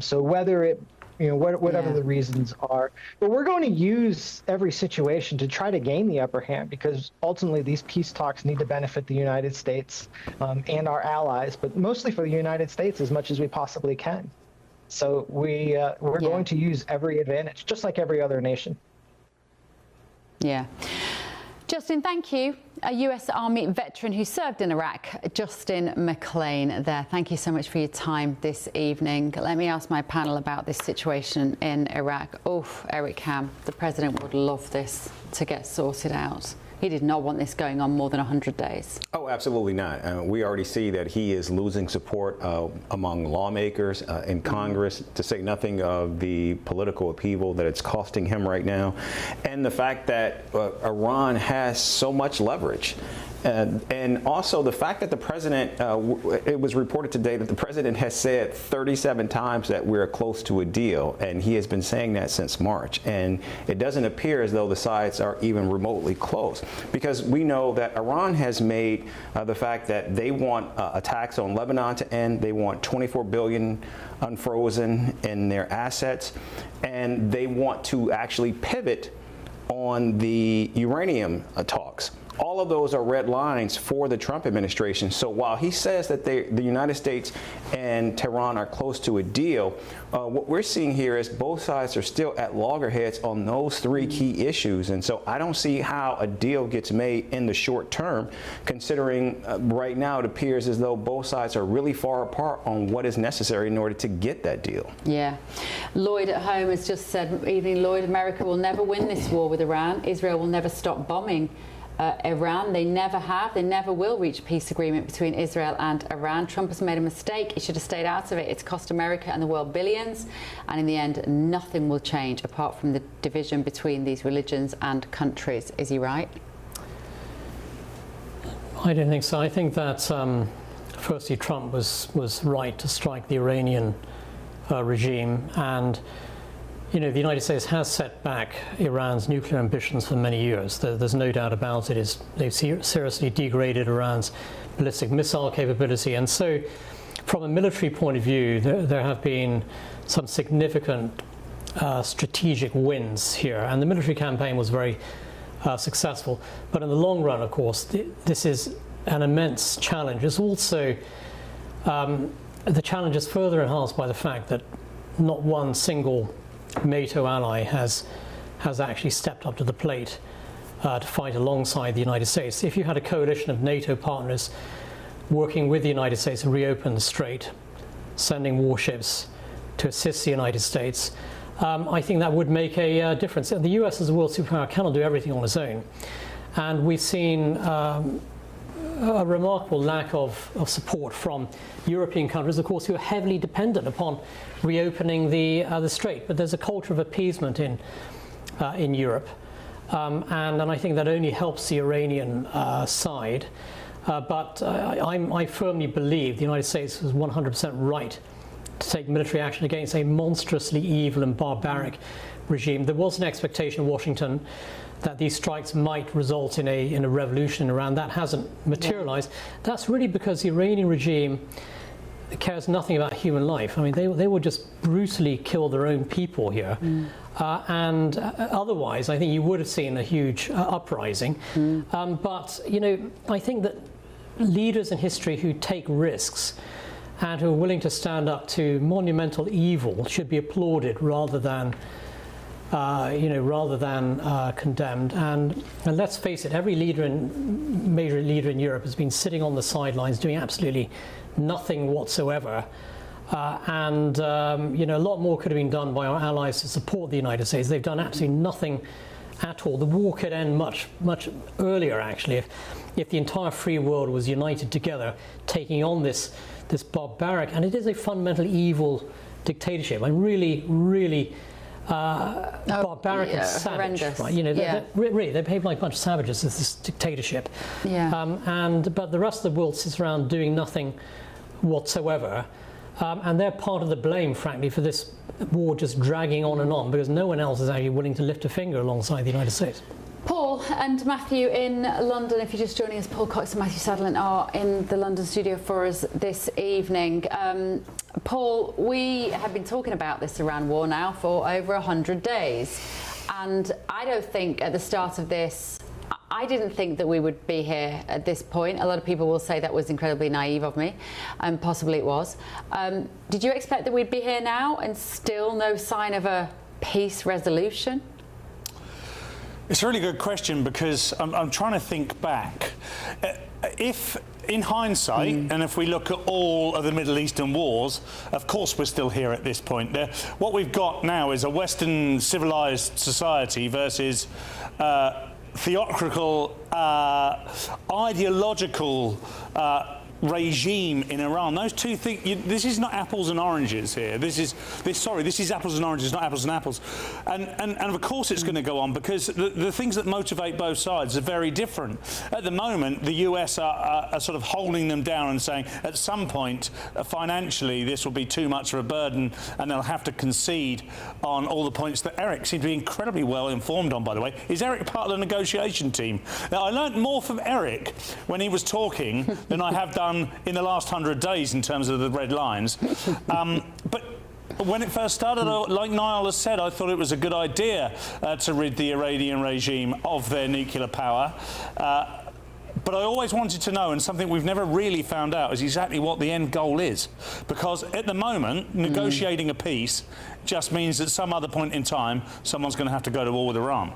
So whether it, you know, whatever the reasons are, but we're going to use every situation to try to gain the upper hand, because ultimately these peace talks need to benefit the United States and our allies, but mostly for the United States as much as we possibly can. So we're going to use every advantage, just like every other nation. Yeah. Justin, thank you. A US Army veteran who served in Iraq, Justin McLean there. Thank you so much for your time this evening. Let me ask my panel about this situation in Iraq. Oh, Eric Ham, the president would love this to get sorted out. He did not want this going on more than 100 days. Oh, absolutely not. We already see that he is losing support among lawmakers in Congress, to say nothing of the political upheaval that it's costing him right now, and the fact that Iran has so much leverage. And also the fact that the president, it was reported today that the president has said 37 times that we're close to a deal, and he has been saying that since March. And it doesn't appear as though the sides are even remotely close, because we know that Iran has made the fact that they want attacks on Lebanon to end. They want 24 billion unfrozen in their assets, and they want to actually pivot on the uranium talks. All of those are red lines for the Trump administration. So while he says that the United States and Tehran are close to a deal, what we're seeing here is both sides are still at loggerheads on those three key issues. And so I don't see how a deal gets made in the short term, considering right now it appears as though both sides are really far apart on what is necessary in order to get that deal. Yeah. Lloyd at home has just said, evening Lloyd, America will never win this war with Iran. Israel will never stop bombing Iran. They never have. They never will reach a peace agreement between Israel and Iran. Trump has made a mistake. He should have stayed out of it. It's cost America and the world billions. And in the end, nothing will change apart from the division between these religions and countries. Is he right? I don't think so. I think that firstly, Trump was right to strike the Iranian regime, and the United States has set back Iran's nuclear ambitions for many years. There's no doubt about it. They've seriously degraded Iran's ballistic missile capability, and so from a military point of view, there have been some significant strategic wins here, and the military campaign was very successful. But in the long run, of course, this is an immense challenge. It's also the challenge is further enhanced by the fact that not one single NATO ally has actually stepped up to the plate to fight alongside the United States. If you had a coalition of NATO partners working with the United States to reopen the strait, sending warships to assist the United States, I think that would make a difference. The US as a world superpower cannot do everything on its own, and we've seen a remarkable lack of support from European countries, of course, who are heavily dependent upon reopening the strait. But there's a culture of appeasement in Europe, and I think that only helps the Iranian side. But I firmly believe the United States was 100% right to take military action against a monstrously evil and barbaric regime. There was an expectation in Washington that these strikes might result in a revolution in Iran. That hasn't materialized. That's really because the Iranian regime cares nothing about human life. I mean, they will just brutally kill their own people here. And otherwise, I think you would have seen a huge uprising. But, I think that leaders in history who take risks and who are willing to stand up to monumental evil should be applauded rather than condemned. And let's face it, every major leader in Europe has been sitting on the sidelines doing absolutely nothing whatsoever. A lot more could have been done by our allies to support the United States. They've done absolutely nothing at all. The war could end much earlier, actually, if the entire free world was united together, taking on this barbaric, and it is a fundamentally evil dictatorship. I'm really barbaric and savage, horrendous. Right? Really, they behave like a bunch of savages. This dictatorship. But the rest of the world sits around doing nothing whatsoever, and they're part of the blame, frankly, for this war just dragging on, because no one else is actually willing to lift a finger alongside the United States. Paul and Matthew in London, if you're just joining us, Paul Cox and Matthew Sutherland are in the London studio for us this evening. Paul, we have been talking about this Iran war now for over 100 days. And I don't think at the start of this, I didn't think that we would be here at this point. A lot of people will say that was incredibly naive of me, and possibly it was. Did you expect that we'd be here now and still no sign of a peace resolution? It's a really good question, because I'm trying to think back. If, in hindsight, and if we look at all of the Middle Eastern wars, of course we're still here at this point. What we've got now is a Western civilized society versus theocratical, ideological regime in Iran. Those two things. This is not apples and oranges here. This is apples and oranges, not apples and apples. And of course it's going to go on, because the things that motivate both sides are very different. At the moment, the US are sort of holding them down and saying at some point financially this will be too much of a burden and they'll have to concede on all the points that Eric seemed to be incredibly well informed on, by the way. Is Eric part of the negotiation team? Now, I learned more from Eric when he was talking than I have done in the last 100 days in terms of the red lines. But when it first started, like Niall has said, I thought it was a good idea to rid the Iranian regime of their nuclear power. But I always wanted to know, and something we've never really found out, is exactly what the end goal is. Because at the moment, negotiating a peace just means that some other point in time, someone's going to have to go to war with Iran.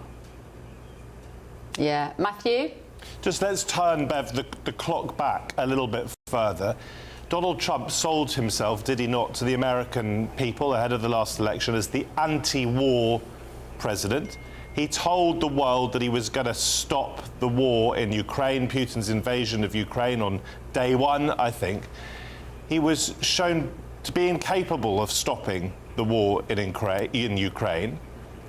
Yeah. Matthew? Just let's turn, Bev, the clock back a little bit further. Donald Trump sold himself, did he not, to the American people ahead of the last election as the anti-war president. He told the world that he was going to stop the war in Ukraine, Putin's invasion of Ukraine on day one, I think. He was shown to be incapable of stopping the war in Ukraine.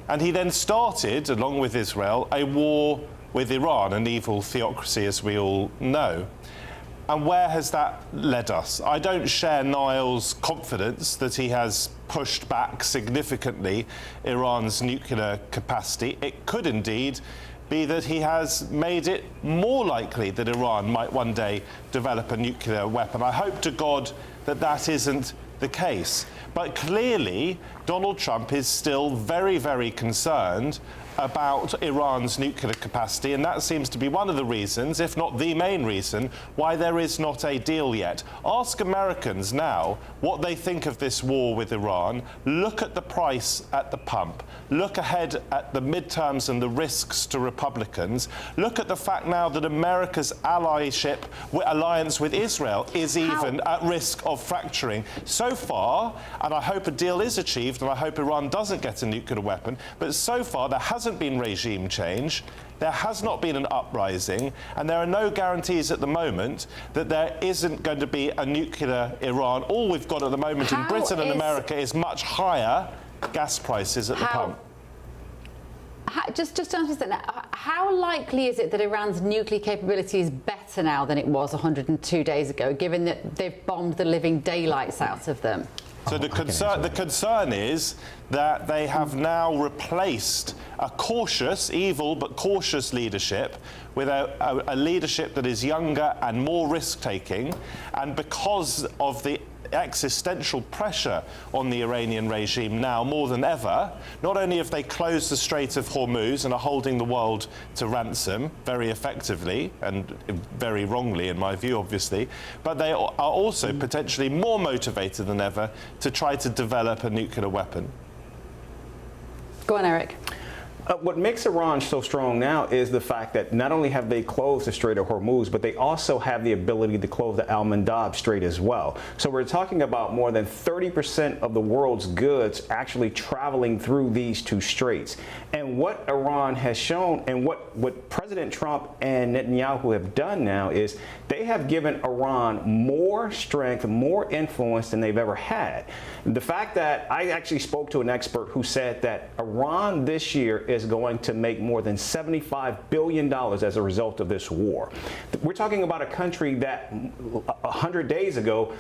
And he then started, along with Israel, a war with Iran, an evil theocracy, as we all know. And where has that led us? I don't share Niall's confidence that he has pushed back significantly Iran's nuclear capacity. It could indeed be that he has made it more likely that Iran might one day develop a nuclear weapon. I hope to God that that isn't the case. But clearly, Donald Trump is still very, very concerned about Iran's nuclear capacity, and that seems to be one of the reasons, if not the main reason, why there is not a deal yet. Ask Americans now what they think of this war with Iran. Look at the price at the pump. Look ahead at the midterms and the risks to Republicans. Look at the fact now that America's alliance with Israel is even at risk of fracturing. So far, and I hope a deal is achieved, and I hope Iran doesn't get a nuclear weapon, but so far there hasn't been regime change, there has not been an uprising, and there are no guarantees at the moment that there isn't going to be a nuclear Iran. All we've got at the moment in Britain and America is much higher gas prices at the pump. Just to understand that, how likely is it that Iran's nuclear capability is better now than it was 102 days ago, given that they've bombed the living daylights out of them? So the concern is that they have now replaced a cautious, evil but cautious leadership with a leadership that is younger and more risk-taking, and because of the existential pressure on the Iranian regime now more than ever, not only have they closed the Strait of Hormuz and are holding the world to ransom very effectively and very wrongly in my view obviously, but they are also potentially more motivated than ever to try to develop a nuclear weapon. Go on, Eric. What makes Iran so strong now is the fact that not only have they closed the Strait of Hormuz, but they also have the ability to close the Al-Mandab Strait as well. So we're talking about more than 30% of the world's goods actually traveling through these two straits. And what Iran has shown, and what President Trump and Netanyahu have done now, is they have given Iran more strength, more influence than they've ever had. The fact that I actually spoke to an expert who said that Iran this year is going to make more than $75 billion as a result of this war. We're talking about a country that 100 days ago,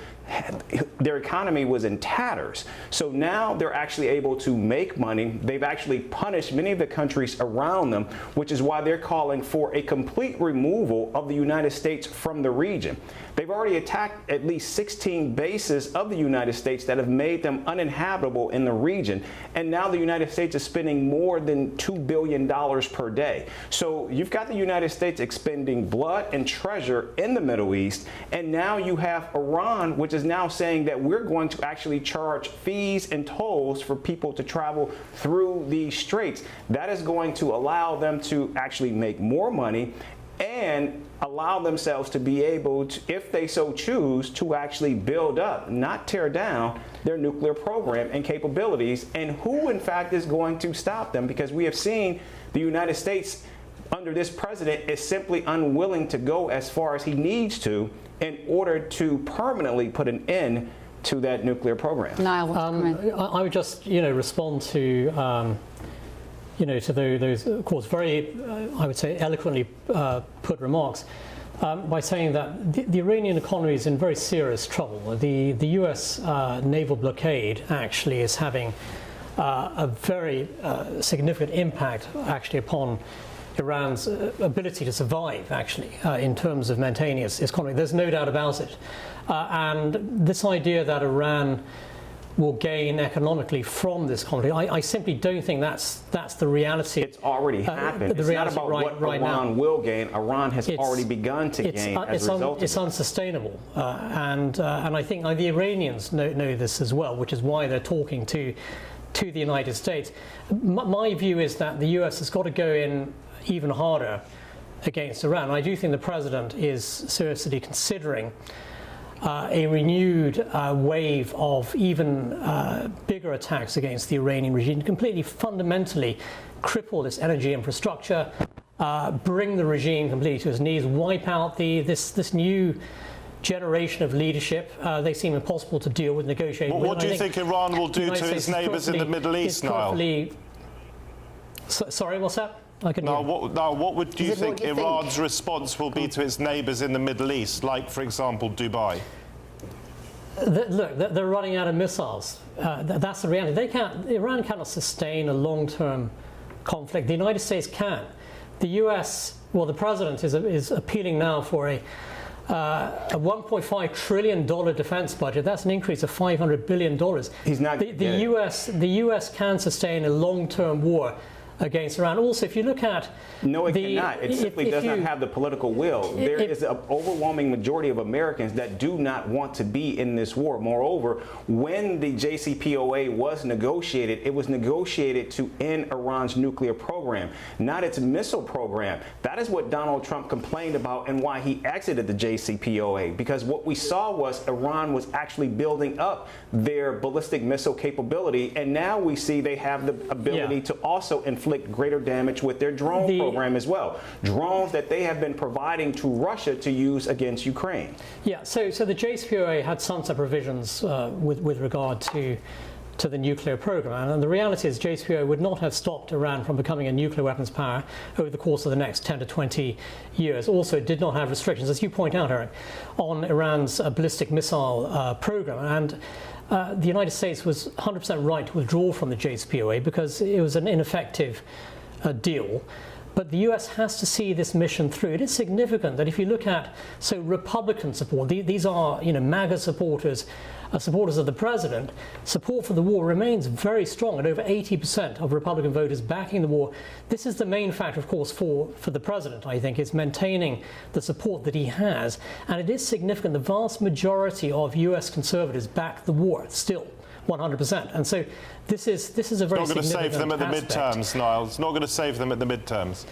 their economy was in tatters. So now they're actually able to make money. They've actually punished many of the countries around them, which is why they're calling for a complete removal of the United States from the region. They've already attacked at least 16 bases of the United States that have made them uninhabitable in the region. And now the United States is spending more than $2 billion per day. So you've got the United States expending blood and treasure in the Middle East. And now you have Iran, which is now saying that we're going to actually charge fees and tolls for people to travel through these straits. That is going to allow them to actually make more money and allow themselves to be able to, if they so choose, to actually build up, not tear down, their nuclear program and capabilities. And who, in fact, is going to stop them? Because we have seen the United States under this president is simply unwilling to go as far as he needs to in order to permanently put an end to that nuclear program. Niall, I would just, respond to to those, of course, very, I would say, eloquently put remarks by saying that the Iranian economy is in very serious trouble. The US naval blockade actually is having a very significant impact actually upon Iran's ability to survive, actually, in terms of maintaining its economy. There's no doubt about it. And this idea that Iran will gain economically from this conflict. I simply don't think that's the reality. It's already happened. It's not about what Iran will gain. Iran has already begun to gain as a result of it. It's unsustainable, and I think the Iranians know this as well, which is why they're talking to the United States. My view is that the US has got to go in even harder against Iran. I do think the president is seriously considering a renewed wave of even bigger attacks against the Iranian regime, completely fundamentally cripple its energy infrastructure, bring the regime completely to its knees, wipe out this new generation of leadership. They seem impossible to deal with, negotiating with. What do you think Iran will do to its neighbours in the Middle East, Niall? Sorry, what's that? What would you think Iran's response will be to its neighbours in the Middle East, like, for example, Dubai? Look, they're running out of missiles. That's the reality. Iran cannot sustain a long-term conflict. The United States can. The US, well, the president is appealing now for a $1.5 trillion defense budget. That's an increase of $500 billion. He's not. The US can sustain a long-term war against Iran. Also, if you look at it cannot. It simply does not have the political will. There is an overwhelming majority of Americans that do not want to be in this war. Moreover, when the JCPOA was negotiated, it was negotiated to end Iran's nuclear program, not its missile program. That is what Donald Trump complained about and why he exited the JCPOA, because what we saw was Iran was actually building up their ballistic missile capability, and now we see they have the ability to also inflict greater damage with their drone program as well. Drones that they have been providing to Russia to use against Ukraine. Yeah, so the JCPOA had sunset provisions with regard to the nuclear program, and the reality is JCPOA would not have stopped Iran from becoming a nuclear weapons power over the course of the next 10 to 20 years. Also, it did not have restrictions, as you point out, Eric, on Iran's ballistic missile program, and the United States was 100% right to withdraw from the JCPOA because it was an ineffective deal. But the US has to see this mission through. It is significant that if you look at Republican support, these are MAGA supporters, supporters of the president, support for the war remains very strong at over 80% of Republican voters backing the war. This is the main factor, of course, for the president, I think, is maintaining the support that he has. And it is significant. The vast majority of US conservatives back the war still. 100%. And so this is a very significant aspect. It's not going to save them at the midterms, Niall. It's not going to save them at the midterms.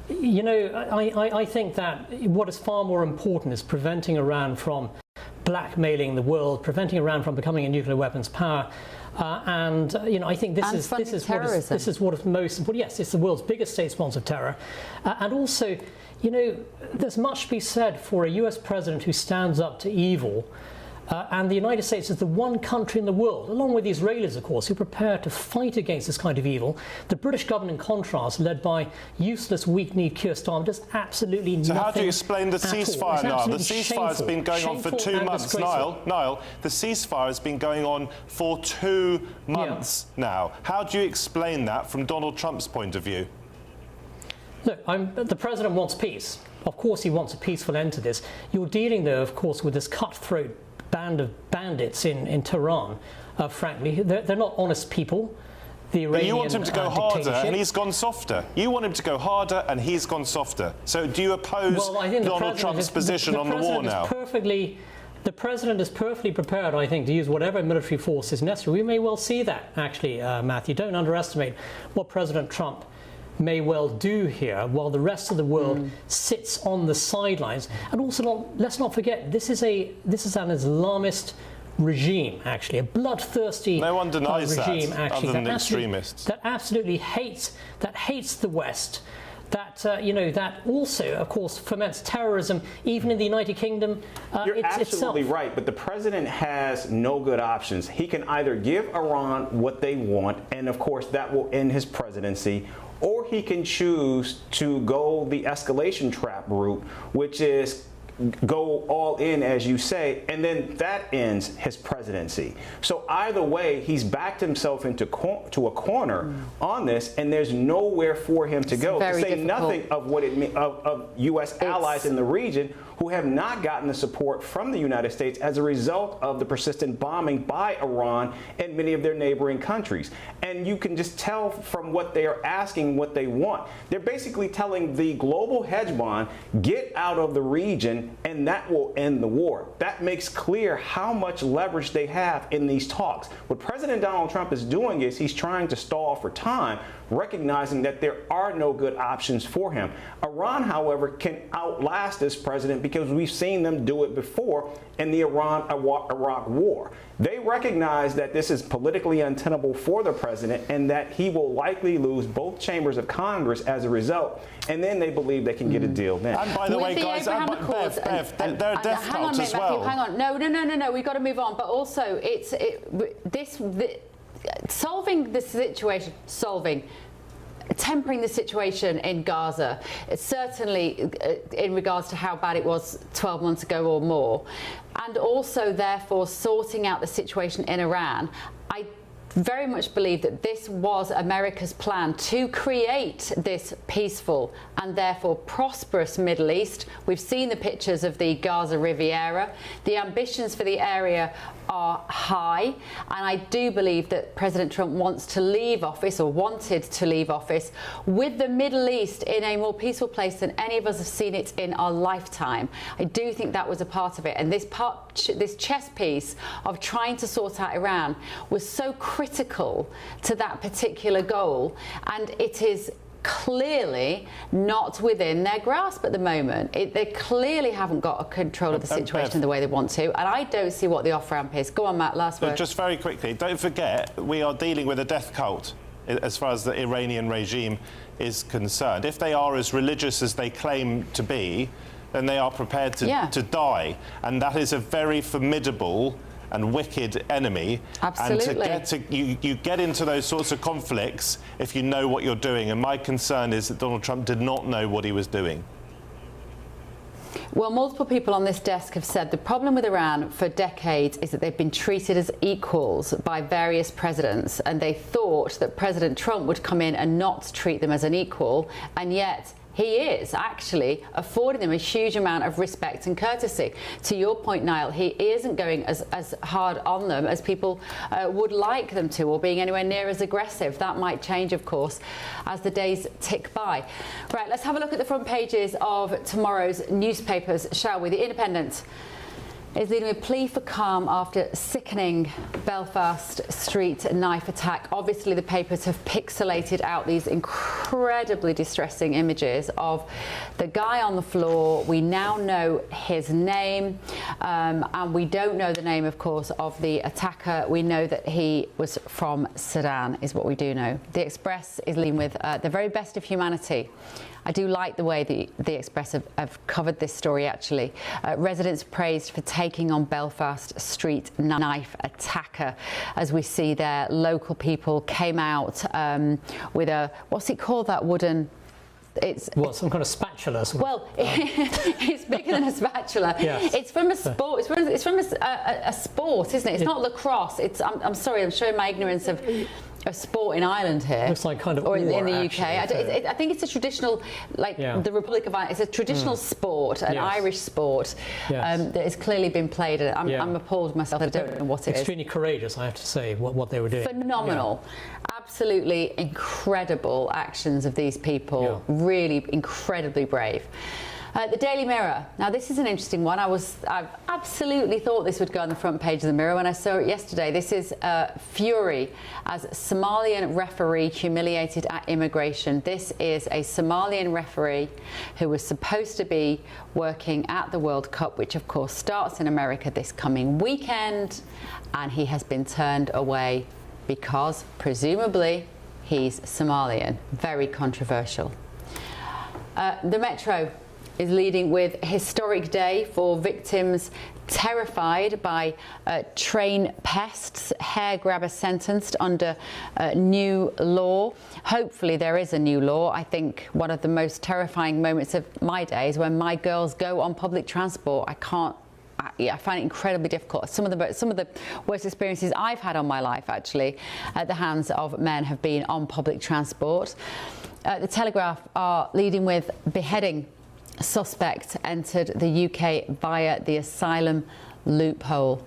I think that what is far more important is preventing Iran from blackmailing the world, preventing Iran from becoming a nuclear weapons power. I think this is what is most important. Yes, it's the world's biggest state sponsor of terror. And also, there's much to be said for a US president who stands up to evil. And the United States is the one country in the world, along with the Israelis, of course, who are prepared to fight against this kind of evil. The British government, in contrast, led by useless, weak-kneed Keir Starmer, does absolutely nothing. So how do you explain the ceasefire, Niall? The ceasefire has been going on for 2 months. Niall, the ceasefire has been going on for 2 months now. How do you explain that from Donald Trump's point of view? Look, the president wants peace. Of course he wants a peaceful end to this. You're dealing, though, of course, with this cutthroat band of bandits in Tehran, frankly. They're not honest people. The Iranian, but you want him to go harder and he's gone softer. You want him to go harder and he's gone softer. So do you oppose Donald Trump's position on the war now? The president is perfectly prepared, I think, to use whatever military force is necessary. We may well see that, actually, Matthew. Don't underestimate what President Trump may well do here, while the rest of the world sits on the sidelines. And also, let's not forget, this is an Islamist regime, actually, a bloodthirsty no one denies regime, actually, other than extremists. That absolutely hates the West. That also, of course, foments terrorism, even in the United Kingdom. You're absolutely right, but the president has no good options. He can either give Iran what they want, and of course that will end his presidency, or he can choose to go the escalation trap route, which is go all in, as you say, and then that ends his presidency. So either way, he's backed himself into a corner on this, and there's nowhere for him to go. To say nothing of what it means of U.S. allies in the region who have not gotten the support from the United States as a result of the persistent bombing by Iran in many of their neighboring countries. And you can just tell from what they are asking what they want. They're basically telling the global hedge fund, get out of the region and that will end the war. That makes clear how much leverage they have in these talks. What President Donald Trump is doing is he's trying to stall for time, recognizing that there are no good options for him. Iran, however, can outlast this president because we've seen them do it before in the Iran-Iraq war. They recognize that this is politically untenable for the president and that he will likely lose both chambers of Congress as a result, and then they believe they can get a deal then. And by the way, guys, they're a death cult as well. Hang on, no, we've got to move on. But also, tempering the situation in Gaza, certainly in regards to how bad it was 12 months ago or more, and also therefore sorting out the situation in Iran. I very much believe that this was America's plan to create this peaceful and therefore prosperous Middle East. We've seen the pictures of the Gaza Riviera. The ambitions for the area are high, and I do believe that President Trump wants to leave office, or wanted to leave office, with the Middle East in a more peaceful place than any of us have seen it in our lifetime. I do think that was a part of it, and this chess piece of trying to sort out Iran was so critical to that particular goal, and it is clearly not within their grasp at the moment. They clearly haven't got a control of the situation the way they want to, and I don't see what the off-ramp is. Go on, Matt, last word. Just very quickly, don't forget, we are dealing with a death cult as far as the Iranian regime is concerned. If they are as religious as they claim to be, then they are prepared to die, and that is a very formidable and wicked enemy. Absolutely. And you get into those sorts of conflicts if you know what you're doing. And my concern is that Donald Trump did not know what he was doing. Well, multiple people on this desk have said the problem with Iran for decades is that they've been treated as equals by various presidents, and they thought that President Trump would come in and not treat them as an equal, and yet he is actually affording them a huge amount of respect and courtesy. To your point, Niall, he isn't going as hard on them as people would like them to, or being anywhere near as aggressive. That might change, of course, as the days tick by. Right, let's have a look at the front pages of tomorrow's newspapers, shall we? The Independent is leading a plea for calm after sickening Belfast street knife attack. Obviously, the papers have pixelated out these incredibly distressing images of the guy on the floor. We now know his name, and we don't know the name, of course, of the attacker. We know that he was from Sudan, is what we do know. The Express is leading with the very best of humanity. I do like the way the Express have covered this story, actually. Residents praised for taking on Belfast street knife attacker. As we see there, local people came out with a, what's it called, that wooden... It's some kind of spatula. Well, it's bigger than a spatula. Yes. It's from a sport. It's from a sport, isn't it? It's not lacrosse. It's. I'm sorry. I'm showing my ignorance of a sport in Ireland here. Looks like kind of or in the UK. Actually, I think it's a traditional, like the Republic of Ireland. It's a traditional sport, an Irish sport that has clearly been played. I'm appalled myself. I don't know what it is. Extremely courageous, I have to say, what they were doing. Phenomenal. Absolutely incredible actions of these people. Really incredibly brave. The Daily Mirror. Now, this is an interesting one. I absolutely thought this would go on the front page of the Mirror when I saw it yesterday. This is fury as Somalian referee humiliated at immigration. This is a Somalian referee who was supposed to be working at the World Cup, which of course starts in America this coming weekend, and he has been turned away because presumably he's Somalian. Very controversial. The Metro is leading with historic day for victims terrified by train pests, hair grabber sentenced under new law. Hopefully there is a new law. I think one of the most terrifying moments of my day is when my girls go on public transport. I find it incredibly difficult. Some of the worst experiences I've had on my life, actually, at the hands of men have been on public transport. The Telegraph are leading with beheading suspect entered the UK via the asylum loophole,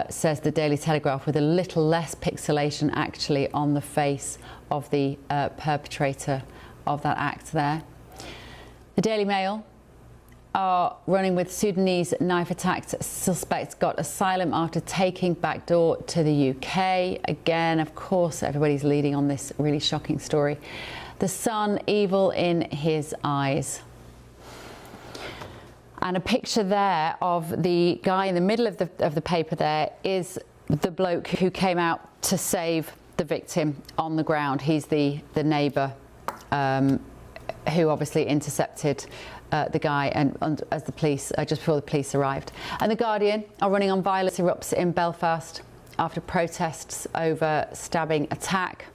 says the Daily Telegraph, with a little less pixelation actually on the face of the perpetrator of that act there. The Daily Mail are running with Sudanese knife attack suspects got asylum after taking back door to the UK. Again, of course, everybody's leading on this really shocking story. The Sun, evil in his eyes. And a picture there of the guy in the middle of the paper there is the bloke who came out to save the victim on the ground. He's the neighbour who obviously intercepted the guy and as the police, just before the police arrived. And The Guardian are running on violence erupts in Belfast after protests over stabbing attack.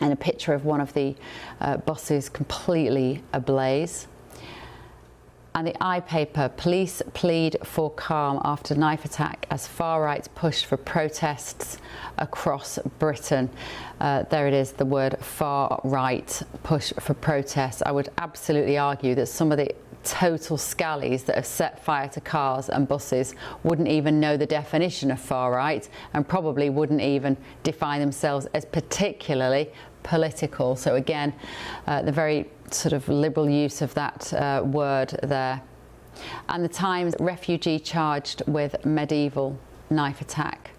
And a picture of one of the buses completely ablaze. And the iPaper, police plead for calm after knife attack as far-right push for protests across Britain. There it is, the word far-right push for protests. I would absolutely argue that some of the total scallies that have set fire to cars and buses wouldn't even know the definition of far-right and probably wouldn't even define themselves as particularly political. So again, the very sort of liberal use of that word there. And the Times, refugee charged with medieval knife attack.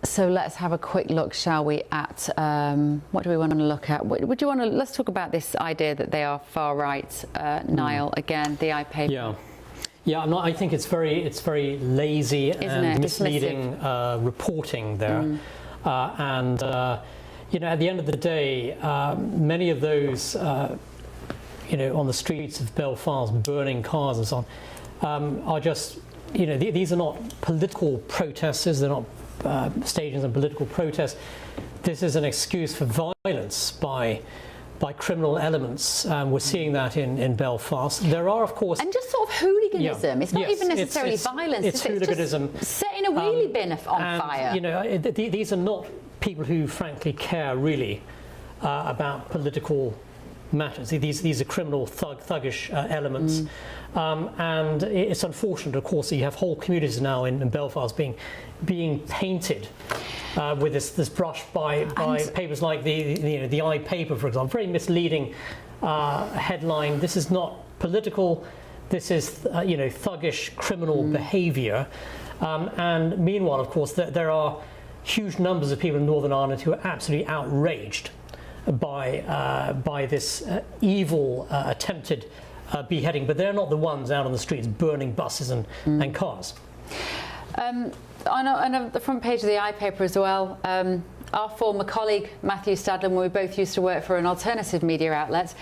So let's have a quick look, shall we, at what do we want to look at? Would you want to, let's talk about this idea that they are far right, Niall, again, the iPaper. Yeah, I think it's very lazy and misleading reporting there. You know, at the end of the day, many of those, you know, on the streets of Belfast, burning cars and so on, are just, you know, these are not political protesters. They're not staging some political protest. This is an excuse for violence by criminal elements. We're seeing that in Belfast. There are, of course, and just sort of hooliganism. It's not even necessarily violence. It's hooliganism. Just setting a wheelie bin on fire. You know, these are not people who, frankly, care really about political matters. These are criminal, thuggish elements. And it's unfortunate, of course, that you have whole communities now in Belfast being painted with this brush by papers like the iPaper, for example. Very misleading headline. This is not political. This is you know, thuggish criminal behaviour. And meanwhile, of course, there are huge numbers of people in Northern Ireland who are absolutely outraged by this evil attempted beheading, but they're not the ones out on the streets burning buses and cars. On the front page of the iPaper as well, our former colleague Matthew Stadler, when we both used to work for an alternative media outlet,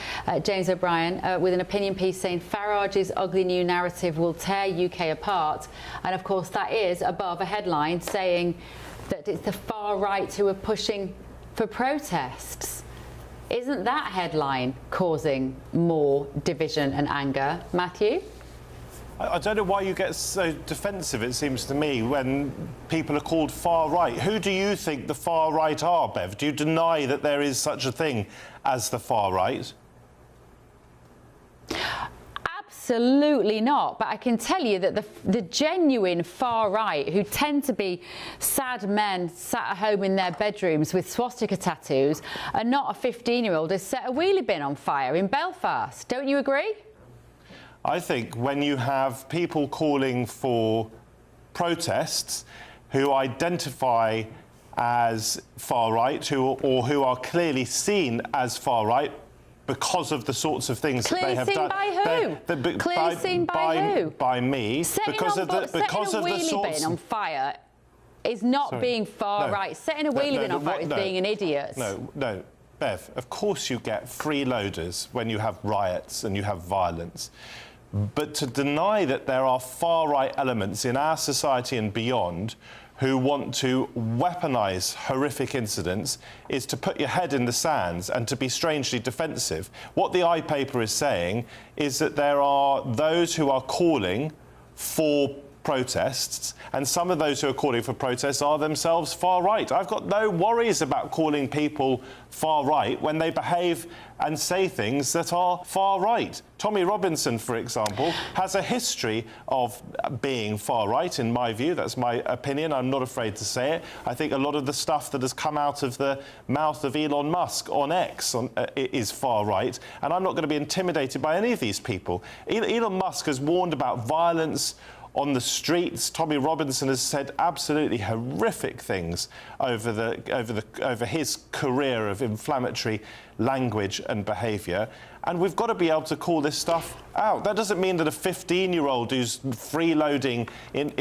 James O'Brien, with an opinion piece saying Farage's ugly new narrative will tear UK apart. And of course that is above a headline saying that it's the far right who are pushing for protests. Isn't that headline causing more division and anger, Matthew? I don't know why you get so defensive, it seems to me, when people are called far right. Who do you think the far right are, Bev? Do you deny that there is such a thing as the far right? Absolutely not. But I can tell you that the genuine far right, who tend to be sad men sat at home in their bedrooms with swastika tattoos, are not a 15-year-old who set a wheelie bin on fire in Belfast. Don't you agree? I think when you have people calling for protests who identify as far right, or who are clearly seen as far right because of the sorts of things that they have done. By who? Clearly seen by who? By me. Setting a wheelie bin on fire is not being far right. Setting a wheelie bin on fire is being an idiot. No, Bev, of course you get freeloaders when you have riots and you have violence. But to deny that there are far-right elements in our society and beyond who want to weaponise horrific incidents is to put your head in the sands and to be strangely defensive. What the iPaper is saying is that there are those who are calling for protests, and some of those who are calling for protests are themselves far right. I've got no worries about calling people far right when they behave and say things that are far right. Tommy Robinson, for example, has a history of being far right, in my view. That's my opinion. I'm not afraid to say it. I think a lot of the stuff that has come out of the mouth of Elon Musk on X is far right, and I'm not going to be intimidated by any of these people. Elon Musk has warned about violence on the streets. Tommy Robinson has said absolutely horrific things over his career of inflammatory language and behaviour, and we've got to be able to call this stuff out. That doesn't mean that a 15-year-old who's freeloading in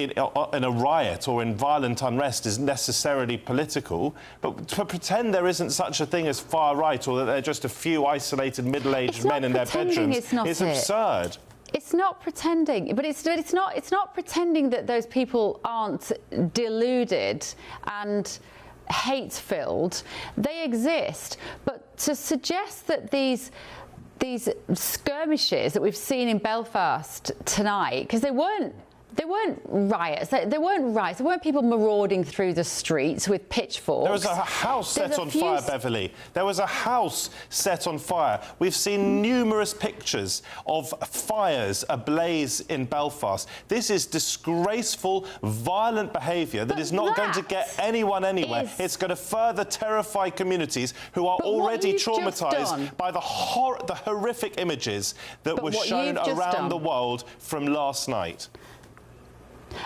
a riot or in violent unrest is necessarily political, but to pretend there isn't such a thing as far right, or that they're just a few isolated middle-aged men in their bedrooms, is absurd. It's not pretending, but it's not pretending that those people aren't deluded and hate-filled. They exist, but to suggest that these skirmishes that we've seen in Belfast tonight, because they weren't riots. There weren't people marauding through the streets with pitchforks. There was a house set on fire, Beverly. There was a house set on fire. We've seen numerous pictures of fires ablaze in Belfast. This is disgraceful, violent behaviour that is not going to get anyone anywhere. It's going to further terrify communities who are already traumatised by the horrific images that were shown around the world from last night.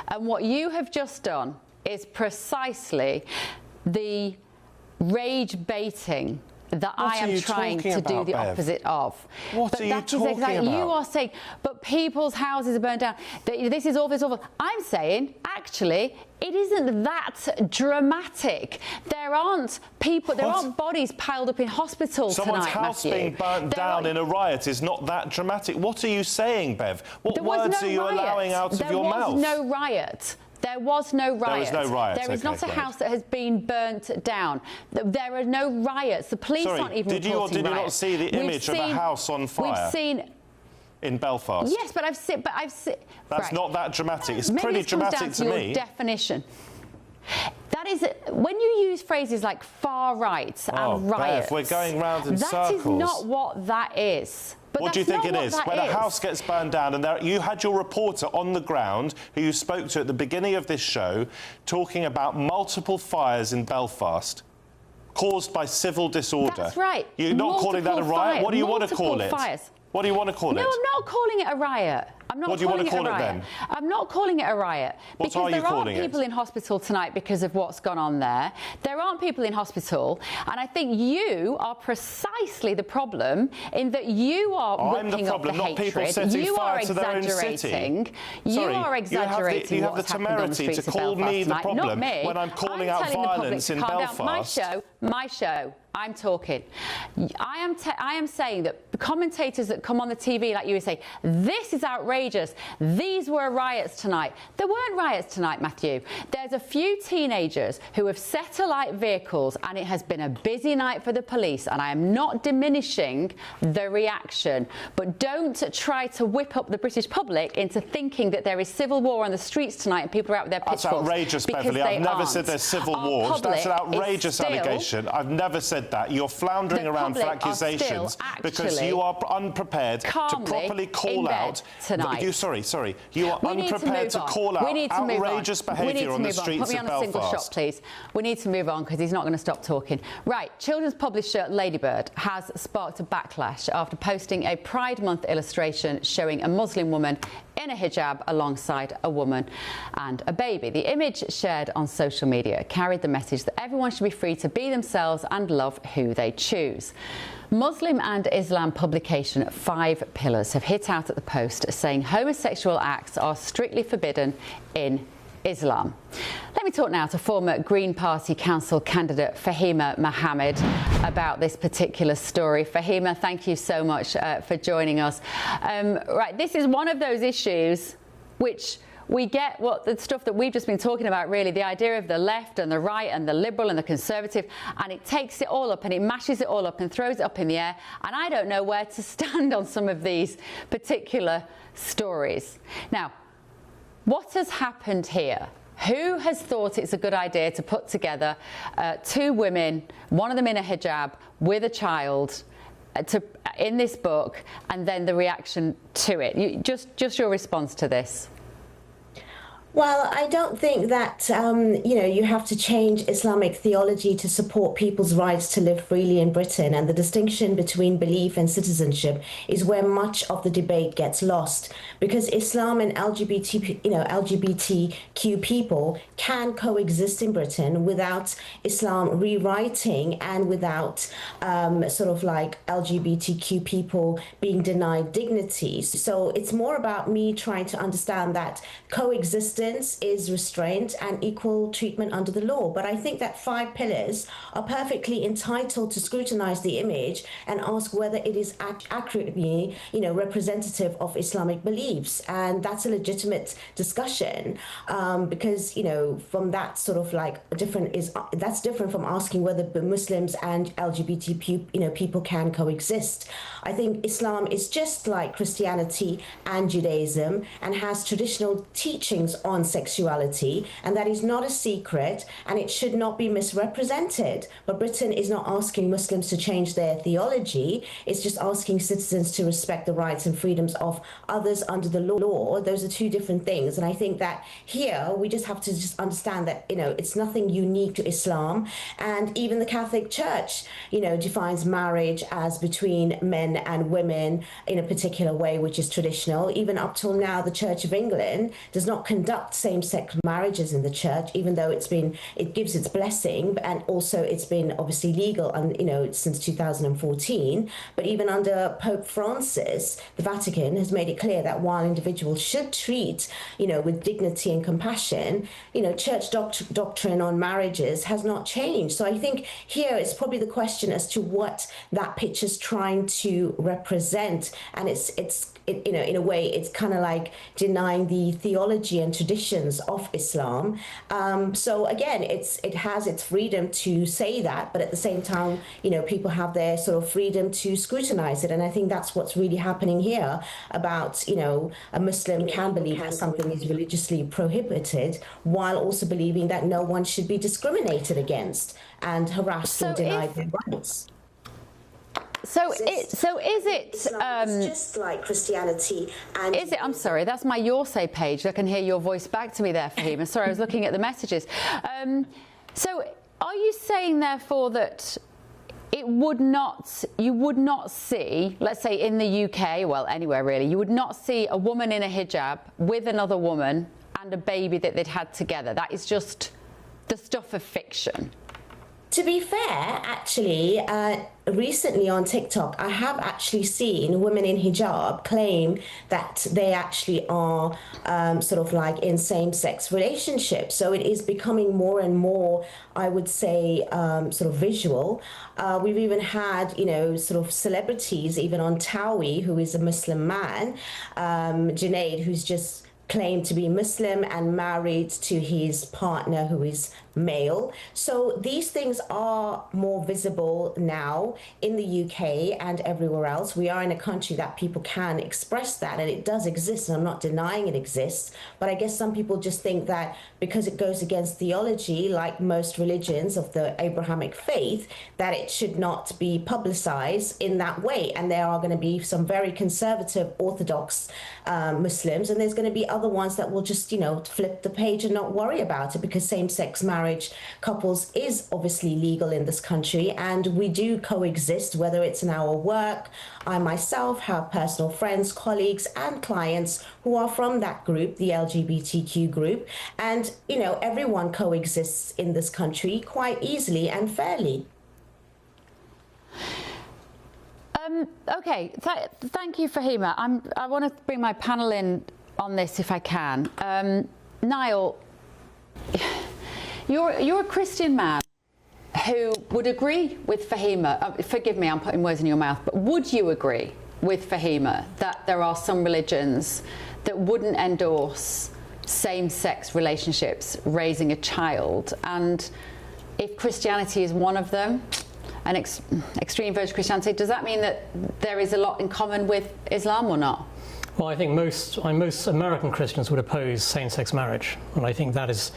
And what you have just done is precisely the rage baiting that I am trying to do the opposite of. What are you talking about? You are saying, but people's houses are burned down. This is awful, this is awful. I'm saying, actually, it isn't that dramatic. There aren't people, there aren't bodies piled up in hospital Someone's tonight, house Matthew. being burnt down in a riot is not that dramatic. What are you saying, Bev? What words are you allowing out of your mouth? There was no riot. There was no riot. There was no riot. There is not a house that has been burnt down. There are no riots. The police aren't even reporting riots. Did you not see the image of a house on fire? We've seen in Belfast. Yes, but I've seen. That's not that dramatic. It's pretty dramatic to me. Your definition. That is, when you use phrases like far right and riots, Bev, we're going round in circles. That is not what that is. But what do you think it is? When a house gets burned down and you had your reporter on the ground who you spoke to at the beginning of this show talking about multiple fires in Belfast caused by civil disorder. That's right. You're not calling that a riot? What do you want to call it? What do you want to call it? No, I'm not calling it a riot. I'm not what do you want to call it then? I'm not calling it a riot. What are you calling it? Because there aren't people in hospital tonight because of what's gone on there. There aren't people in hospital. And I think you are precisely the problem in that you are whipping up the hatred. People setting you fire are to their own city. You are exaggerating you have the temerity to call me the problem when I'm calling out violence in Belfast. My show. I'm talking. I am saying that the commentators that come on the TV, like you say, this is outrageous. These were riots tonight. There weren't riots tonight, Matthew. There's a few teenagers who have set alight vehicles, and it has been a busy night for the police. And I am not diminishing the reaction, but don't try to whip up the British public into thinking that there is civil war on the streets tonight and people are out with their pitchforks. That's outrageous, Beverly. I've never said there's civil wars. That's an outrageous allegation. I've never said that. You're floundering around for accusations because you are unprepared to properly call out. Sorry. You are unprepared to call out outrageous behaviour on the streets of Belfast. Put me on a single shot, please. We need to move on because he's not going to stop talking. Right, children's publisher Ladybird has sparked a backlash after posting a Pride Month illustration showing a Muslim woman in a hijab alongside a woman and a baby. The image shared on social media carried the message that everyone should be free to be themselves and love who they choose. Muslim and Islam publication 5 Pillars have hit out at the post saying homosexual acts are strictly forbidden in Islam. Let me talk now to former Green Party Council candidate Fahima Mohammed about this particular story. Fahima, thank you so much for joining us. Right, this is one of those issues which we get the stuff that we've just been talking about, really, the idea of the left and the right and the liberal and the conservative, and it takes it all up and it mashes it all up and throws it up in the air, and I don't know where to stand on some of these particular stories. Now, What has happened here? Who has thought it's a good idea to put together two women, one of them in a hijab with a child, in this book, and then the reaction to it? Just your response to this. Well, I don't think that, you have to change Islamic theology to support people's rights to live freely in Britain. And the distinction between belief and citizenship is where much of the debate gets lost, because Islam and LGBTQ people can coexist in Britain without Islam rewriting and without LGBTQ people being denied dignity. So it's more about me trying to understand that coexistence is restraint and equal treatment under the law. But I think that 5 pillars are perfectly entitled to scrutinize the image and ask whether it is accurately, representative of Islamic beliefs. And that's a legitimate discussion, because, from that that's different from asking whether Muslims and LGBT people can coexist. I think Islam is just like Christianity and Judaism and has traditional teachings on sexuality, and that is not a secret, and it should not be misrepresented. But Britain is not asking Muslims to change their theology, it's just asking citizens to respect the rights and freedoms of others under the law. Those are two different things, and I think that here we just have to understand that it's nothing unique to Islam, and even the Catholic Church defines marriage as between men and women in a particular way, which is traditional. Even up till now, the Church of England does not conduct same-sex marriages in the church, even though it gives its blessing, and also it's been obviously legal since 2014. But even under Pope Francis, the Vatican has made it clear that while individuals should treat with dignity and compassion, church doctrine on marriages has not changed. So I think here it's probably the question as to what that picture's trying to represent, and it's in a way it's kind of like denying the theology and traditions of Islam. So again, it has its freedom to say that, but at the same time, people have their sort of freedom to scrutinize it. And I think that's what's really happening here about, a Muslim can believe that something is religiously prohibited while also believing that no one should be discriminated against and harassed or denied their rights. So is it just like Christianity and is it? I'm sorry, that's my Your Say page. I can hear your voice back to me there, Fahima. Sorry, I was looking at the messages. So are you saying therefore that you would not see, let's say in the UK, well anywhere really, you would not see a woman in a hijab with another woman and a baby that they'd had together? That is just the stuff of fiction. To be fair, actually, recently on TikTok, I have actually seen women in hijab claim that they actually are in same-sex relationships. So it is becoming more and more, I would say, visual. We've even had, celebrities, even on Towie, who is a Muslim man, Junaid, who's just claimed to be Muslim and married to his partner who is male. So these things are more visible now in the UK and everywhere else. We are in a country that people can express that, and it does exist, and I'm not denying it exists. But I guess some people just think that because it goes against theology, like most religions of the Abrahamic faith, that it should not be publicized in that way. And there are going to be some very conservative Orthodox Muslims, and there's going to be other ones that will just, flip the page and not worry about it, because same-sex marriage couples is obviously legal in this country, and we do coexist, whether it's in our work. I myself have personal friends, colleagues and clients who are from that group, the LGBTQ group, and everyone coexists in this country quite easily and fairly. Okay, thank you, Fahima. I want to bring my panel in on this if I can. Niall, you're a Christian man who would agree with Fahima. Forgive me, I'm putting words in your mouth, but would you agree with Fahima that there are some religions that wouldn't endorse same-sex relationships, raising a child? And if Christianity is one of them, an extreme version of Christianity, does that mean that there is a lot in common with Islam or not? Well, I think most American Christians would oppose same-sex marriage, and I think that's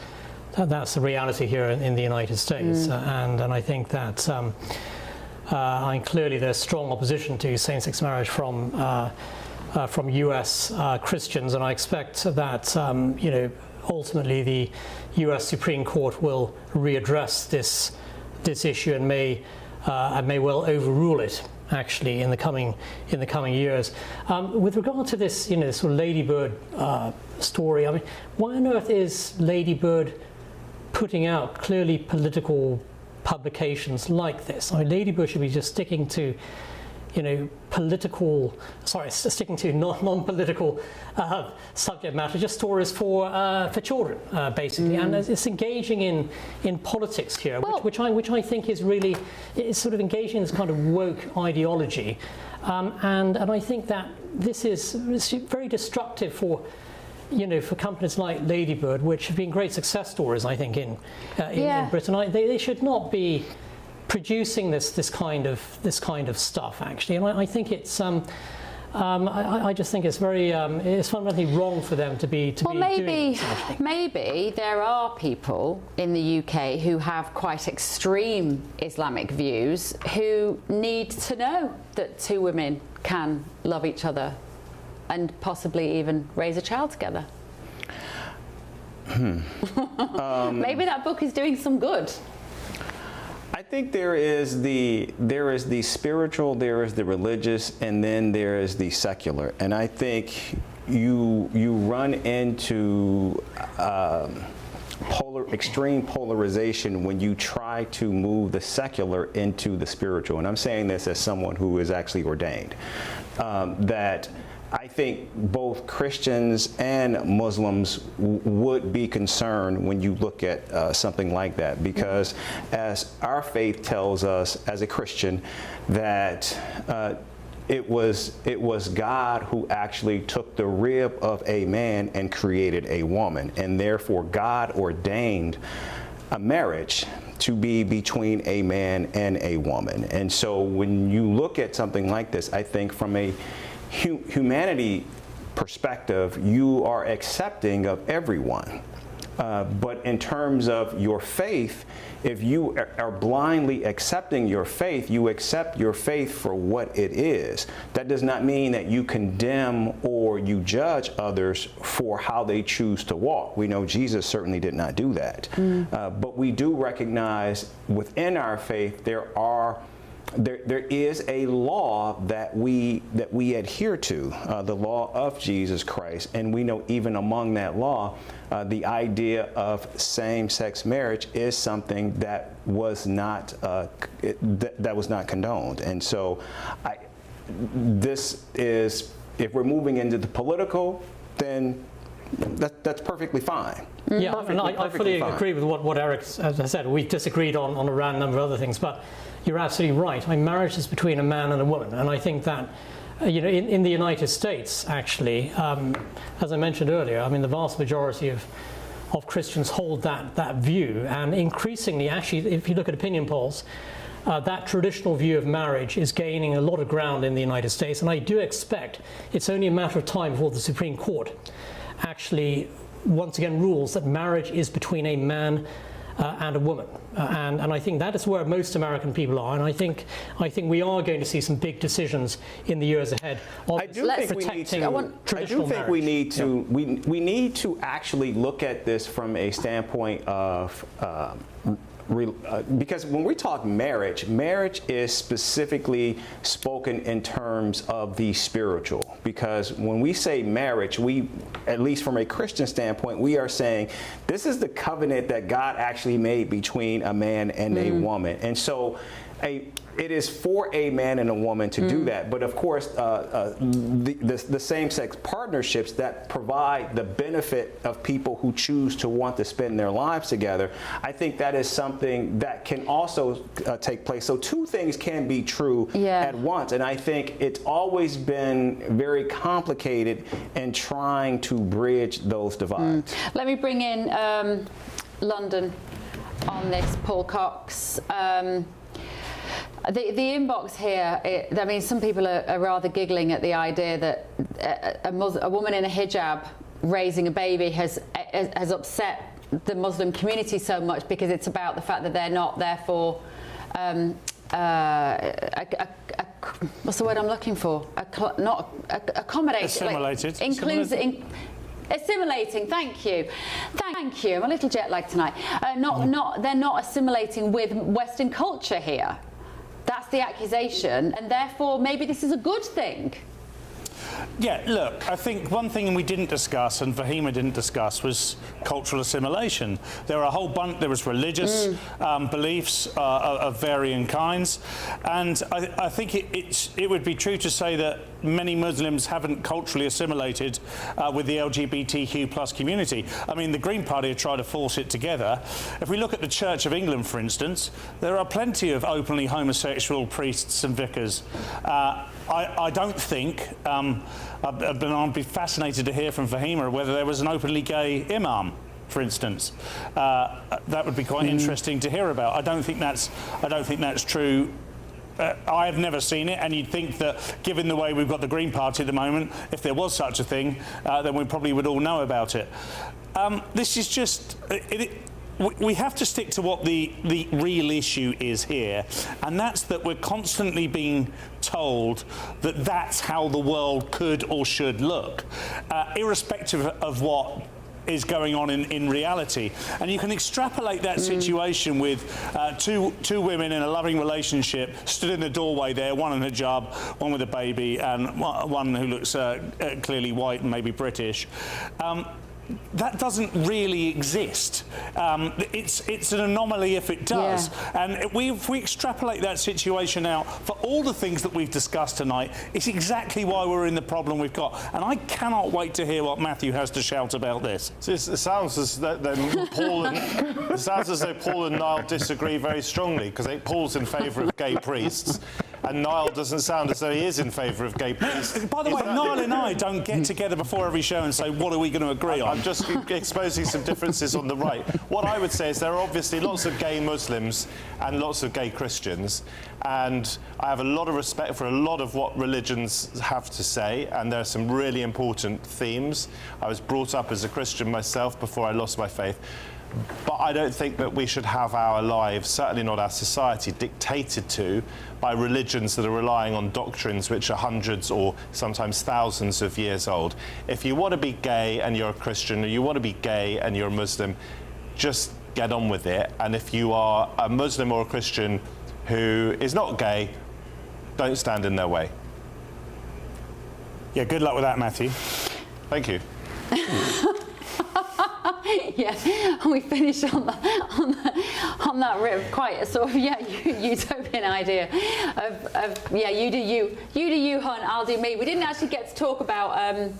the reality here in the United States. And I think that clearly there's strong opposition to same-sex marriage from U.S. Christians, and I expect that ultimately the U.S. Supreme Court will readdress this issue and may well overrule it, actually, in the coming years. With regard to this, this sort of Ladybird story, I mean, why on earth is Ladybird putting out clearly political publications like this? I mean, Ladybird should be just sticking to, sticking to non-political subject matter, just stories for children, basically, and it's engaging in politics here, which I think is really sort of engaging in this kind of woke ideology, and I think that this is very destructive for companies like Ladybird, which have been great success stories, I think, in Britain. They should not be producing this kind of stuff, actually, and I think it's I just think it's very it's fundamentally wrong for them to be doing this, maybe there are people in the UK who have quite extreme Islamic views who need to know that two women can love each other and possibly even raise a child together. Maybe that book is doing some good. I think there is the spiritual, there is the religious, and then there is the secular. And I think you run into extreme polarization when you try to move the secular into the spiritual. And I'm saying this as someone who is actually ordained. That I think both Christians and Muslims would be concerned when you look at something like that, because as our faith tells us as a Christian that it was God who actually took the rib of a man and created a woman, and therefore God ordained a marriage to be between a man and a woman. And so when you look at something like this, I think from a humanity perspective, you are accepting of everyone. But in terms of your faith, if you are blindly accepting your faith, you accept your faith for what it is. That does not mean that you condemn or you judge others for how they choose to walk. We know Jesus certainly did not do that. But we do recognize within our faith there is a law that we adhere to, the law of Jesus Christ, and we know even among that law, the idea of same-sex marriage is something that was not condoned. And so, this is, if we're moving into the political, then that's perfectly fine. Yeah, I fully agree with what Eric, as I said, we disagreed on a random number of other things, but you're absolutely right. I mean, marriage is between a man and a woman, and I think that in the United States, actually, as I mentioned earlier, I mean, the vast majority of Christians hold that view, and increasingly, actually, if you look at opinion polls, that traditional view of marriage is gaining a lot of ground in the United States, and I do expect it's only a matter of time before the Supreme Court actually once again rules that marriage is between a man and a woman, and I think that is where most American people are, and I think we are going to see some big decisions in the years ahead. I do think we need to actually look at this from a standpoint of because when we talk marriage is specifically spoken in terms of the spiritual. Because when we say marriage, we, at least from a Christian standpoint, we are saying this is the covenant that God actually made between a man and a woman. And so it is for a man and a woman to do that. But of course, the same-sex partnerships that provide the benefit of people who choose to want to spend their lives together, I think that is something that can also take place. So two things can be true at once. And I think it's always been very complicated in trying to bridge those divides. Let me bring in London on this, Paul Cox. The inbox here, I mean, some people are rather giggling at the idea that a woman in a hijab raising a baby has upset the Muslim community so much because it's about the fact that they're not therefore what's the word I'm looking for? Not accommodating. Assimilated. Assimilating. Thank you. I'm a little jet lagged tonight. They're not assimilating with Western culture here. That's the accusation, and therefore maybe this is a good thing. Yeah, look, I think one thing we didn't discuss, and Fahima didn't discuss, was cultural assimilation. There are a whole bunch, there was religious beliefs of varying kinds, and I think it would be true to say that many Muslims haven't culturally assimilated with the LGBTQ plus community. I mean, the Green Party have tried to force it together. If we look at the Church of England, for instance, there are plenty of openly homosexual priests and vicars. I don't think, I'd be fascinated to hear from Fahima whether there was an openly gay imam, for instance. That would be quite interesting to hear about. I don't think that's true. I have never seen it, and you'd think that, given the way we've got the Green Party at the moment, if there was such a thing, then we probably would all know about it. This is just... we have to stick to what the real issue is here, and that's that we're constantly being told that that's how the world could or should look, irrespective of what is going on in reality. And you can extrapolate that situation with two women in a loving relationship stood in the doorway there, one in a hijab, one with a baby, and one who looks clearly white and maybe British. That doesn't really exist. It's an anomaly if it does. Yeah. And if we extrapolate that situation out for all the things that we've discussed tonight, it's exactly why we're in the problem we've got. And I cannot wait to hear what Matthew has to shout about this. It sounds as though Paul and Niall disagree very strongly, because Paul's in favour of gay priests. And Niall doesn't sound as though he is in favour of gay priests. By the way, Niall and I don't get together before every show and say, what are we going to agree on? I'm just exposing some differences on the right. What I would say is there are obviously lots of gay Muslims and lots of gay Christians, and I have a lot of respect for a lot of what religions have to say, and there are some really important themes. I was brought up as a Christian myself before I lost my faith. But I don't think that we should have our lives, certainly not our society, dictated to by religions that are relying on doctrines which are hundreds or sometimes thousands of years old. If you want to be gay and you're a Christian, or you want to be gay and you're a Muslim, just get on with it. And if you are a Muslim or a Christian who is not gay, don't stand in their way. Yeah, good luck with that, Matthew. Thank you. Yeah, and we finished on that quite a sort of utopian idea of you do you, hun, I'll do me. We didn't actually get to talk about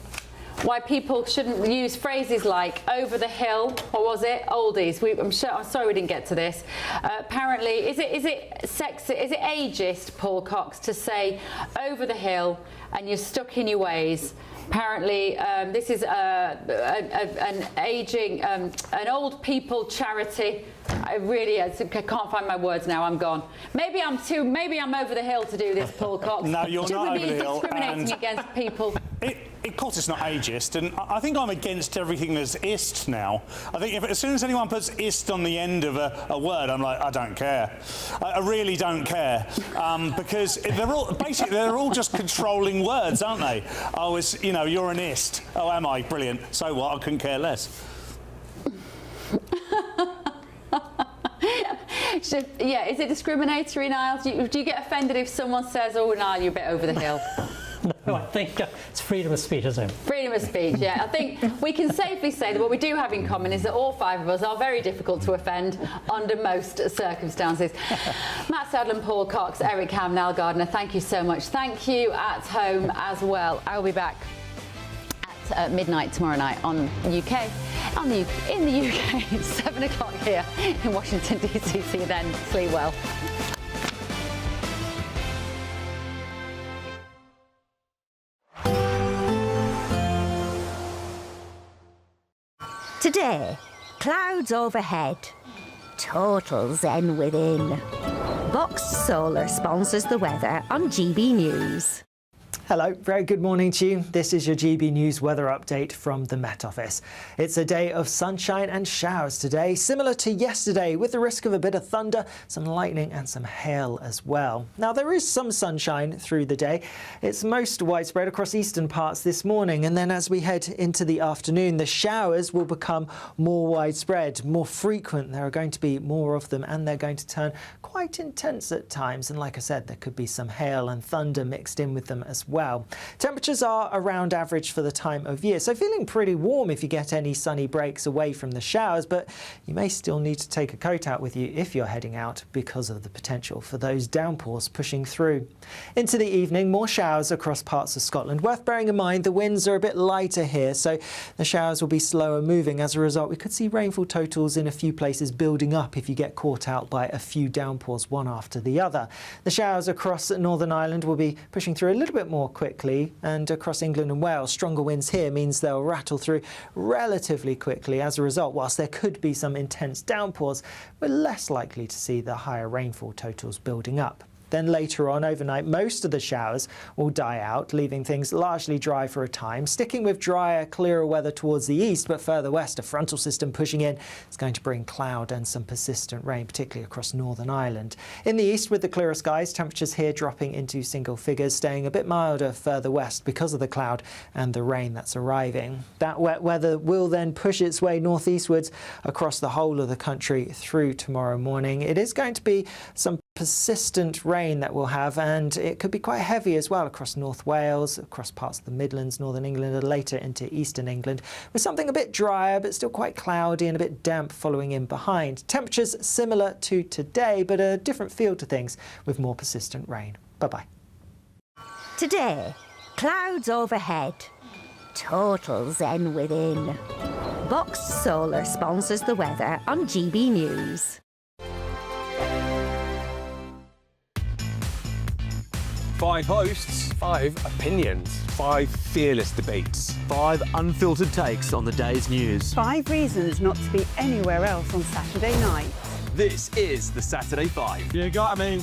why people shouldn't use phrases like over the hill. What was it? Oldies. I'm sorry we didn't get to this. Apparently, is it sexist? Is it ageist, Paul Cox, to say over the hill and you're stuck in your ways? Apparently, this is an old people charity. I can't find my words now. I'm gone. Maybe I'm over the hill to do this, Paul Cox. No, you're not over the hill. Discriminating against people. Of course, it's not ageist, and I think I'm against everything that's ist now. I think as soon as anyone puts ist on the end of a word, I'm like, I don't care. I really don't care, because they're all just controlling words, aren't they? Oh, you're an ist. Oh, am I? Brilliant. So what? I couldn't care less. Is it discriminatory, Niall? Do you get offended if someone says, "Oh, Niall, you're a bit over the hill"? No, I think it's freedom of speech, isn't it? Freedom of speech, yeah. I think we can safely say that what we do have in common is that all five of us are very difficult to offend under most circumstances. Matt Sadler, Paul Cox, Eric Ham, Niall Gardner, thank you so much. Thank you at home as well. I'll be back at midnight tomorrow night in the UK. It's 7 o'clock here in Washington, D.C. See you then. Sleep well. Today, clouds overhead, total zen within. Box Solar sponsors the weather on GB News. Hello, very good morning to you. This is your GB News weather update from the Met Office. It's a day of sunshine and showers today, similar to yesterday, with the risk of a bit of thunder, some lightning and some hail as well. Now, there is some sunshine through the day. It's most widespread across eastern parts this morning, and then as we head into the afternoon, the showers will become more widespread, more frequent. There are going to be more of them, and they're going to turn quite intense at times. And like I said, there could be some hail and thunder mixed in with them as well. Temperatures are around average for the time of year, so feeling pretty warm if you get any sunny breaks away from the showers, but you may still need to take a coat out with you if you're heading out because of the potential for those downpours pushing through. Into the evening, more showers across parts of Scotland. Worth bearing in mind the winds are a bit lighter here, so the showers will be slower moving. As a result, we could see rainfall totals in a few places building up if you get caught out by a few downpours one after the other. The showers across Northern Ireland will be pushing through a little bit more quickly, and across England and Wales, stronger winds here means they'll rattle through relatively quickly. As a result, whilst there could be some intense downpours, we're less likely to see the higher rainfall totals building up. Then later on overnight, most of the showers will die out, leaving things largely dry for a time, sticking with drier, clearer weather towards the east, but further west, a frontal system pushing in is going to bring cloud and some persistent rain, particularly across Northern Ireland. In the east, with the clearer skies, temperatures here dropping into single figures, staying a bit milder further west because of the cloud and the rain that's arriving. That wet weather will then push its way northeastwards across the whole of the country through tomorrow morning. It is going to be some persistent rain that we'll have, and it could be quite heavy as well across North Wales, across parts of the Midlands, Northern England, and later into Eastern England, with something a bit drier but still quite cloudy and a bit damp following in behind. Temperatures similar to today, but a different feel to things with more persistent rain. Bye-bye. Today, clouds overhead, total zen within. Boxed Solar sponsors the weather on GB News. 5 hosts, 5 opinions, 5 fearless debates, 5 unfiltered takes on the day's news. 5 reasons not to be anywhere else on Saturday night. This is the Saturday 5. You got me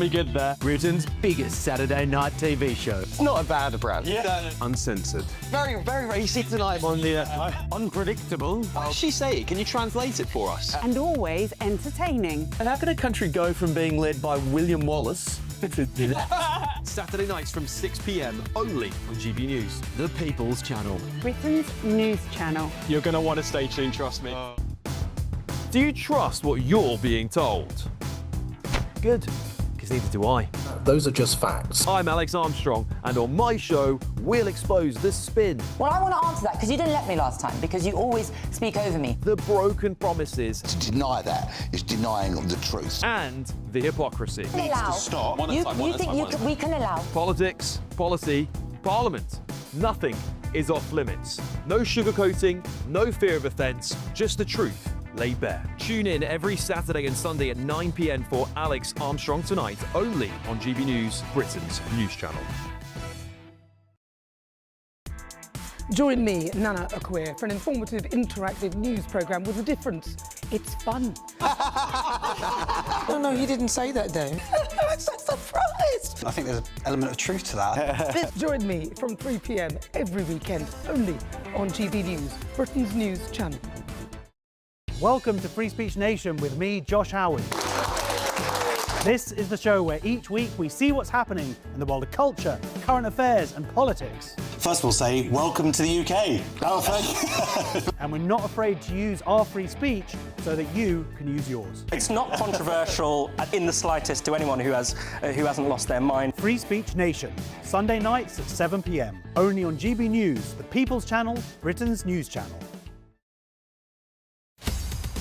good there. Britain's biggest Saturday night TV show. It's not a bad brand. Yeah. Uncensored. Very, very racy tonight on the unpredictable. What does she say? Can you translate it for us? And always entertaining. And how can a country go from being led by William Wallace to Saturday nights from 6 p.m. only on GB News, the People's Channel. Britain's news channel. You're going to want to stay tuned, trust me. Do you trust what you're being told? Good, because neither do I. Those are just facts. I'm Alex Armstrong, and on my show, we'll expose the spin. Well, I want to answer that because you didn't let me last time, because you always speak over me. The broken promises. To deny that is denying the truth. And the hypocrisy. Needs to stop. You think we can allow? Politics, policy, parliament. Nothing is off limits. No sugarcoating, no fear of offence, just the truth laid bare. Tune in every Saturday and Sunday at 9 p.m. for Alex Armstrong Tonight, only on GB News, Britain's news channel. Join me, Nana Akweer, for an informative, interactive news programme with a difference. It's fun. No, he didn't say that, though. I'm so surprised. I think there's an element of truth to that. Join me from 3 p.m. every weekend, only on GB News, Britain's news channel. Welcome to Free Speech Nation with me, Josh Howard. This is the show where each week we see what's happening in the world of culture, current affairs and politics. First we'll say, welcome to the UK. Oh, thank you. And we're not afraid to use our free speech so that you can use yours. It's not controversial in the slightest to anyone who hasn't lost their mind. Free Speech Nation, Sunday nights at 7 p.m. Only on GB News, the People's Channel, Britain's news channel.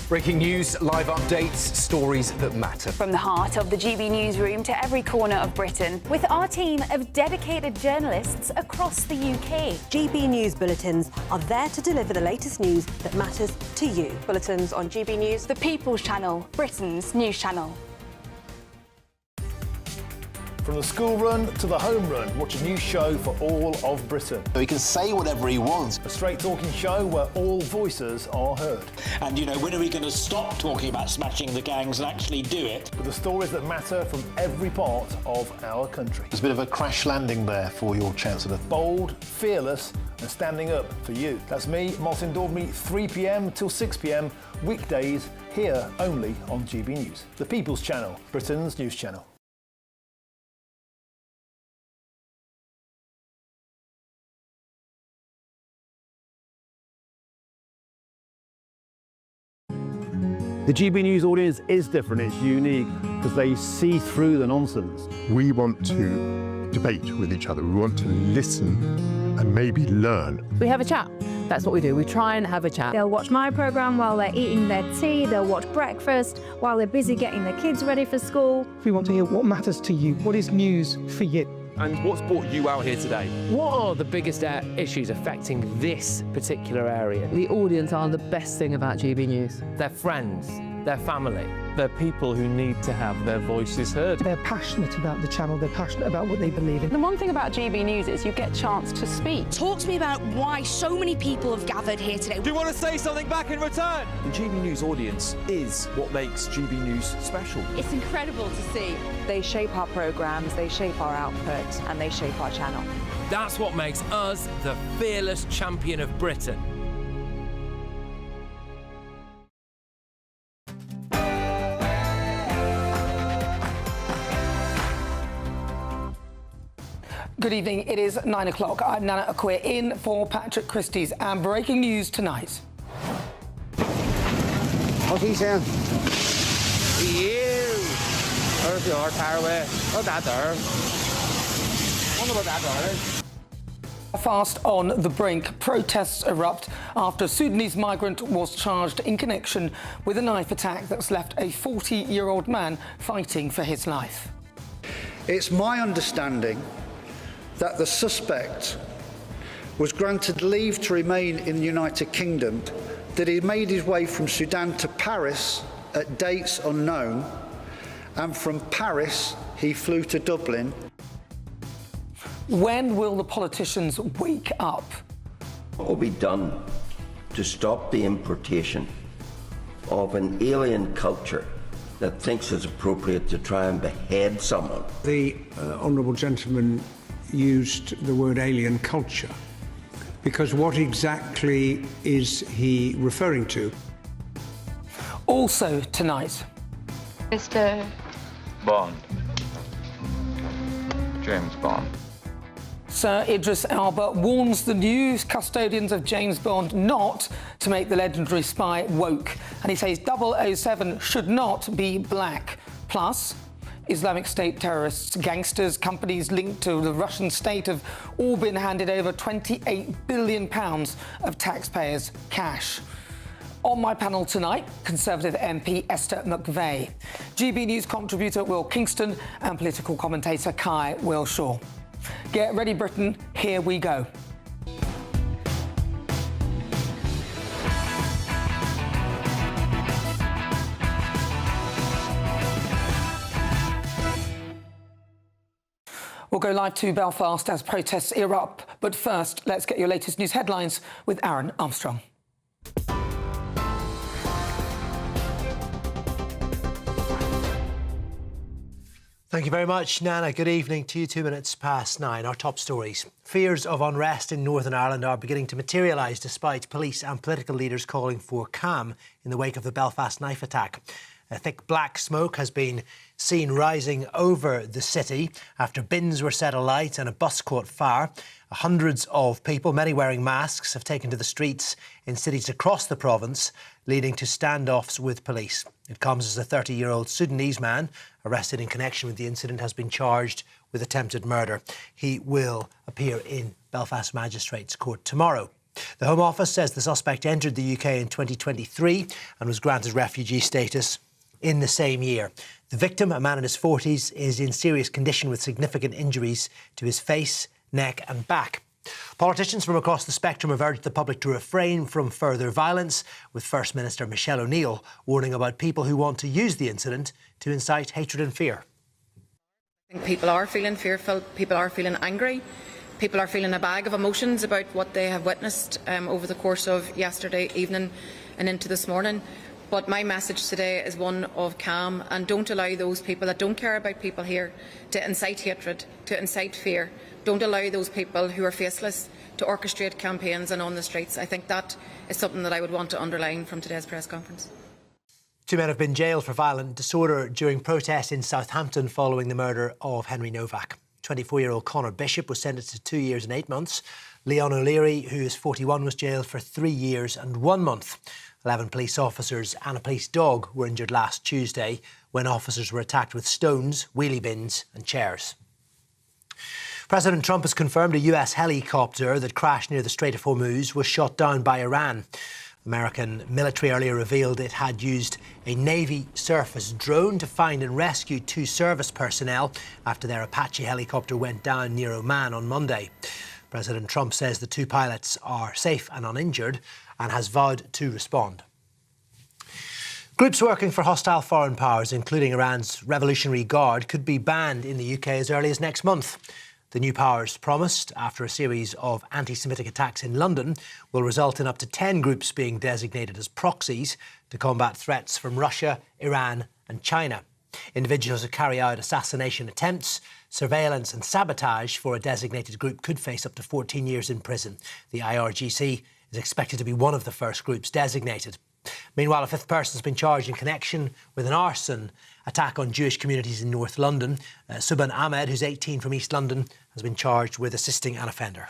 Breaking news, live updates, stories that matter. From the heart of the GB newsroom to every corner of Britain, with our team of dedicated journalists across the UK. GB News bulletins are there to deliver the latest news that matters to you. Bulletins on GB News, the People's Channel, Britain's news channel. From the school run to the home run, watch a new show for all of Britain. He can say whatever he wants. A straight-talking show where all voices are heard. And, you know, when are we going to stop talking about smashing the gangs and actually do it? With the stories that matter from every part of our country. There's a bit of a crash landing there for your Chancellor. Bold, fearless and standing up for you. That's me, Martin Daubney, 3 p.m. till 6 p.m, weekdays, here only on GB News. The People's Channel, Britain's news channel. The GB News audience is different, it's unique, because they see through the nonsense. We want to debate with each other, we want to listen and maybe learn. We have a chat. That's what we do. We try and have a chat. They'll watch my programme while they're eating their tea, they'll watch breakfast while they're busy getting their kids ready for school. We want to hear what matters to you, what is news for you. And what's brought you out here today? What are the biggest issues affecting this particular area? The audience are the best thing about GB News. Their friends, their family. They're people who need to have their voices heard. They're passionate about the channel, they're passionate about what they believe in. The one thing about GB News is you get a chance to speak. Talk to me about why so many people have gathered here today. Do you want to say something back in return? The GB News audience is what makes GB News special. It's incredible to see. They shape our programmes, they shape our output, and they shape our channel. That's what makes us the fearless champion of Britain. Good evening, it is 9 o'clock. I'm Nana Akwe in for Patrick Christie's and breaking news tonight. Okay, Sam. You. There's your tire away. Put that there. Wonder about that there. Fast on the brink. Protests erupt after a Sudanese migrant was charged in connection with a knife attack that's left a 40-year-old man fighting for his life. It's my understanding that the suspect was granted leave to remain in the United Kingdom, that he made his way from Sudan to Paris at dates unknown, and from Paris he flew to Dublin. When will the politicians wake up? What will be done to stop the importation of an alien culture that thinks it's appropriate to try and behead someone? The honourable gentleman used the word alien culture, because what exactly is he referring to? Also tonight. Mr. Bond. James Bond. Sir Idris Elba warns the new custodians of James Bond not to make the legendary spy woke, and he says 007 should not be black. Plus, Islamic State terrorists, gangsters, companies linked to the Russian state have all been handed over £28 billion of taxpayers' cash. On my panel tonight, Conservative MP Esther McVeigh, GB News contributor Will Kingston and political commentator Kai Wilshaw. Get ready, Britain, here we go. We'll go live to Belfast as protests erupt. But first, let's get your latest news headlines with Aaron Armstrong. Thank you very much, Nana. Good evening to you. 2 minutes past 9. Our top stories. Fears of unrest in Northern Ireland are beginning to materialise despite police and political leaders calling for calm in the wake of the Belfast knife attack. A thick black smoke has been seen rising over the city after bins were set alight and a bus caught fire. Hundreds of people, many wearing masks, have taken to the streets in cities across the province, leading to standoffs with police. It comes as a 30-year-old Sudanese man arrested in connection with the incident has been charged with attempted murder. He will appear in Belfast Magistrates' Court tomorrow. The Home Office says the suspect entered the UK in 2023 and was granted refugee status in the same year. The victim, a man in his 40s, is in serious condition with significant injuries to his face, neck and back. Politicians from across the spectrum have urged the public to refrain from further violence, with First Minister Michelle O'Neill warning about people who want to use the incident to incite hatred and fear. People are feeling fearful, people are feeling angry, people are feeling a bag of emotions about what they have witnessed over the course of yesterday evening and into this morning. But my message today is one of calm, and don't allow those people that don't care about people here to incite hatred, to incite fear. Don't allow those people who are faceless to orchestrate campaigns and on the streets. I think that is something that I would want to underline from today's press conference. 2 men have been jailed for violent disorder during protests in Southampton following the murder of Henry Novak. 24-year-old Conor Bishop was sentenced to 2 years and 8 months. Leon O'Leary, who is 41, was jailed for 3 years and 1 month. 11 police officers and a police dog were injured last Tuesday when officers were attacked with stones, wheelie bins and chairs. President Trump has confirmed a US helicopter that crashed near the Strait of Hormuz was shot down by Iran. American military earlier revealed it had used a Navy surface drone to find and rescue 2 service personnel after their Apache helicopter went down near Oman on Monday. President Trump says the 2 pilots are safe and uninjured and has vowed to respond. Groups working for hostile foreign powers, including Iran's Revolutionary Guard, could be banned in the UK as early as next month. The new powers promised, after a series of anti-Semitic attacks in London, will result in up to 10 groups being designated as proxies to combat threats from Russia, Iran and China. Individuals who carry out assassination attempts, surveillance and sabotage for a designated group could face up to 14 years in prison. The IRGC is expected to be one of the first groups designated. Meanwhile, a 5th person has been charged in connection with an arson attack on Jewish communities in North London. Subhan Ahmed, who's 18 from East London, has been charged with assisting an offender.